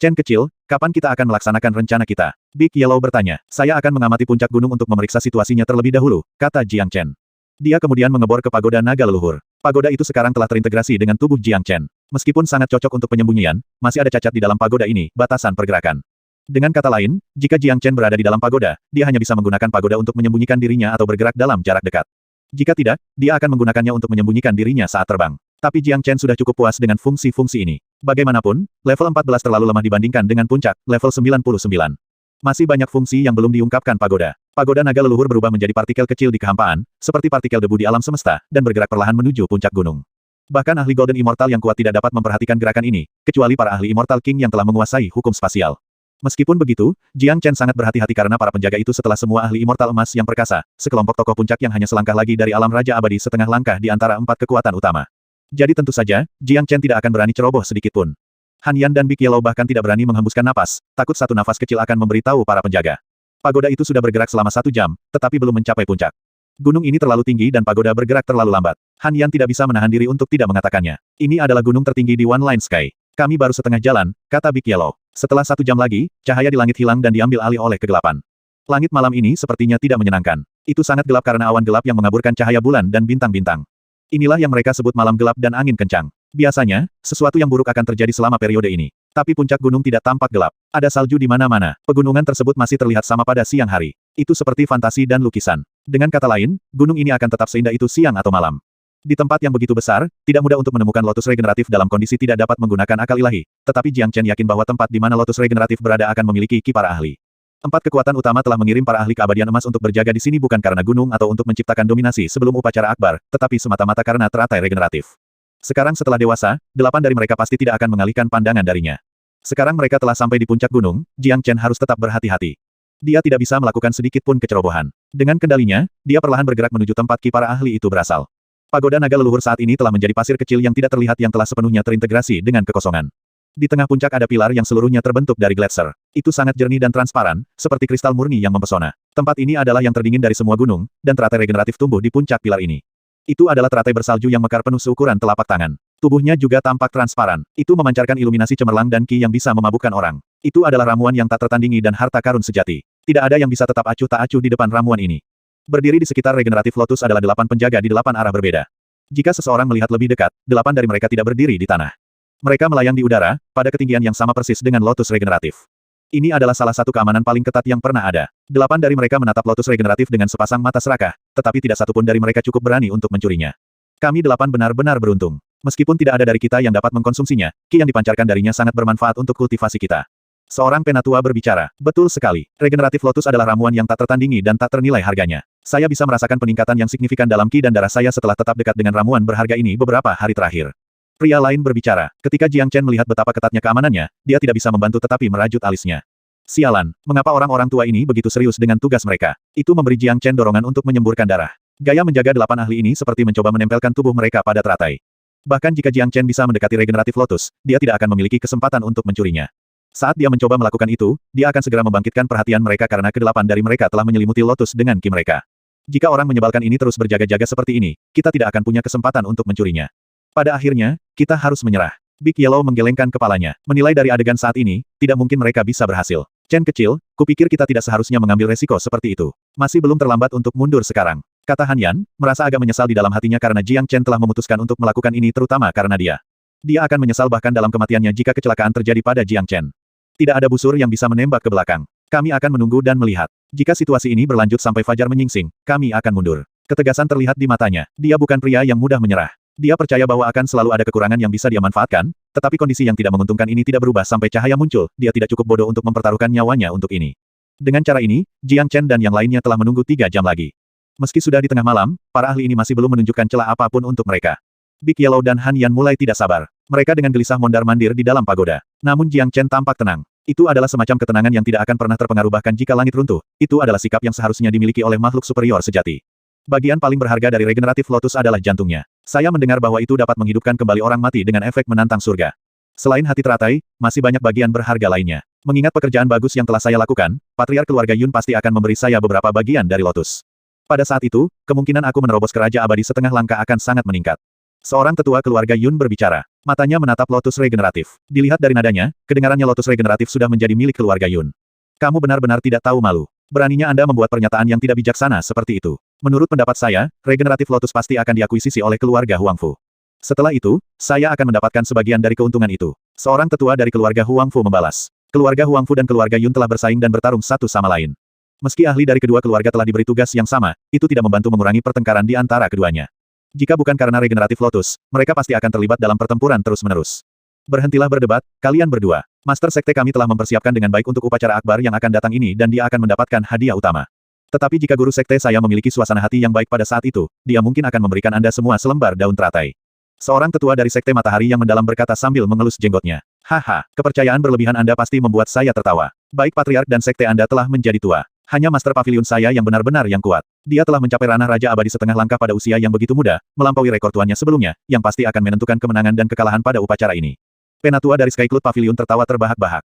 Chen kecil, kapan kita akan melaksanakan rencana kita? Big Yellow bertanya. Saya akan mengamati puncak gunung untuk memeriksa situasinya terlebih dahulu, kata Jiang Chen. Dia kemudian mengebor ke pagoda naga leluhur. Pagoda itu sekarang telah terintegrasi dengan tubuh Jiang Chen. Meskipun sangat cocok untuk penyembunyian, masih ada cacat di dalam pagoda ini, batasan pergerakan. Dengan kata lain, jika Jiang Chen berada di dalam pagoda, dia hanya bisa menggunakan pagoda untuk menyembunyikan dirinya atau bergerak dalam jarak dekat. Jika tidak, dia akan menggunakannya untuk menyembunyikan dirinya saat terbang. Tapi Jiang Chen sudah cukup puas dengan fungsi-fungsi ini. Bagaimanapun, level 14 terlalu lemah dibandingkan dengan puncak, level 99. Masih banyak fungsi yang belum diungkapkan pagoda. Pagoda naga leluhur berubah menjadi partikel kecil di kehampaan, seperti partikel debu di alam semesta, dan bergerak perlahan menuju puncak gunung. Bahkan ahli Golden Immortal yang kuat tidak dapat memperhatikan gerakan ini, kecuali para ahli Immortal King yang telah menguasai hukum spasial. Meskipun begitu, Jiang Chen sangat berhati-hati karena para penjaga itu setelah semua ahli Immortal emas yang perkasa, sekelompok tokoh puncak yang hanya selangkah lagi dari alam Raja Abadi setengah langkah di antara 4 kekuatan utama. Jadi tentu saja, Jiang Chen tidak akan berani ceroboh sedikitpun. Han Yan dan Big Yellow bahkan tidak berani menghembuskan napas, takut satu nafas kecil akan memberitahu para penjaga. Pagoda itu sudah bergerak selama 1 jam, tetapi belum mencapai puncak. Gunung ini terlalu tinggi dan pagoda bergerak terlalu lambat. Han Yan tidak bisa menahan diri untuk tidak mengatakannya. Ini adalah gunung tertinggi di One Line Sky. Kami baru setengah jalan, kata Big Yellow. Setelah 1 jam lagi, cahaya di langit hilang dan diambil alih oleh kegelapan. Langit malam ini sepertinya tidak menyenangkan. Itu sangat gelap karena awan gelap yang mengaburkan cahaya bulan dan bintang-bintang. Inilah yang mereka sebut malam gelap dan angin kencang. Biasanya, sesuatu yang buruk akan terjadi selama periode ini. Tapi puncak gunung tidak tampak gelap. Ada salju di mana-mana. Pegunungan tersebut masih terlihat sama pada siang hari. Itu seperti fantasi dan lukisan. Dengan kata lain, gunung ini akan tetap seindah itu siang atau malam. Di tempat yang begitu besar, tidak mudah untuk menemukan lotus regeneratif dalam kondisi tidak dapat menggunakan akal ilahi. Tetapi Jiang Chen yakin bahwa tempat di mana lotus regeneratif berada akan memiliki ki para ahli. 4 kekuatan utama telah mengirim para ahli keabadian emas untuk berjaga di sini bukan karena gunung atau untuk menciptakan dominasi sebelum upacara akbar, tetapi semata-mata karena teratai regeneratif. Sekarang setelah dewasa, 8 dari mereka pasti tidak akan mengalihkan pandangan darinya. Sekarang mereka telah sampai di puncak gunung, Jiang Chen harus tetap berhati-hati. Dia tidak bisa melakukan sedikit pun kecerobohan. Dengan kendalinya, dia perlahan bergerak menuju tempat ki para ahli itu berasal. Pagoda naga leluhur saat ini telah menjadi pasir kecil yang tidak terlihat yang telah sepenuhnya terintegrasi dengan kekosongan. Di tengah puncak ada pilar yang seluruhnya terbentuk dari gletser. Itu sangat jernih dan transparan, seperti kristal murni yang mempesona. Tempat ini adalah yang terdingin dari semua gunung, dan teratai regeneratif tumbuh di puncak pilar ini. Itu adalah teratai bersalju yang mekar penuh seukuran telapak tangan. Tubuhnya juga tampak transparan. Itu memancarkan iluminasi cemerlang dan ki yang bisa memabukkan orang. Itu adalah ramuan yang tak tertandingi dan harta karun sejati. Tidak ada yang bisa tetap acuh tak acuh di depan ramuan ini. Berdiri di sekitar regeneratif lotus adalah 8 penjaga di 8 arah berbeda. Jika seseorang melihat lebih dekat, 8 dari mereka tidak berdiri di tanah. Mereka melayang di udara, pada ketinggian yang sama persis dengan lotus regeneratif. Ini adalah salah satu keamanan paling ketat yang pernah ada. 8 dari mereka menatap lotus regeneratif dengan sepasang mata serakah, tetapi tidak satupun dari mereka cukup berani untuk mencurinya. Kami 8 benar-benar beruntung. Meskipun tidak ada dari kita yang dapat mengkonsumsinya, ki yang dipancarkan darinya sangat bermanfaat untuk kultivasi kita. Seorang penatua berbicara. Betul sekali. Regeneratif lotus adalah ramuan yang tak tertandingi dan tak ternilai harganya. Saya bisa merasakan peningkatan yang signifikan dalam ki dan darah saya setelah tetap dekat dengan ramuan berharga ini beberapa hari terakhir. Pria lain berbicara. Ketika Jiang Chen melihat betapa ketatnya keamanannya, dia tidak bisa membantu tetapi merajut alisnya. Sialan, mengapa orang-orang tua ini begitu serius dengan tugas mereka? Itu memberi Jiang Chen dorongan untuk menyemburkan darah. Gaya menjaga 8 ahli ini seperti mencoba menempelkan tubuh mereka pada teratai. Bahkan jika Jiang Chen bisa mendekati regeneratif lotus, dia tidak akan memiliki kesempatan untuk mencurinya. Saat dia mencoba melakukan itu, dia akan segera membangkitkan perhatian mereka karena ke-8 dari mereka telah menyelimuti lotus dengan ki mereka. Jika orang menyebalkan ini terus berjaga-jaga seperti ini, kita tidak akan punya kesempatan untuk mencurinya. Pada akhirnya, kita harus menyerah. Big Yellow menggelengkan kepalanya. Menilai dari adegan saat ini, tidak mungkin mereka bisa berhasil. Chen kecil, kupikir kita tidak seharusnya mengambil resiko seperti itu. Masih belum terlambat untuk mundur sekarang. Kata Han Yan, merasa agak menyesal di dalam hatinya karena Jiang Chen telah memutuskan untuk melakukan ini terutama karena dia. Dia akan menyesal bahkan dalam kematiannya jika kecelakaan terjadi pada Jiang Chen. Tidak ada busur yang bisa menembak ke belakang. Kami akan menunggu dan melihat. Jika situasi ini berlanjut sampai fajar menyingsing, kami akan mundur. Ketegasan terlihat di matanya. Dia bukan pria yang mudah menyerah. Dia percaya bahwa akan selalu ada kekurangan yang bisa dia manfaatkan, tetapi kondisi yang tidak menguntungkan ini tidak berubah sampai cahaya muncul, dia tidak cukup bodoh untuk mempertaruhkan nyawanya untuk ini. Dengan cara ini, Jiang Chen dan yang lainnya telah menunggu 3 jam lagi. Meski sudah di tengah malam, para ahli ini masih belum menunjukkan celah apapun untuk mereka. Big Yellow dan Han Yan mulai tidak sabar. Mereka dengan gelisah mondar-mandir di dalam pagoda. Namun Jiang Chen tampak tenang. Itu adalah semacam ketenangan yang tidak akan pernah terpengaruh bahkan jika langit runtuh. Itu adalah sikap yang seharusnya dimiliki oleh makhluk superior sejati. Bagian paling berharga dari regeneratif lotus adalah jantungnya. Saya mendengar bahwa itu dapat menghidupkan kembali orang mati dengan efek menantang surga. Selain hati teratai, masih banyak bagian berharga lainnya. Mengingat pekerjaan bagus yang telah saya lakukan, patriark keluarga Yun pasti akan memberi saya beberapa bagian dari lotus. Pada saat itu, kemungkinan aku menerobos ke Raja Abadi setengah langkah akan sangat meningkat. Seorang tetua keluarga Yun berbicara. Matanya menatap lotus regeneratif. Dilihat dari nadanya, kedengarannya lotus regeneratif sudah menjadi milik keluarga Yun. Kamu benar-benar tidak tahu malu. Beraninya Anda membuat pernyataan yang tidak bijaksana seperti itu. Menurut pendapat saya, regeneratif lotus pasti akan diakuisisi oleh keluarga Huangfu. Setelah itu, saya akan mendapatkan sebagian dari keuntungan itu. Seorang tetua dari keluarga Huangfu membalas. Keluarga Huangfu dan keluarga Yun telah bersaing dan bertarung satu sama lain. Meski ahli dari kedua keluarga telah diberi tugas yang sama, itu tidak membantu mengurangi pertengkaran di antara keduanya. Jika bukan karena regeneratif lotus, mereka pasti akan terlibat dalam pertempuran terus-menerus. Berhentilah berdebat, kalian berdua. Master Sekte kami telah mempersiapkan dengan baik untuk upacara akbar yang akan datang ini dan dia akan mendapatkan hadiah utama. Tetapi jika guru sekte saya memiliki suasana hati yang baik pada saat itu, dia mungkin akan memberikan Anda semua selembar daun teratai. Seorang tetua dari Sekte Matahari yang mendalam berkata sambil mengelus jenggotnya. Haha, kepercayaan berlebihan Anda pasti membuat saya tertawa. Baik Patriark dan Sekte Anda telah menjadi tua. Hanya Master Pavilion saya yang benar-benar yang kuat. Dia telah mencapai ranah Raja Abadi setengah langkah pada usia yang begitu muda, melampaui rekor tuannya sebelumnya, yang pasti akan menentukan kemenangan dan kekalahan pada upacara ini. Penatua dari Sky Club Pavilion tertawa terbahak-bahak.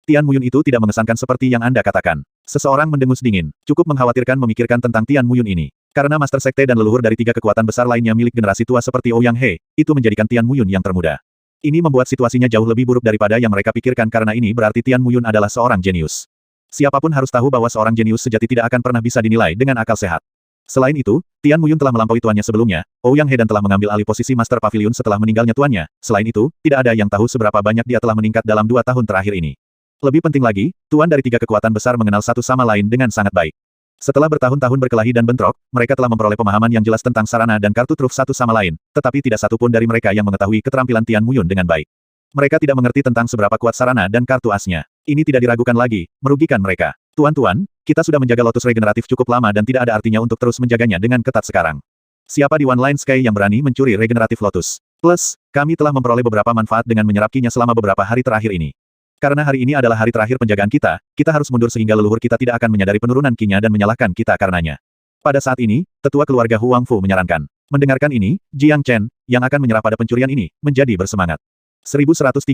Tian Muyun itu tidak mengesankan seperti yang Anda katakan. Seseorang mendengus dingin. Cukup mengkhawatirkan memikirkan tentang Tian Muyun ini. Karena Master Sekte dan leluhur dari 3 kekuatan besar lainnya milik generasi tua seperti Ouyang He, itu menjadikan Tian Muyun yang termuda. Ini membuat situasinya jauh lebih buruk daripada yang mereka pikirkan karena ini berarti Tian Muyun adalah seorang jenius. Siapapun harus tahu bahwa seorang jenius sejati tidak akan pernah bisa dinilai dengan akal sehat. Selain itu, Tian Muyun telah melampaui tuannya sebelumnya, Ouyang He dan telah mengambil alih posisi Master Pavilion setelah meninggalnya tuannya. Selain itu, tidak ada yang tahu seberapa banyak dia telah meningkat dalam 2 tahun terakhir ini. Lebih penting lagi, tuan dari 3 kekuatan besar mengenal satu sama lain dengan sangat baik. Setelah bertahun-tahun berkelahi dan bentrok, mereka telah memperoleh pemahaman yang jelas tentang sarana dan kartu truf satu sama lain, tetapi tidak satu pun dari mereka yang mengetahui keterampilan Tian Muyun dengan baik. Mereka tidak mengerti tentang seberapa kuat sarana dan kartu asnya. Ini tidak diragukan lagi, merugikan mereka. Tuan-tuan, kita sudah menjaga lotus regeneratif cukup lama dan tidak ada artinya untuk terus menjaganya dengan ketat sekarang. Siapa di One Line Sky yang berani mencuri regeneratif lotus? Plus, kami telah memperoleh beberapa manfaat dengan menyerapkinya selama beberapa hari terakhir ini. Karena hari ini adalah hari terakhir penjagaan kita, kita harus mundur sehingga leluhur kita tidak akan menyadari penurunan kinya dan menyalahkan kita karenanya. Pada saat ini, tetua keluarga Huang Fu menyarankan. Mendengarkan ini, Jiang Chen, yang akan menyerah pada pencurian ini, menjadi bersemangat. 1135.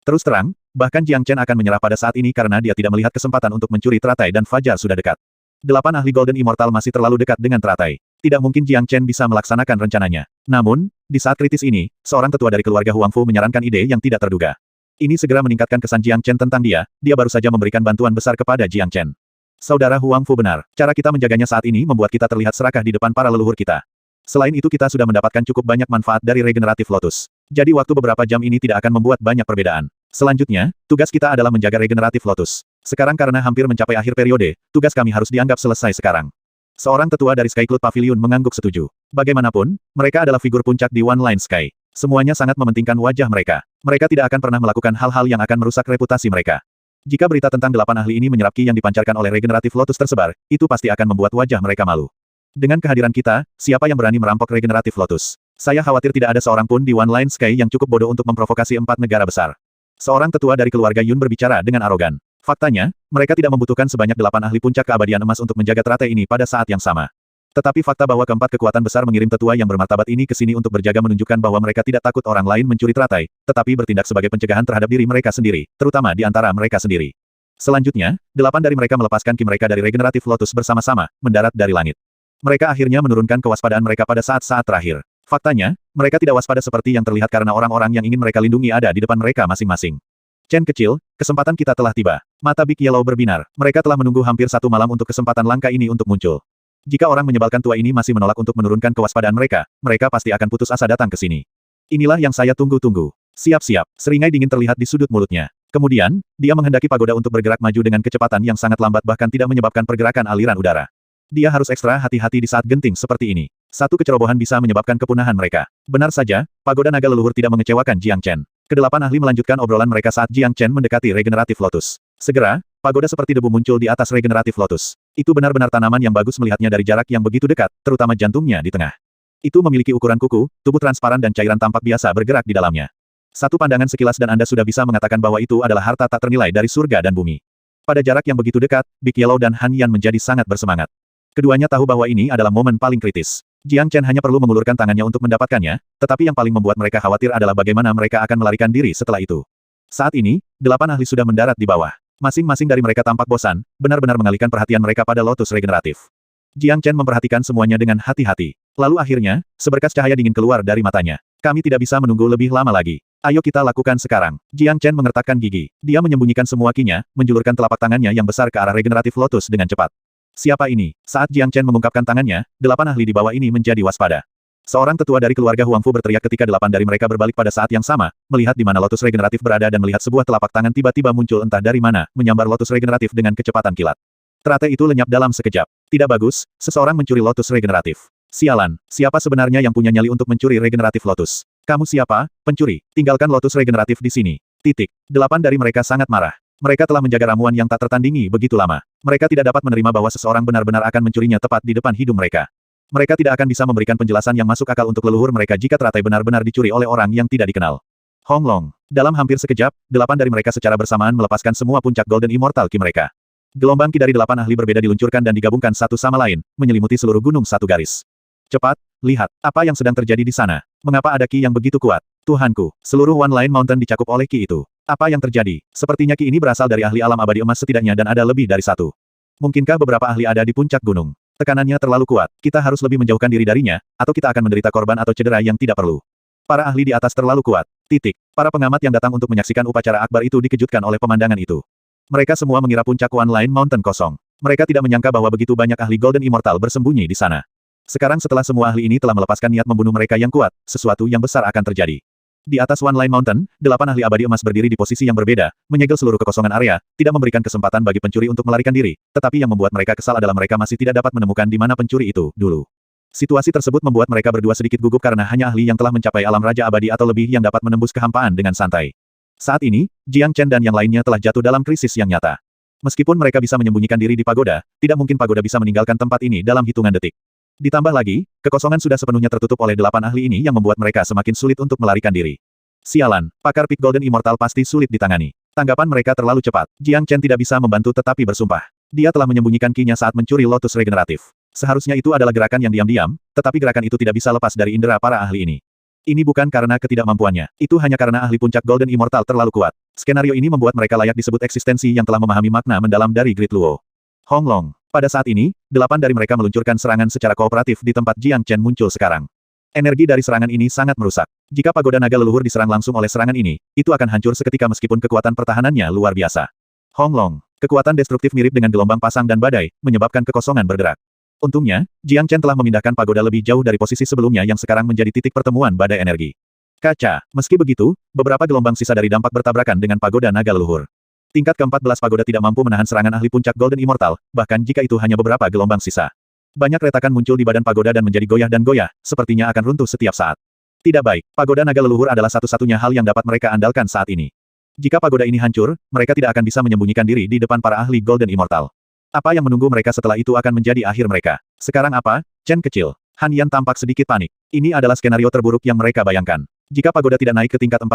Terus terang, bahkan Jiang Chen akan menyerah pada saat ini karena dia tidak melihat kesempatan untuk mencuri teratai dan fajar sudah dekat. 8 ahli Golden Immortal masih terlalu dekat dengan teratai. Tidak mungkin Jiang Chen bisa melaksanakan rencananya. Namun, di saat kritis ini, seorang tetua dari keluarga Huang Fu menyarankan ide yang tidak terduga. Ini segera meningkatkan kesan Jiang Chen tentang dia baru saja memberikan bantuan besar kepada Jiang Chen. Saudara Huang Fu benar, cara kita menjaganya saat ini membuat kita terlihat serakah di depan para leluhur kita. Selain itu kita sudah mendapatkan cukup banyak manfaat dari regeneratif lotus. Jadi waktu beberapa jam ini tidak akan membuat banyak perbedaan. Selanjutnya, tugas kita adalah menjaga regeneratif lotus. Sekarang karena hampir mencapai akhir periode, tugas kami harus dianggap selesai sekarang. Seorang tetua dari Sky Cloud Pavilion mengangguk setuju. Bagaimanapun, mereka adalah figur puncak di One Line Sky. Semuanya sangat mementingkan wajah mereka. Mereka tidak akan pernah melakukan hal-hal yang akan merusak reputasi mereka. Jika berita tentang 8 ahli ini menyerap ki yang dipancarkan oleh regeneratif lotus tersebar, itu pasti akan membuat wajah mereka malu. Dengan kehadiran kita, siapa yang berani merampok regeneratif lotus? Saya khawatir tidak ada seorang pun di One Line Sky yang cukup bodoh untuk memprovokasi 4 negara besar. Seorang tetua dari keluarga Yun berbicara dengan arogan. Faktanya, mereka tidak membutuhkan sebanyak 8 ahli puncak keabadian emas untuk menjaga teratai ini pada saat yang sama. Tetapi fakta bahwa keempat kekuatan besar mengirim tetua yang bermartabat ini ke sini untuk berjaga menunjukkan bahwa mereka tidak takut orang lain mencuri teratai, tetapi bertindak sebagai pencegahan terhadap diri mereka sendiri, terutama di antara mereka sendiri. Selanjutnya, 8 dari mereka melepaskan ki mereka dari regeneratif lotus bersama-sama, mendarat dari langit. Mereka akhirnya menurunkan kewaspadaan mereka pada saat-saat terakhir. Faktanya, mereka tidak waspada seperti yang terlihat karena orang-orang yang ingin mereka lindungi ada di depan mereka masing-masing. Chen kecil, kesempatan kita telah tiba. Mata Big Yellow berbinar. Mereka telah menunggu hampir 1 malam untuk kesempatan langka ini untuk muncul. Jika orang menyebalkan tua ini masih menolak untuk menurunkan kewaspadaan mereka, mereka pasti akan putus asa datang ke sini. Inilah yang saya tunggu-tunggu. Siap-siap, seringai dingin terlihat di sudut mulutnya. Kemudian, dia menghendaki pagoda untuk bergerak maju dengan kecepatan yang sangat lambat bahkan tidak menyebabkan pergerakan aliran udara. Dia harus ekstra hati-hati di saat genting seperti ini. Satu kecerobohan bisa menyebabkan kepunahan mereka. Benar saja, pagoda naga leluhur tidak mengecewakan Jiang Chen. Kedelapan ahli melanjutkan obrolan mereka saat Jiang Chen mendekati regeneratif lotus. Segera, pagoda seperti debu muncul di atas regeneratif lotus. Itu benar-benar tanaman yang bagus melihatnya dari jarak yang begitu dekat, terutama jantungnya di tengah. Itu memiliki ukuran kuku, tubuh transparan dan cairan tampak biasa bergerak di dalamnya. Satu pandangan sekilas dan Anda sudah bisa mengatakan bahwa itu adalah harta tak ternilai dari surga dan bumi. Pada jarak yang begitu dekat, Big Yellow dan Han Yan menjadi sangat bersemangat. Keduanya tahu bahwa ini adalah momen paling kritis. Jiang Chen hanya perlu mengulurkan tangannya untuk mendapatkannya, tetapi yang paling membuat mereka khawatir adalah bagaimana mereka akan melarikan diri setelah itu. Saat ini, 8 ahli sudah mendarat di bawah. Masing-masing dari mereka tampak bosan, benar-benar mengalihkan perhatian mereka pada lotus regeneratif. Jiang Chen memperhatikan semuanya dengan hati-hati. Lalu akhirnya, seberkas cahaya dingin keluar dari matanya. Kami tidak bisa menunggu lebih lama lagi. Ayo kita lakukan sekarang. Jiang Chen mengertakkan gigi. Dia menyembunyikan semua kinya, menjulurkan telapak tangannya yang besar ke arah regeneratif lotus dengan cepat. Siapa ini? Saat Jiang Chen mengungkapkan tangannya, 8 ahli di bawah ini menjadi waspada. Seorang tetua dari keluarga Huang Fu berteriak ketika 8 dari mereka berbalik pada saat yang sama, melihat di mana lotus regeneratif berada dan melihat sebuah telapak tangan tiba-tiba muncul entah dari mana, menyambar lotus regeneratif dengan kecepatan kilat. Teratai itu lenyap dalam sekejap. Tidak bagus, seseorang mencuri lotus regeneratif. Sialan, siapa sebenarnya yang punya nyali untuk mencuri regeneratif lotus? Kamu siapa, pencuri? Tinggalkan lotus regeneratif di sini. Titik. 8 dari mereka sangat marah. Mereka telah menjaga ramuan yang tak tertandingi begitu lama. Mereka tidak dapat menerima bahwa seseorang benar-benar akan mencurinya tepat di depan hidung mereka. Mereka tidak akan bisa memberikan penjelasan yang masuk akal untuk leluhur mereka jika teratai benar-benar dicuri oleh orang yang tidak dikenal. Hong Long. Dalam hampir sekejap, 8 dari mereka secara bersamaan melepaskan semua puncak Golden Immortal Ki mereka. Gelombang ki dari 8 ahli berbeda diluncurkan dan digabungkan satu sama lain, menyelimuti seluruh gunung satu garis. Cepat, lihat, apa yang sedang terjadi di sana? Mengapa ada ki yang begitu kuat? Tuhanku, seluruh One Line Mountain dicakup oleh ki itu. Apa yang terjadi? Sepertinya ki ini berasal dari ahli alam abadi emas setidaknya dan ada lebih dari satu. Mungkinkah beberapa ahli ada di puncak gunung? Tekanannya terlalu kuat, kita harus lebih menjauhkan diri darinya, atau kita akan menderita korban atau cedera yang tidak perlu. Para ahli di atas terlalu kuat. Titik. Para pengamat yang datang untuk menyaksikan upacara akbar itu dikejutkan oleh pemandangan itu. Mereka semua mengira puncak One Line Mountain kosong. Mereka tidak menyangka bahwa begitu banyak ahli Golden Immortal bersembunyi di sana. Sekarang setelah semua ahli ini telah melepaskan niat membunuh mereka yang kuat, sesuatu yang besar akan terjadi. Di atas One Line Mountain, 8 ahli abadi emas berdiri di posisi yang berbeda, menyegel seluruh kekosongan area, tidak memberikan kesempatan bagi pencuri untuk melarikan diri, tetapi yang membuat mereka kesal adalah mereka masih tidak dapat menemukan di mana pencuri itu dulu. Situasi tersebut membuat mereka berdua sedikit gugup karena hanya ahli yang telah mencapai alam raja abadi atau lebih yang dapat menembus kehampaan dengan santai. Saat ini, Jiang Chen dan yang lainnya telah jatuh dalam krisis yang nyata. Meskipun mereka bisa menyembunyikan diri di pagoda, tidak mungkin pagoda bisa meninggalkan tempat ini dalam hitungan detik. Ditambah lagi, kekosongan sudah sepenuhnya tertutup oleh 8 ahli ini yang membuat mereka semakin sulit untuk melarikan diri. Sialan, pakar Peak Golden Immortal pasti sulit ditangani. Tanggapan mereka terlalu cepat. Jiang Chen tidak bisa membantu tetapi bersumpah. Dia telah menyembunyikan ki-nya saat mencuri lotus regeneratif. Seharusnya itu adalah gerakan yang diam-diam, tetapi gerakan itu tidak bisa lepas dari indera para ahli ini. Ini bukan karena ketidakmampuannya, itu hanya karena ahli puncak Golden Immortal terlalu kuat. Skenario ini membuat mereka layak disebut eksistensi yang telah memahami makna mendalam dari Great Luo. Hong Long. Pada saat ini, 8 dari mereka meluncurkan serangan secara kooperatif di tempat Jiang Chen muncul sekarang. Energi dari serangan ini sangat merusak. Jika pagoda naga leluhur diserang langsung oleh serangan ini, itu akan hancur seketika meskipun kekuatan pertahanannya luar biasa. Hong Long. Kekuatan destruktif mirip dengan gelombang pasang dan badai, menyebabkan kekosongan bergerak. Untungnya, Jiang Chen telah memindahkan pagoda lebih jauh dari posisi sebelumnya yang sekarang menjadi titik pertemuan badai energi. Kaca. Meski begitu, beberapa gelombang sisa dari dampak bertabrakan dengan pagoda naga leluhur. Tingkat ke-14 pagoda tidak mampu menahan serangan ahli puncak Golden Immortal, bahkan jika itu hanya beberapa gelombang sisa. Banyak retakan muncul di badan pagoda dan menjadi goyah dan goyah, sepertinya akan runtuh setiap saat. Tidak baik, pagoda naga leluhur adalah satu-satunya hal yang dapat mereka andalkan saat ini. Jika pagoda ini hancur, mereka tidak akan bisa menyembunyikan diri di depan para ahli Golden Immortal. Apa yang menunggu mereka setelah itu akan menjadi akhir mereka. Sekarang apa? Chen kecil. Han Yan tampak sedikit panik. Ini adalah skenario terburuk yang mereka bayangkan. Jika pagoda tidak naik ke tingkat 14,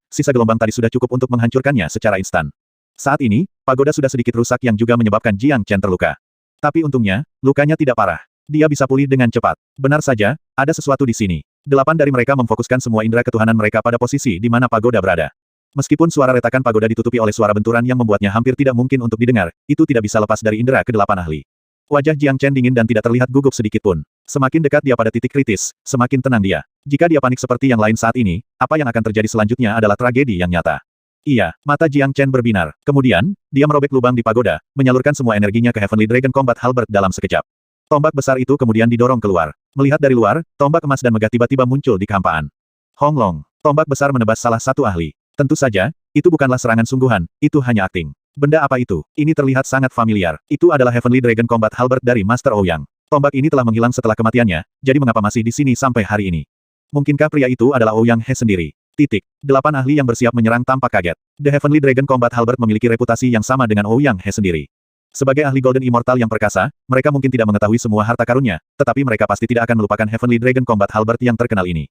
sisa gelombang tadi sudah cukup untuk menghancurkannya secara instan. Saat ini, pagoda sudah sedikit rusak yang juga menyebabkan Jiang Chen terluka. Tapi untungnya, lukanya tidak parah. Dia bisa pulih dengan cepat. Benar saja, ada sesuatu di sini. 8 dari mereka memfokuskan semua indera ketuhanan mereka pada posisi di mana pagoda berada. Meskipun suara retakan pagoda ditutupi oleh suara benturan yang membuatnya hampir tidak mungkin untuk didengar, itu tidak bisa lepas dari indera ke-8 ahli. Wajah Jiang Chen dingin dan tidak terlihat gugup sedikitpun. Semakin dekat dia pada titik kritis, semakin tenang dia. Jika dia panik seperti yang lain saat ini, apa yang akan terjadi selanjutnya adalah tragedi yang nyata. Iya, mata Jiang Chen berbinar. Kemudian, dia merobek lubang di pagoda, menyalurkan semua energinya ke Heavenly Dragon Combat Halberd dalam sekejap. Tombak besar itu kemudian didorong keluar. Melihat dari luar, tombak emas dan megah tiba-tiba muncul di kehampaan. Hong Long. Tombak besar menebas salah satu ahli. Tentu saja, itu bukanlah serangan sungguhan, itu hanya akting. Benda apa itu? Ini terlihat sangat familiar. Itu adalah Heavenly Dragon Combat Halberd dari Master Ouyang. Tombak ini telah menghilang setelah kematiannya, jadi mengapa masih di sini sampai hari ini? Mungkinkah pria itu adalah Ouyang He sendiri? 8 ahli yang bersiap menyerang tampak kaget. The Heavenly Dragon Combat Halberd memiliki reputasi yang sama dengan Ouyang He sendiri. Sebagai ahli Golden Immortal yang perkasa, mereka mungkin tidak mengetahui semua harta karunnya, tetapi mereka pasti tidak akan melupakan Heavenly Dragon Combat Halberd yang terkenal ini.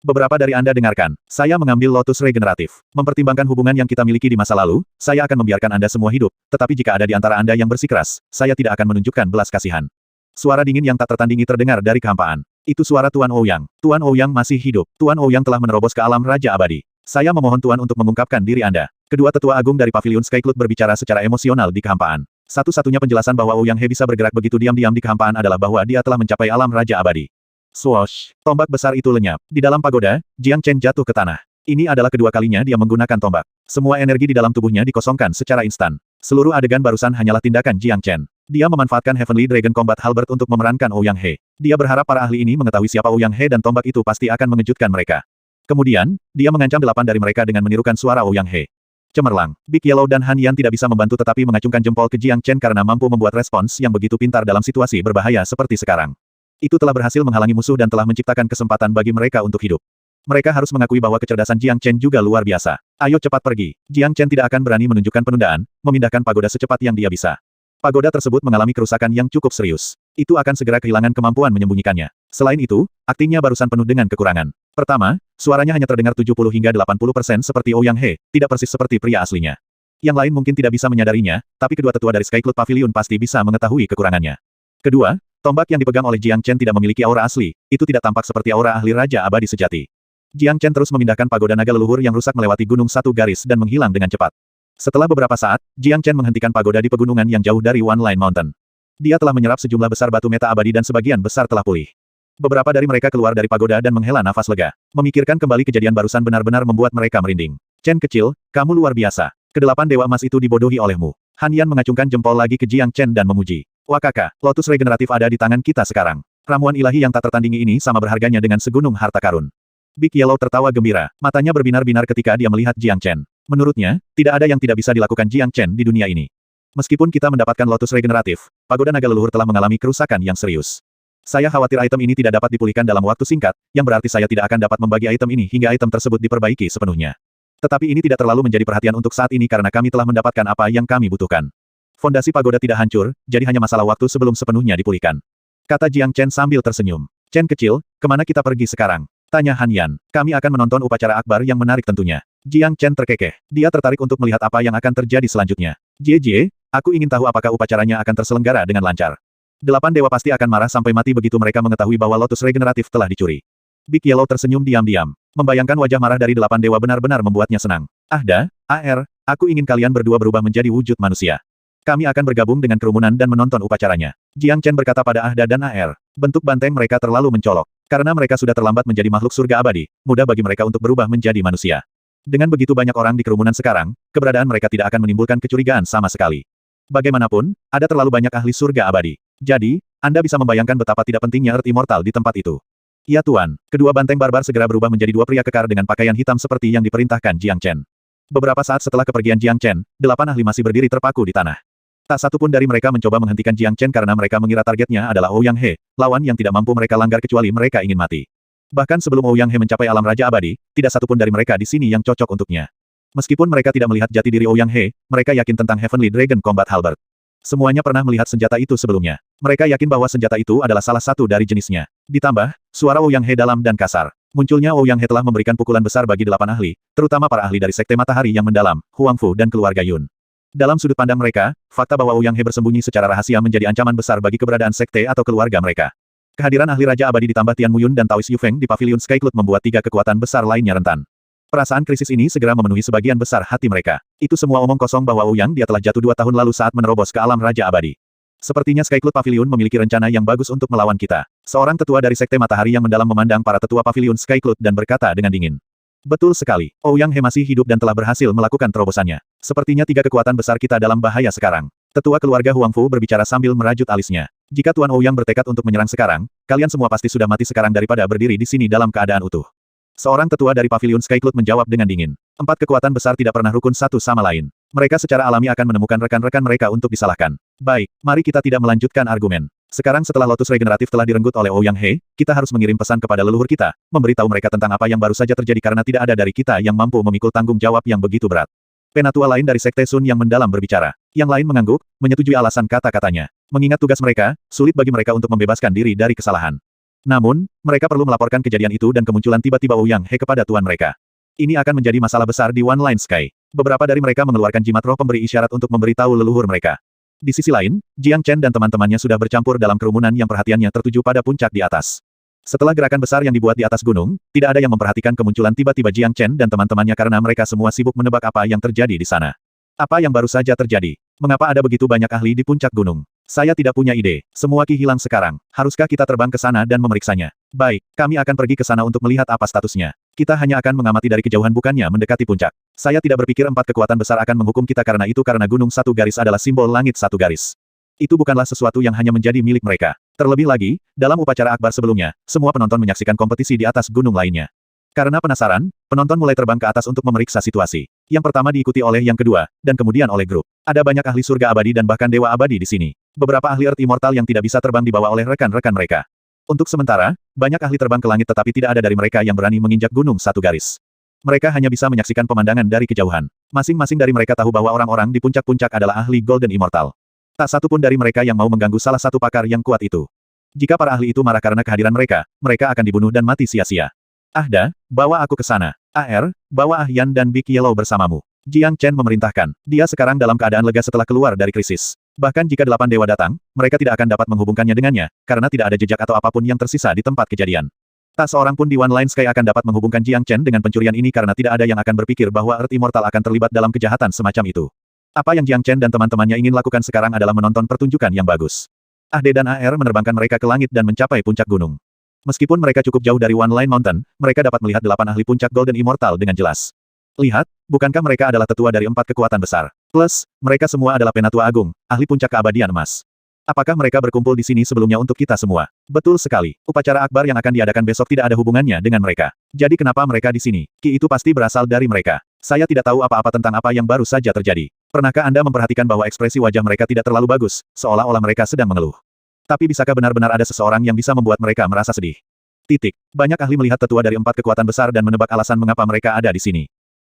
Beberapa dari Anda dengarkan. Saya mengambil lotus regeneratif. Mempertimbangkan hubungan yang kita miliki di masa lalu, saya akan membiarkan Anda semua hidup, tetapi jika ada di antara Anda yang bersikeras, saya tidak akan menunjukkan belas kasihan. Suara dingin yang tak tertandingi terdengar dari kehampaan. Itu suara Tuan Ouyang. Tuan Ouyang masih hidup. Tuan Ouyang telah menerobos ke alam Raja Abadi. Saya memohon Tuan untuk mengungkapkan diri Anda. Kedua tetua agung dari Pavilion Sky Cloud berbicara secara emosional di kehampaan. Satu-satunya penjelasan bahwa Ouyang He bisa bergerak begitu diam-diam di kehampaan adalah bahwa dia telah mencapai alam Raja Abadi. Swoosh! Tombak besar itu lenyap. Di dalam pagoda, Jiang Chen jatuh ke tanah. Ini adalah kedua kalinya dia menggunakan tombak. Semua energi di dalam tubuhnya dikosongkan secara instan. Seluruh adegan barusan hanyalah tindakan Jiang Chen. Dia memanfaatkan Heavenly Dragon Combat Halberd untuk memerankan Ouyang He. Dia berharap para ahli ini mengetahui siapa Ouyang He dan tombak itu pasti akan mengejutkan mereka. Kemudian, dia mengancam 8 dari mereka dengan menirukan suara Ouyang He. Cemerlang, Big Yellow dan Han Yan tidak bisa membantu tetapi mengacungkan jempol ke Jiang Chen karena mampu membuat respons yang begitu pintar dalam situasi berbahaya seperti sekarang. Itu telah berhasil menghalangi musuh dan telah menciptakan kesempatan bagi mereka untuk hidup. Mereka harus mengakui bahwa kecerdasan Jiang Chen juga luar biasa. Ayo cepat pergi. Jiang Chen tidak akan berani menunjukkan penundaan, memindahkan pagoda secepat yang dia bisa. Pagoda tersebut mengalami kerusakan yang cukup serius. Itu akan segera kehilangan kemampuan menyembunyikannya. Selain itu, aktingnya barusan penuh dengan kekurangan. Pertama, suaranya hanya terdengar 70 hingga 80% seperti Ouyang He, tidak persis seperti pria aslinya. Yang lain mungkin tidak bisa menyadarinya, tapi kedua tetua dari Sky Cloud Pavilion pasti bisa mengetahui kekurangannya. Kedua, tombak yang dipegang oleh Jiang Chen tidak memiliki aura asli, itu tidak tampak seperti aura ahli Raja Abadi sejati. Jiang Chen terus memindahkan pagoda naga leluhur yang rusak melewati gunung satu garis dan menghilang dengan cepat. Setelah beberapa saat, Jiang Chen menghentikan pagoda di pegunungan yang jauh dari One Line Mountain. Dia telah menyerap sejumlah besar batu meta abadi dan sebagian besar telah pulih. Beberapa dari mereka keluar dari pagoda dan menghela nafas lega. Memikirkan kembali kejadian barusan benar-benar membuat mereka merinding. Chen kecil, kamu luar biasa. Kedelapan dewa emas itu dibodohi olehmu. Han Yan mengacungkan jempol lagi ke Jiang Chen dan memuji. Wah kakak, lotus regeneratif ada di tangan kita sekarang. Ramuan ilahi yang tak tertandingi ini sama berharganya dengan segunung harta karun. Big Yellow tertawa gembira, matanya berbinar-binar ketika dia melihat Jiang Chen. Menurutnya, tidak ada yang tidak bisa dilakukan Jiang Chen di dunia ini. Meskipun kita mendapatkan lotus regeneratif, pagoda naga leluhur telah mengalami kerusakan yang serius. Saya khawatir item ini tidak dapat dipulihkan dalam waktu singkat, yang berarti saya tidak akan dapat membagi item ini hingga item tersebut diperbaiki sepenuhnya. Tetapi ini tidak terlalu menjadi perhatian untuk saat ini karena kami telah mendapatkan apa yang kami butuhkan. Fondasi pagoda tidak hancur, jadi hanya masalah waktu sebelum sepenuhnya dipulihkan. Kata Jiang Chen sambil tersenyum. Chen kecil, kemana kita pergi sekarang? Tanya Han Yan. Kami akan menonton upacara akbar yang menarik tentunya. Jiang Chen terkekeh. Dia tertarik untuk melihat apa yang akan terjadi selanjutnya. Jie, aku ingin tahu apakah upacaranya akan terselenggara dengan lancar. 8 dewa pasti akan marah sampai mati begitu mereka mengetahui bahwa lotus regeneratif telah dicuri. Big Yellow tersenyum diam-diam. Membayangkan wajah marah dari 8 dewa benar-benar membuatnya senang. Ahda, AR, aku ingin kalian berdua berubah menjadi wujud manusia. Kami akan bergabung dengan kerumunan dan menonton upacaranya. Jiang Chen berkata pada Ahda dan AR. Bentuk banteng mereka terlalu mencolok. Karena mereka sudah terlambat menjadi makhluk surga abadi, mudah bagi mereka untuk berubah menjadi manusia. Dengan begitu banyak orang di kerumunan sekarang, keberadaan mereka tidak akan menimbulkan kecurigaan sama sekali. Bagaimanapun, ada terlalu banyak ahli surga abadi. Jadi, Anda bisa membayangkan betapa tidak pentingnya Earth Immortal di tempat itu. Ya Tuan, kedua banteng barbar segera berubah menjadi dua pria kekar dengan pakaian hitam seperti yang diperintahkan Jiang Chen. Beberapa saat setelah kepergian Jiang Chen, 8 ahli masih berdiri terpaku di tanah. Tak satu pun dari mereka mencoba menghentikan Jiang Chen karena mereka mengira targetnya adalah Ouyang He, lawan yang tidak mampu mereka langgar kecuali mereka ingin mati. Bahkan sebelum Ouyang He mencapai alam Raja Abadi, tidak satu pun dari mereka di sini yang cocok untuknya. Meskipun mereka tidak melihat jati diri Ouyang He, mereka yakin tentang Heavenly Dragon Combat Halberd. Semuanya pernah melihat senjata itu sebelumnya. Mereka yakin bahwa senjata itu adalah salah satu dari jenisnya. Ditambah, suara Ouyang He dalam dan kasar. Munculnya Ouyang He telah memberikan pukulan besar bagi 8 ahli, terutama para ahli dari Sekte Matahari yang mendalam, Huang Fu dan keluarga Yun. Dalam sudut pandang mereka, fakta bahwa Ouyang He bersembunyi secara rahasia menjadi ancaman besar bagi keberadaan sekte atau keluarga mereka. Kehadiran ahli Raja Abadi ditambah Tian Muyun dan Taoist Yufeng di Pavilion Sky Cloud membuat 3 kekuatan besar lainnya rentan. Perasaan krisis ini segera memenuhi sebagian besar hati mereka. Itu semua omong kosong bahwa Ouyang dia telah jatuh 2 tahun lalu saat menerobos ke alam Raja Abadi. Sepertinya Sky Cloud Pavilion memiliki rencana yang bagus untuk melawan kita. Seorang tetua dari Sekte Matahari yang mendalam memandang para tetua Pavilion Sky Cloud dan berkata dengan dingin. Betul sekali. Ouyang He masih hidup dan telah berhasil melakukan terobosannya. Sepertinya 3 kekuatan besar kita dalam bahaya sekarang. Tetua keluarga Huang Fu berbicara sambil merajut alisnya. Jika Tuan Ouyang bertekad untuk menyerang sekarang, kalian semua pasti sudah mati sekarang daripada berdiri di sini dalam keadaan utuh. Seorang tetua dari Pavilion Sky Cloud menjawab dengan dingin. 4 kekuatan besar tidak pernah rukun satu sama lain. Mereka secara alami akan menemukan rekan-rekan mereka untuk disalahkan. Baik, mari kita tidak melanjutkan argumen. Sekarang setelah lotus regeneratif telah direnggut oleh Ouyang He, kita harus mengirim pesan kepada leluhur kita, memberitahu mereka tentang apa yang baru saja terjadi karena tidak ada dari kita yang mampu memikul tanggung jawab yang begitu berat. Penatua lain dari Sekte Sun yang mendalam berbicara. Yang lain mengangguk, menyetujui alasan kata-katanya. Mengingat tugas mereka, sulit bagi mereka untuk membebaskan diri dari kesalahan. Namun, mereka perlu melaporkan kejadian itu dan kemunculan tiba-tiba Ouyang He kepada tuan mereka. Ini akan menjadi masalah besar di One Line Sky. Beberapa dari mereka mengeluarkan jimat roh pemberi isyarat untuk memberitahu leluhur mereka. Di sisi lain, Jiang Chen dan teman-temannya sudah bercampur dalam kerumunan yang perhatiannya tertuju pada puncak di atas. Setelah gerakan besar yang dibuat di atas gunung, tidak ada yang memperhatikan kemunculan tiba-tiba Jiang Chen dan teman-temannya karena mereka semua sibuk menebak apa yang terjadi di sana. Apa yang baru saja terjadi? Mengapa ada begitu banyak ahli di puncak gunung? Saya tidak punya ide. Semua ki hilang sekarang. Haruskah kita terbang ke sana dan memeriksanya? Baik, kami akan pergi ke sana untuk melihat apa statusnya. Kita hanya akan mengamati dari kejauhan bukannya mendekati puncak. Saya tidak berpikir 4 kekuatan besar akan menghukum kita karena gunung 1 garis adalah simbol langit 1 garis. Itu bukanlah sesuatu yang hanya menjadi milik mereka. Terlebih lagi, dalam upacara akbar sebelumnya, semua penonton menyaksikan kompetisi di atas gunung lainnya. Karena penasaran, penonton mulai terbang ke atas untuk memeriksa situasi. Yang pertama diikuti oleh yang kedua, dan kemudian oleh grup. Ada banyak ahli surga abadi dan bahkan dewa abadi di sini. Beberapa ahli Earth Immortal yang tidak bisa terbang dibawa oleh rekan-rekan mereka. Untuk sementara, banyak ahli terbang ke langit tetapi tidak ada dari mereka yang berani menginjak gunung 1 garis. Mereka hanya bisa menyaksikan pemandangan dari kejauhan. Masing-masing dari mereka tahu bahwa orang-orang di puncak-puncak adalah ahli Golden Immortal. Tak satu pun dari mereka yang mau mengganggu salah satu pakar yang kuat itu. Jika para ahli itu marah karena kehadiran mereka, mereka akan dibunuh dan mati sia-sia. Ahda, bawa aku ke sana. AR, bawa Ah Yan dan Big Yellow bersamamu. Jiang Chen memerintahkan. Dia sekarang dalam keadaan lega setelah keluar dari krisis. Bahkan jika 8 dewa datang, mereka tidak akan dapat menghubungkannya dengannya, karena tidak ada jejak atau apapun yang tersisa di tempat kejadian. Tak seorang pun di One Line Sky akan dapat menghubungkan Jiang Chen dengan pencurian ini karena tidak ada yang akan berpikir bahwa Earth Immortal akan terlibat dalam kejahatan semacam itu. Apa yang Jiang Chen dan teman-temannya ingin lakukan sekarang adalah menonton pertunjukan yang bagus. Ahde dan AR menerbangkan mereka ke langit dan mencapai puncak gunung. Meskipun mereka cukup jauh dari One Line Mountain, mereka dapat melihat 8 ahli puncak Golden Immortal dengan jelas. Lihat, Bukankah mereka adalah tetua dari 4 kekuatan besar? Plus, mereka semua adalah penatua agung, ahli puncak keabadian emas. Apakah mereka berkumpul di sini sebelumnya untuk kita semua? Betul sekali. Upacara akbar yang akan diadakan besok tidak ada hubungannya dengan mereka. Jadi kenapa mereka di sini? Ki itu pasti berasal dari mereka. Saya tidak tahu apa-apa tentang apa yang baru saja terjadi. Pernahkah Anda memperhatikan bahwa ekspresi wajah mereka tidak terlalu bagus, seolah-olah mereka sedang mengeluh? Tapi bisakah benar-benar ada seseorang yang bisa membuat mereka merasa sedih? Titik. Banyak ahli melihat tetua dari 4 kekuatan besar dan menebak alasan mengapa mereka ada di sini.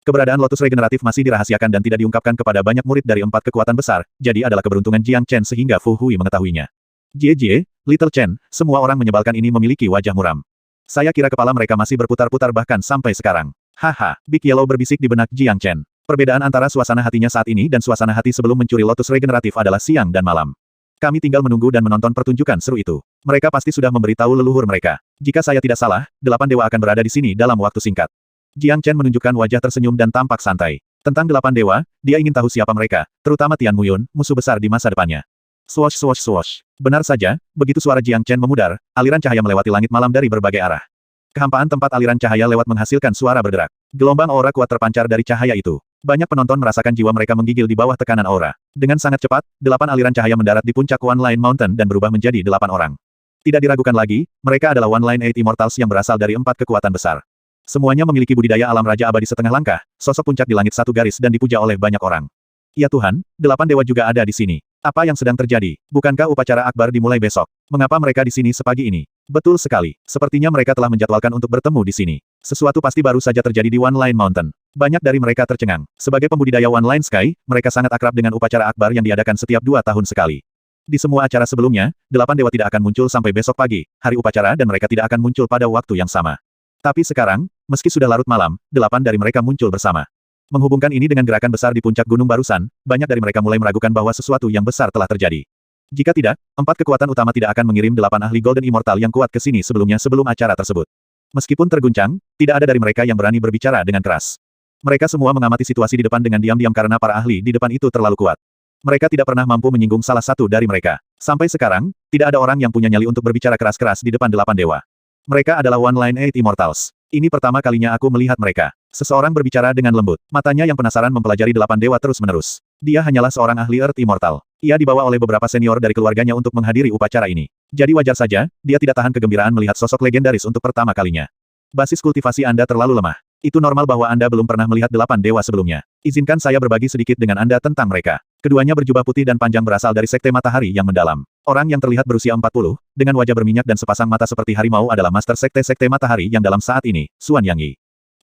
Keberadaan lotus regeneratif masih dirahasiakan dan tidak diungkapkan kepada banyak murid dari 4 kekuatan besar, jadi adalah keberuntungan Jiang Chen sehingga Fu Hui mengetahuinya. Jie, Little Chen, semua orang menyebalkan ini memiliki wajah muram. Saya kira kepala mereka masih berputar-putar bahkan sampai sekarang. Haha, Big Yellow berbisik di benak Jiang Chen. Perbedaan antara suasana hatinya saat ini dan suasana hati sebelum mencuri lotus regeneratif adalah siang dan malam. Kami tinggal menunggu dan menonton pertunjukan seru itu. Mereka pasti sudah memberitahu leluhur mereka. Jika saya tidak salah, 8 dewa akan berada di sini dalam waktu singkat. Jiang Chen menunjukkan wajah tersenyum dan tampak santai. Tentang 8 dewa, dia ingin tahu siapa mereka, terutama Tian Muyun, musuh besar di masa depannya. Swosh swosh swosh. Benar saja, begitu suara Jiang Chen memudar, aliran cahaya melewati langit malam dari berbagai arah. Kehampaan tempat aliran cahaya lewat menghasilkan suara bergerak. Gelombang aura kuat terpancar dari cahaya itu. Banyak penonton merasakan jiwa mereka menggigil di bawah tekanan aura. Dengan sangat cepat, 8 aliran cahaya mendarat di puncak One Line Mountain dan berubah menjadi 8 orang. Tidak diragukan lagi, mereka adalah One Line Eight Immortals yang berasal dari 4 kekuatan besar. Semuanya memiliki budidaya alam raja abadi setengah langkah, sosok puncak di langit satu garis dan dipuja oleh banyak orang. Ya Tuhan, 8 dewa juga ada di sini. Apa yang sedang terjadi? Bukankah upacara akbar dimulai besok? Mengapa mereka di sini sepagi ini? Betul sekali. Sepertinya mereka telah menjadwalkan untuk bertemu di sini. Sesuatu pasti baru saja terjadi di One Line Mountain. Banyak dari mereka tercengang. Sebagai pembudidaya One Line Sky, mereka sangat akrab dengan upacara akbar yang diadakan setiap 2 tahun sekali. Di semua acara sebelumnya, 8 dewa tidak akan muncul sampai besok pagi, hari upacara dan mereka tidak akan muncul pada waktu yang sama. Tapi sekarang, meski sudah larut malam, 8 dari mereka muncul bersama. Menghubungkan ini dengan gerakan besar di puncak gunung barusan, banyak dari mereka mulai meragukan bahwa sesuatu yang besar telah terjadi. Jika tidak, 4 kekuatan utama tidak akan mengirim 8 ahli Golden Immortal yang kuat ke sini sebelum acara tersebut. Meskipun terguncang, tidak ada dari mereka yang berani berbicara dengan keras. Mereka semua mengamati situasi di depan dengan diam-diam karena para ahli di depan itu terlalu kuat. Mereka tidak pernah mampu menyinggung salah satu dari mereka. Sampai sekarang, tidak ada orang yang punya nyali untuk berbicara keras-keras di depan 8 dewa. Mereka adalah One Line Eight Immortals. Ini pertama kalinya aku melihat mereka. Seseorang berbicara dengan lembut. Matanya yang penasaran mempelajari 8 dewa terus-menerus. Dia hanyalah seorang ahli Earth Immortal. Ia dibawa oleh beberapa senior dari keluarganya untuk menghadiri upacara ini. Jadi wajar saja, dia tidak tahan kegembiraan melihat sosok legendaris untuk pertama kalinya. Basis kultivasi Anda terlalu lemah. Itu normal bahwa Anda belum pernah melihat 8 dewa sebelumnya. Izinkan saya berbagi sedikit dengan Anda tentang mereka. Keduanya berjubah putih dan panjang berasal dari Sekte Matahari yang mendalam. Orang yang terlihat berusia 40, dengan wajah berminyak dan sepasang mata seperti harimau adalah Master Sekte Matahari yang dalam saat ini, Suan Yang Yi.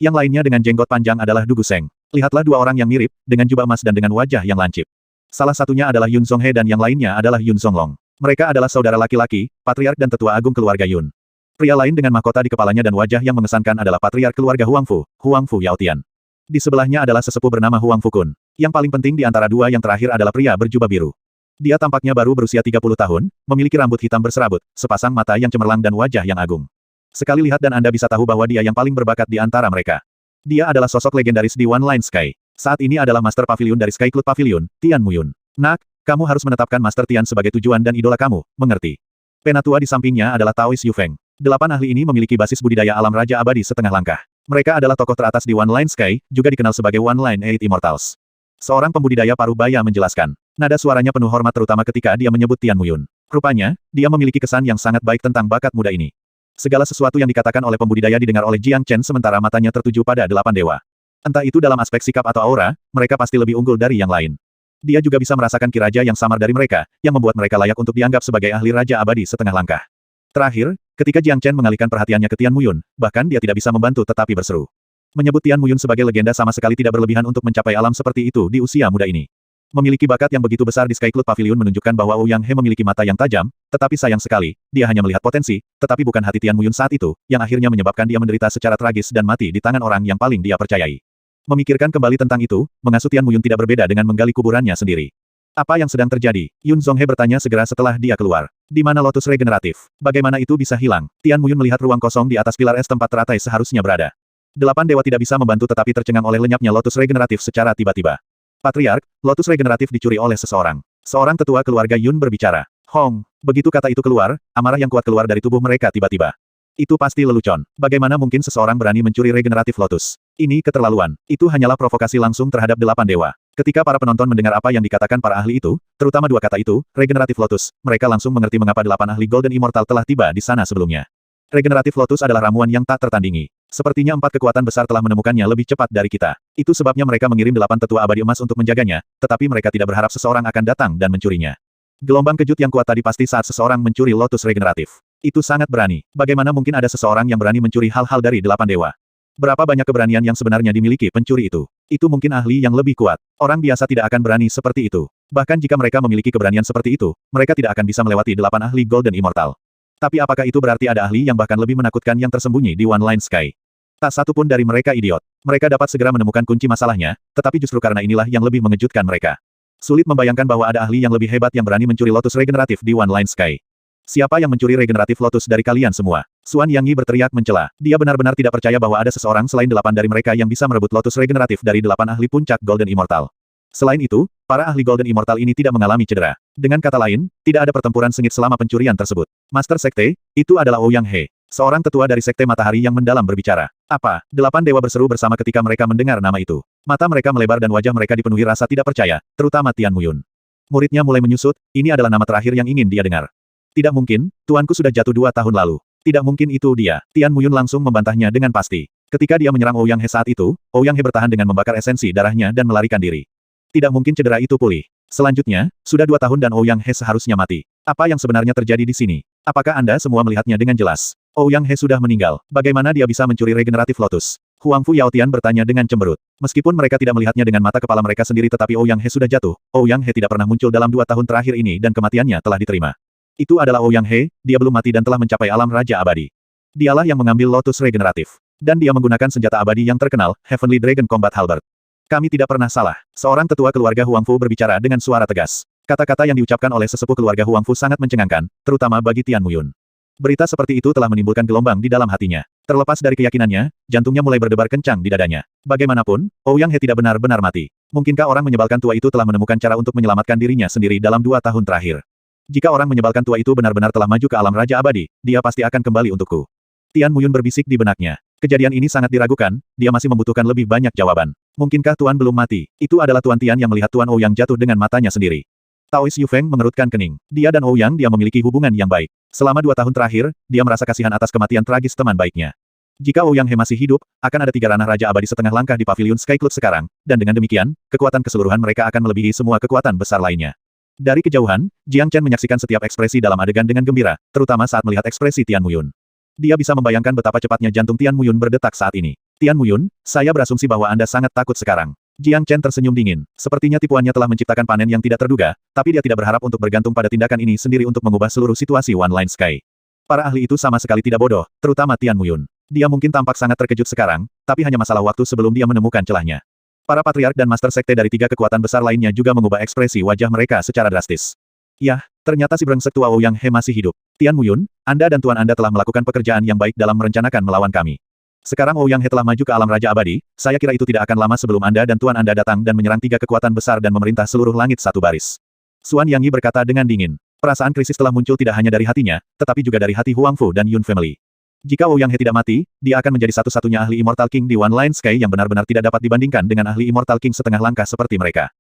Yang lainnya dengan jenggot panjang adalah Du Guseng. Lihatlah 2 orang yang mirip, dengan jubah emas dan dengan wajah yang lancip. Salah satunya adalah Yun Zhonghe dan yang lainnya adalah Yun Zonglong. Mereka adalah saudara laki-laki, patriark dan tetua agung keluarga Yun. Pria lain dengan mahkota di kepalanya dan wajah yang mengesankan adalah patriark keluarga Huangfu Yaotian. Di sebelahnya adalah sesepuh bernama Huang Fukun. Yang paling penting di antara 2 yang terakhir adalah pria berjubah biru. Dia tampaknya baru berusia 30 tahun, memiliki rambut hitam berserabut, sepasang mata yang cemerlang dan wajah yang agung. Sekali lihat dan Anda bisa tahu bahwa dia yang paling berbakat di antara mereka. Dia adalah sosok legendaris di One Line Sky. Saat ini adalah Master Pavilion dari Sky Club Pavilion, Tian Muyun. Nak, kamu harus menetapkan Master Tian sebagai tujuan dan idola kamu, mengerti? Penatua di sampingnya adalah Taois Yufeng. 8 ahli ini memiliki basis budidaya alam raja abadi setengah langkah. Mereka adalah tokoh teratas di One Line Sky, juga dikenal sebagai One Line Eight Immortals. Seorang pembudidaya paruh baya menjelaskan. Nada suaranya penuh hormat terutama ketika dia menyebut Tian Muyun. Rupanya, dia memiliki kesan yang sangat baik tentang bakat muda ini. Segala sesuatu yang dikatakan oleh pembudidaya didengar oleh Jiang Chen sementara matanya tertuju pada 8 dewa. Entah itu dalam aspek sikap atau aura, mereka pasti lebih unggul dari yang lain. Dia juga bisa merasakan ki raja yang samar dari mereka, yang membuat mereka layak untuk dianggap sebagai ahli raja abadi setengah langkah. Terakhir, ketika Jiang Chen mengalihkan perhatiannya ke Tian Muyun, bahkan dia tidak bisa membantu tetapi berseru. Menyebut Tian Muyun sebagai legenda sama sekali tidak berlebihan untuk mencapai alam seperti itu di usia muda ini. Memiliki bakat yang begitu besar di Sky Club Pavilion menunjukkan bahwa Ouyang He memiliki mata yang tajam, tetapi sayang sekali, dia hanya melihat potensi, tetapi bukan hati Tian Muyun saat itu, yang akhirnya menyebabkan dia menderita secara tragis dan mati di tangan orang yang paling dia percayai. Memikirkan kembali tentang itu, mengasuh Tian Muyun tidak berbeda dengan menggali kuburannya sendiri. Apa yang sedang terjadi? Yun Zhonghe bertanya segera setelah dia keluar. Di mana lotus regeneratif? Bagaimana itu bisa hilang? Tian Muyun melihat ruang kosong di atas pilar es tempat teratai seharusnya berada. 8 dewa tidak bisa membantu tetapi tercengang oleh lenyapnya lotus regeneratif secara tiba-tiba. Patriark, lotus regeneratif dicuri oleh seseorang. Seorang tetua keluarga Yun berbicara. Hong, begitu kata itu keluar, amarah yang kuat keluar dari tubuh mereka tiba-tiba. Itu pasti lelucon. Bagaimana mungkin seseorang berani mencuri regeneratif lotus? Ini keterlaluan. Itu hanyalah provokasi langsung terhadap 8 dewa. Ketika para penonton mendengar apa yang dikatakan para ahli itu, terutama dua kata itu, regeneratif lotus, mereka langsung mengerti mengapa 8 ahli Golden Immortal telah tiba di sana sebelumnya. Regeneratif lotus adalah ramuan yang tak tertandingi. Sepertinya 4 kekuatan besar telah menemukannya lebih cepat dari kita. Itu sebabnya mereka mengirim 8 tetua abadi emas untuk menjaganya, tetapi mereka tidak berharap seseorang akan datang dan mencurinya. Gelombang kejut yang kuat tadi pasti saat seseorang mencuri lotus regeneratif. Itu sangat berani. Bagaimana mungkin ada seseorang yang berani mencuri hal-hal dari 8 dewa? Berapa banyak keberanian yang sebenarnya dimiliki pencuri itu? Itu mungkin ahli yang lebih kuat. Orang biasa tidak akan berani seperti itu. Bahkan jika mereka memiliki keberanian seperti itu, mereka tidak akan bisa melewati 8 ahli Golden Immortal. Tapi apakah itu berarti ada ahli yang bahkan lebih menakutkan yang tersembunyi di One Line Sky? Tak satu pun dari mereka idiot. Mereka dapat segera menemukan kunci masalahnya, tetapi justru karena inilah yang lebih mengejutkan mereka. Sulit membayangkan bahwa ada ahli yang lebih hebat yang berani mencuri lotus regeneratif di One Line Sky. Siapa yang mencuri regeneratif lotus dari kalian semua? Xuan Yangyi berteriak mencela. Dia benar-benar tidak percaya bahwa ada seseorang selain 8 dari mereka yang bisa merebut lotus regeneratif dari 8 ahli puncak Golden Immortal. Selain itu, para ahli Golden Immortal ini tidak mengalami cedera. Dengan kata lain, tidak ada pertempuran sengit selama pencurian tersebut. Master Sekte, itu adalah Ouyang He. Seorang tetua dari Sekte Matahari yang mendalam berbicara. Apa? 8 dewa berseru bersama ketika mereka mendengar nama itu. Mata mereka melebar dan wajah mereka dipenuhi rasa tidak percaya, terutama Tian Muyun. Muridnya mulai menyusut, ini adalah nama terakhir yang ingin dia dengar. Tidak mungkin, tuanku sudah jatuh 2 tahun lalu. Tidak mungkin itu dia. Tian Muyun langsung membantahnya dengan pasti. Ketika dia menyerang Ouyang He saat itu, Ouyang He bertahan dengan membakar esensi darahnya dan melarikan diri. Tidak mungkin cedera itu pulih. Selanjutnya, sudah 2 tahun dan Ouyang He seharusnya mati. Apa yang sebenarnya terjadi di sini? Apakah Anda semua melihatnya dengan jelas? Ouyang He sudah meninggal. Bagaimana dia bisa mencuri regeneratif lotus? Huangfu Yaotian bertanya dengan cemberut. Meskipun mereka tidak melihatnya dengan mata kepala mereka sendiri tetapi Ouyang He sudah jatuh. Ouyang He tidak pernah muncul dalam 2 tahun terakhir ini dan kematiannya telah diterima. Itu adalah Ouyang He, dia belum mati dan telah mencapai alam Raja Abadi. Dialah yang mengambil lotus regeneratif. Dan dia menggunakan senjata abadi yang terkenal, Heavenly Dragon Combat Halberd. Kami tidak pernah salah. Seorang tetua keluarga Huangfu berbicara dengan suara tegas. Kata-kata yang diucapkan oleh sesepuh keluarga Huangfu sangat mencengangkan, terutama bagi Tian Muyun. Berita seperti itu telah menimbulkan gelombang di dalam hatinya. Terlepas dari keyakinannya, jantungnya mulai berdebar kencang di dadanya. Bagaimanapun, Ouyang He tidak benar-benar mati. Mungkinkah orang menyebalkan tua itu telah menemukan cara untuk menyelamatkan dirinya sendiri dalam 2 tahun terakhir? Jika orang menyebalkan tua itu benar-benar telah maju ke alam Raja Abadi, dia pasti akan kembali untukku. Tian Muyun berbisik di benaknya. Kejadian ini sangat diragukan, dia masih membutuhkan lebih banyak jawaban. Mungkinkah Tuan belum mati? Itu adalah Tuan Tian yang melihat Tuan Ouyang jatuh dengan matanya sendiri. Taois Yufeng mengerutkan kening. Dia dan Ouyang dia memiliki hubungan yang baik. Selama 2 tahun terakhir, dia merasa kasihan atas kematian tragis teman baiknya. Jika Ouyang He masih hidup, akan ada 3 ranah Raja Abadi setengah langkah di Pavilion Sky Club sekarang, dan dengan demikian, kekuatan keseluruhan mereka akan melebihi semua kekuatan besar lainnya. Dari kejauhan, Jiang Chen menyaksikan setiap ekspresi dalam adegan dengan gembira, terutama saat melihat ekspresi Tian Muyun. Dia bisa membayangkan betapa cepatnya jantung Tian Muyun berdetak saat ini. Tian Muyun, saya berasumsi bahwa Anda sangat takut sekarang. Jiang Chen tersenyum dingin. Sepertinya tipuannya telah menciptakan panen yang tidak terduga, tapi dia tidak berharap untuk bergantung pada tindakan ini sendiri untuk mengubah seluruh situasi One Line Sky. Para ahli itu sama sekali tidak bodoh, terutama Tian Muyun. Dia mungkin tampak sangat terkejut sekarang, tapi hanya masalah waktu sebelum dia menemukan celahnya. Para patriark dan master sekte dari 3 kekuatan besar lainnya juga mengubah ekspresi wajah mereka secara drastis. Yah, ternyata si brengsek tua Ouyang He masih hidup. Tian Muyun, Anda dan Tuan Anda telah melakukan pekerjaan yang baik dalam merencanakan melawan kami. Sekarang Ouyang He telah maju ke alam Raja Abadi, saya kira itu tidak akan lama sebelum Anda dan Tuan Anda datang dan menyerang 3 kekuatan besar dan memerintah seluruh langit satu baris. Xuan Yangyi berkata dengan dingin. Perasaan krisis telah muncul tidak hanya dari hatinya, tetapi juga dari hati Huangfu dan Yun Family. Jika Ouyang He tidak mati, dia akan menjadi satu-satunya ahli Immortal King di One Line Sky yang benar-benar tidak dapat dibandingkan dengan ahli Immortal King setengah langkah seperti mereka.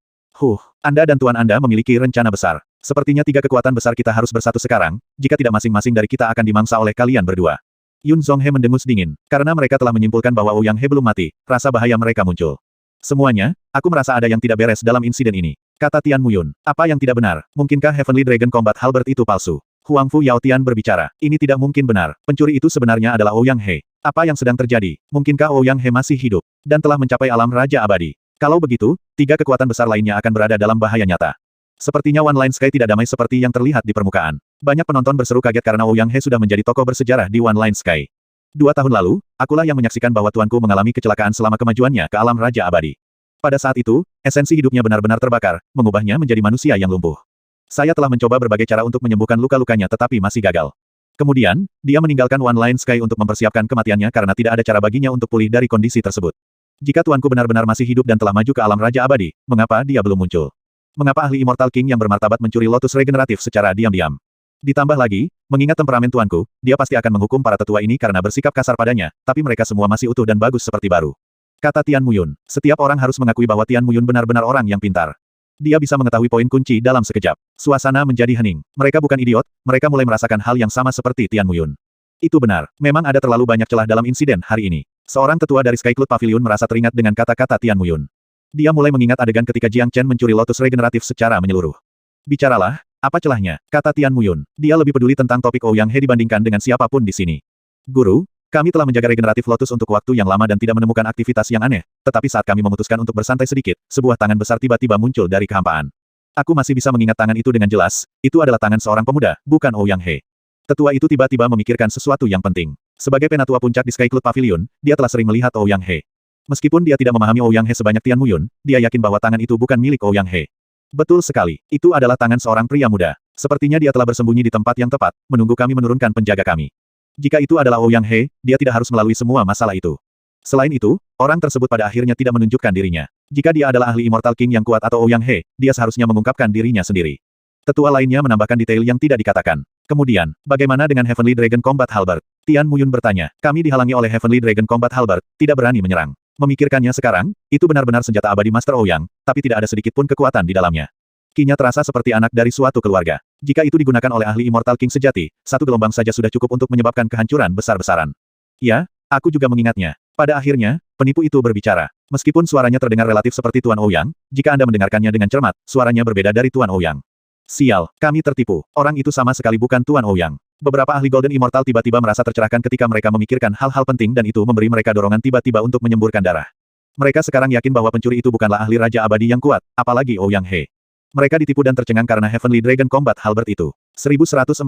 Anda dan Tuan Anda memiliki rencana besar. Sepertinya 3 kekuatan besar kita harus bersatu sekarang, jika tidak masing-masing dari kita akan dimangsa oleh kalian berdua. Yun Zhonghe mendengus dingin. Karena mereka telah menyimpulkan bahwa Ouyang He belum mati, rasa bahaya mereka muncul. Semuanya, aku merasa ada yang tidak beres dalam insiden ini. Kata Tian Muyun. Apa yang tidak benar? Mungkinkah Heavenly Dragon Combat Halberd itu palsu? Huangfu Yaotian berbicara. Ini tidak mungkin benar. Pencuri itu sebenarnya adalah Ouyang He. Apa yang sedang terjadi? Mungkinkah Ouyang He masih hidup? Dan telah mencapai alam Raja Abadi? Kalau begitu, 3 kekuatan besar lainnya akan berada dalam bahaya nyata. Sepertinya One Line Sky tidak damai seperti yang terlihat di permukaan. Banyak penonton berseru kaget karena Ouyang He sudah menjadi tokoh bersejarah di One Line Sky. 2 tahun lalu, akulah yang menyaksikan bahwa tuanku mengalami kecelakaan selama kemajuannya ke alam Raja Abadi. Pada saat itu, esensi hidupnya benar-benar terbakar, mengubahnya menjadi manusia yang lumpuh. Saya telah mencoba berbagai cara untuk menyembuhkan luka-lukanya tetapi masih gagal. Kemudian, dia meninggalkan One Line Sky untuk mempersiapkan kematiannya karena tidak ada cara baginya untuk pulih dari kondisi tersebut. Jika tuanku benar-benar masih hidup dan telah maju ke alam Raja Abadi, mengapa dia belum muncul? Mengapa ahli Immortal King yang bermartabat mencuri lotus regeneratif secara diam-diam? Ditambah lagi, mengingat temperamen tuanku, dia pasti akan menghukum para tetua ini karena bersikap kasar padanya, tapi mereka semua masih utuh dan bagus seperti baru. Kata Tian Muyun, setiap orang harus mengakui bahwa Tian Muyun benar-benar orang yang pintar. Dia bisa mengetahui poin kunci dalam sekejap. Suasana menjadi hening. Mereka bukan idiot, mereka mulai merasakan hal yang sama seperti Tian Muyun. Itu benar, memang ada terlalu banyak celah dalam insiden hari ini. Seorang tetua dari Sky Cloud Pavilion merasa teringat dengan kata-kata Tian Muyun. Dia mulai mengingat adegan ketika Jiang Chen mencuri lotus regeneratif secara menyeluruh. Bicaralah, apa celahnya, kata Tian Muyun. Dia lebih peduli tentang topik Ouyang He dibandingkan dengan siapapun di sini. Guru, kami telah menjaga regeneratif lotus untuk waktu yang lama dan tidak menemukan aktivitas yang aneh, tetapi saat kami memutuskan untuk bersantai sedikit, sebuah tangan besar tiba-tiba muncul dari kehampaan. Aku masih bisa mengingat tangan itu dengan jelas, itu adalah tangan seorang pemuda, bukan Ouyang He. Tetua itu tiba-tiba memikirkan sesuatu yang penting. Sebagai penatua puncak di Sky Cloud Pavilion, dia telah sering melihat Ouyang He. Meskipun dia tidak memahami Ouyang He sebanyak Tian Muyun, dia yakin bahwa tangan itu bukan milik Ouyang He. Betul sekali, itu adalah tangan seorang pria muda. Sepertinya dia telah bersembunyi di tempat yang tepat, menunggu kami menurunkan penjaga kami. Jika itu adalah Ouyang He, dia tidak harus melalui semua masalah itu. Selain itu, orang tersebut pada akhirnya tidak menunjukkan dirinya. Jika dia adalah ahli Immortal King yang kuat atau Ouyang He, dia seharusnya mengungkapkan dirinya sendiri. Tetua lainnya menambahkan detail yang tidak dikatakan. Kemudian, bagaimana dengan Heavenly Dragon Combat Halberd? Tian Muyun bertanya. Kami dihalangi oleh Heavenly Dragon Combat Halberd, tidak berani menyerang. Memikirkannya sekarang, itu benar-benar senjata abadi Master Ouyang, tapi tidak ada sedikit pun kekuatan di dalamnya. Kinya terasa seperti anak dari suatu keluarga. Jika itu digunakan oleh ahli Immortal King sejati, satu gelombang saja sudah cukup untuk menyebabkan kehancuran besar-besaran. Ya, aku juga mengingatnya. Pada akhirnya, penipu itu berbicara. Meskipun suaranya terdengar relatif seperti Tuan Ouyang, jika Anda mendengarkannya dengan cermat, suaranya berbeda dari Tuan Ouyang. Sial, kami tertipu. Orang itu sama sekali bukan Tuan Ouyang. Beberapa ahli Golden Immortal tiba-tiba merasa tercerahkan ketika mereka memikirkan hal-hal penting dan itu memberi mereka dorongan tiba-tiba untuk menyemburkan darah. Mereka sekarang yakin bahwa pencuri itu bukanlah ahli Raja Abadi yang kuat, apalagi Ouyang He. Mereka ditipu dan tercengang karena Heavenly Dragon Combat Halberd itu. 1140.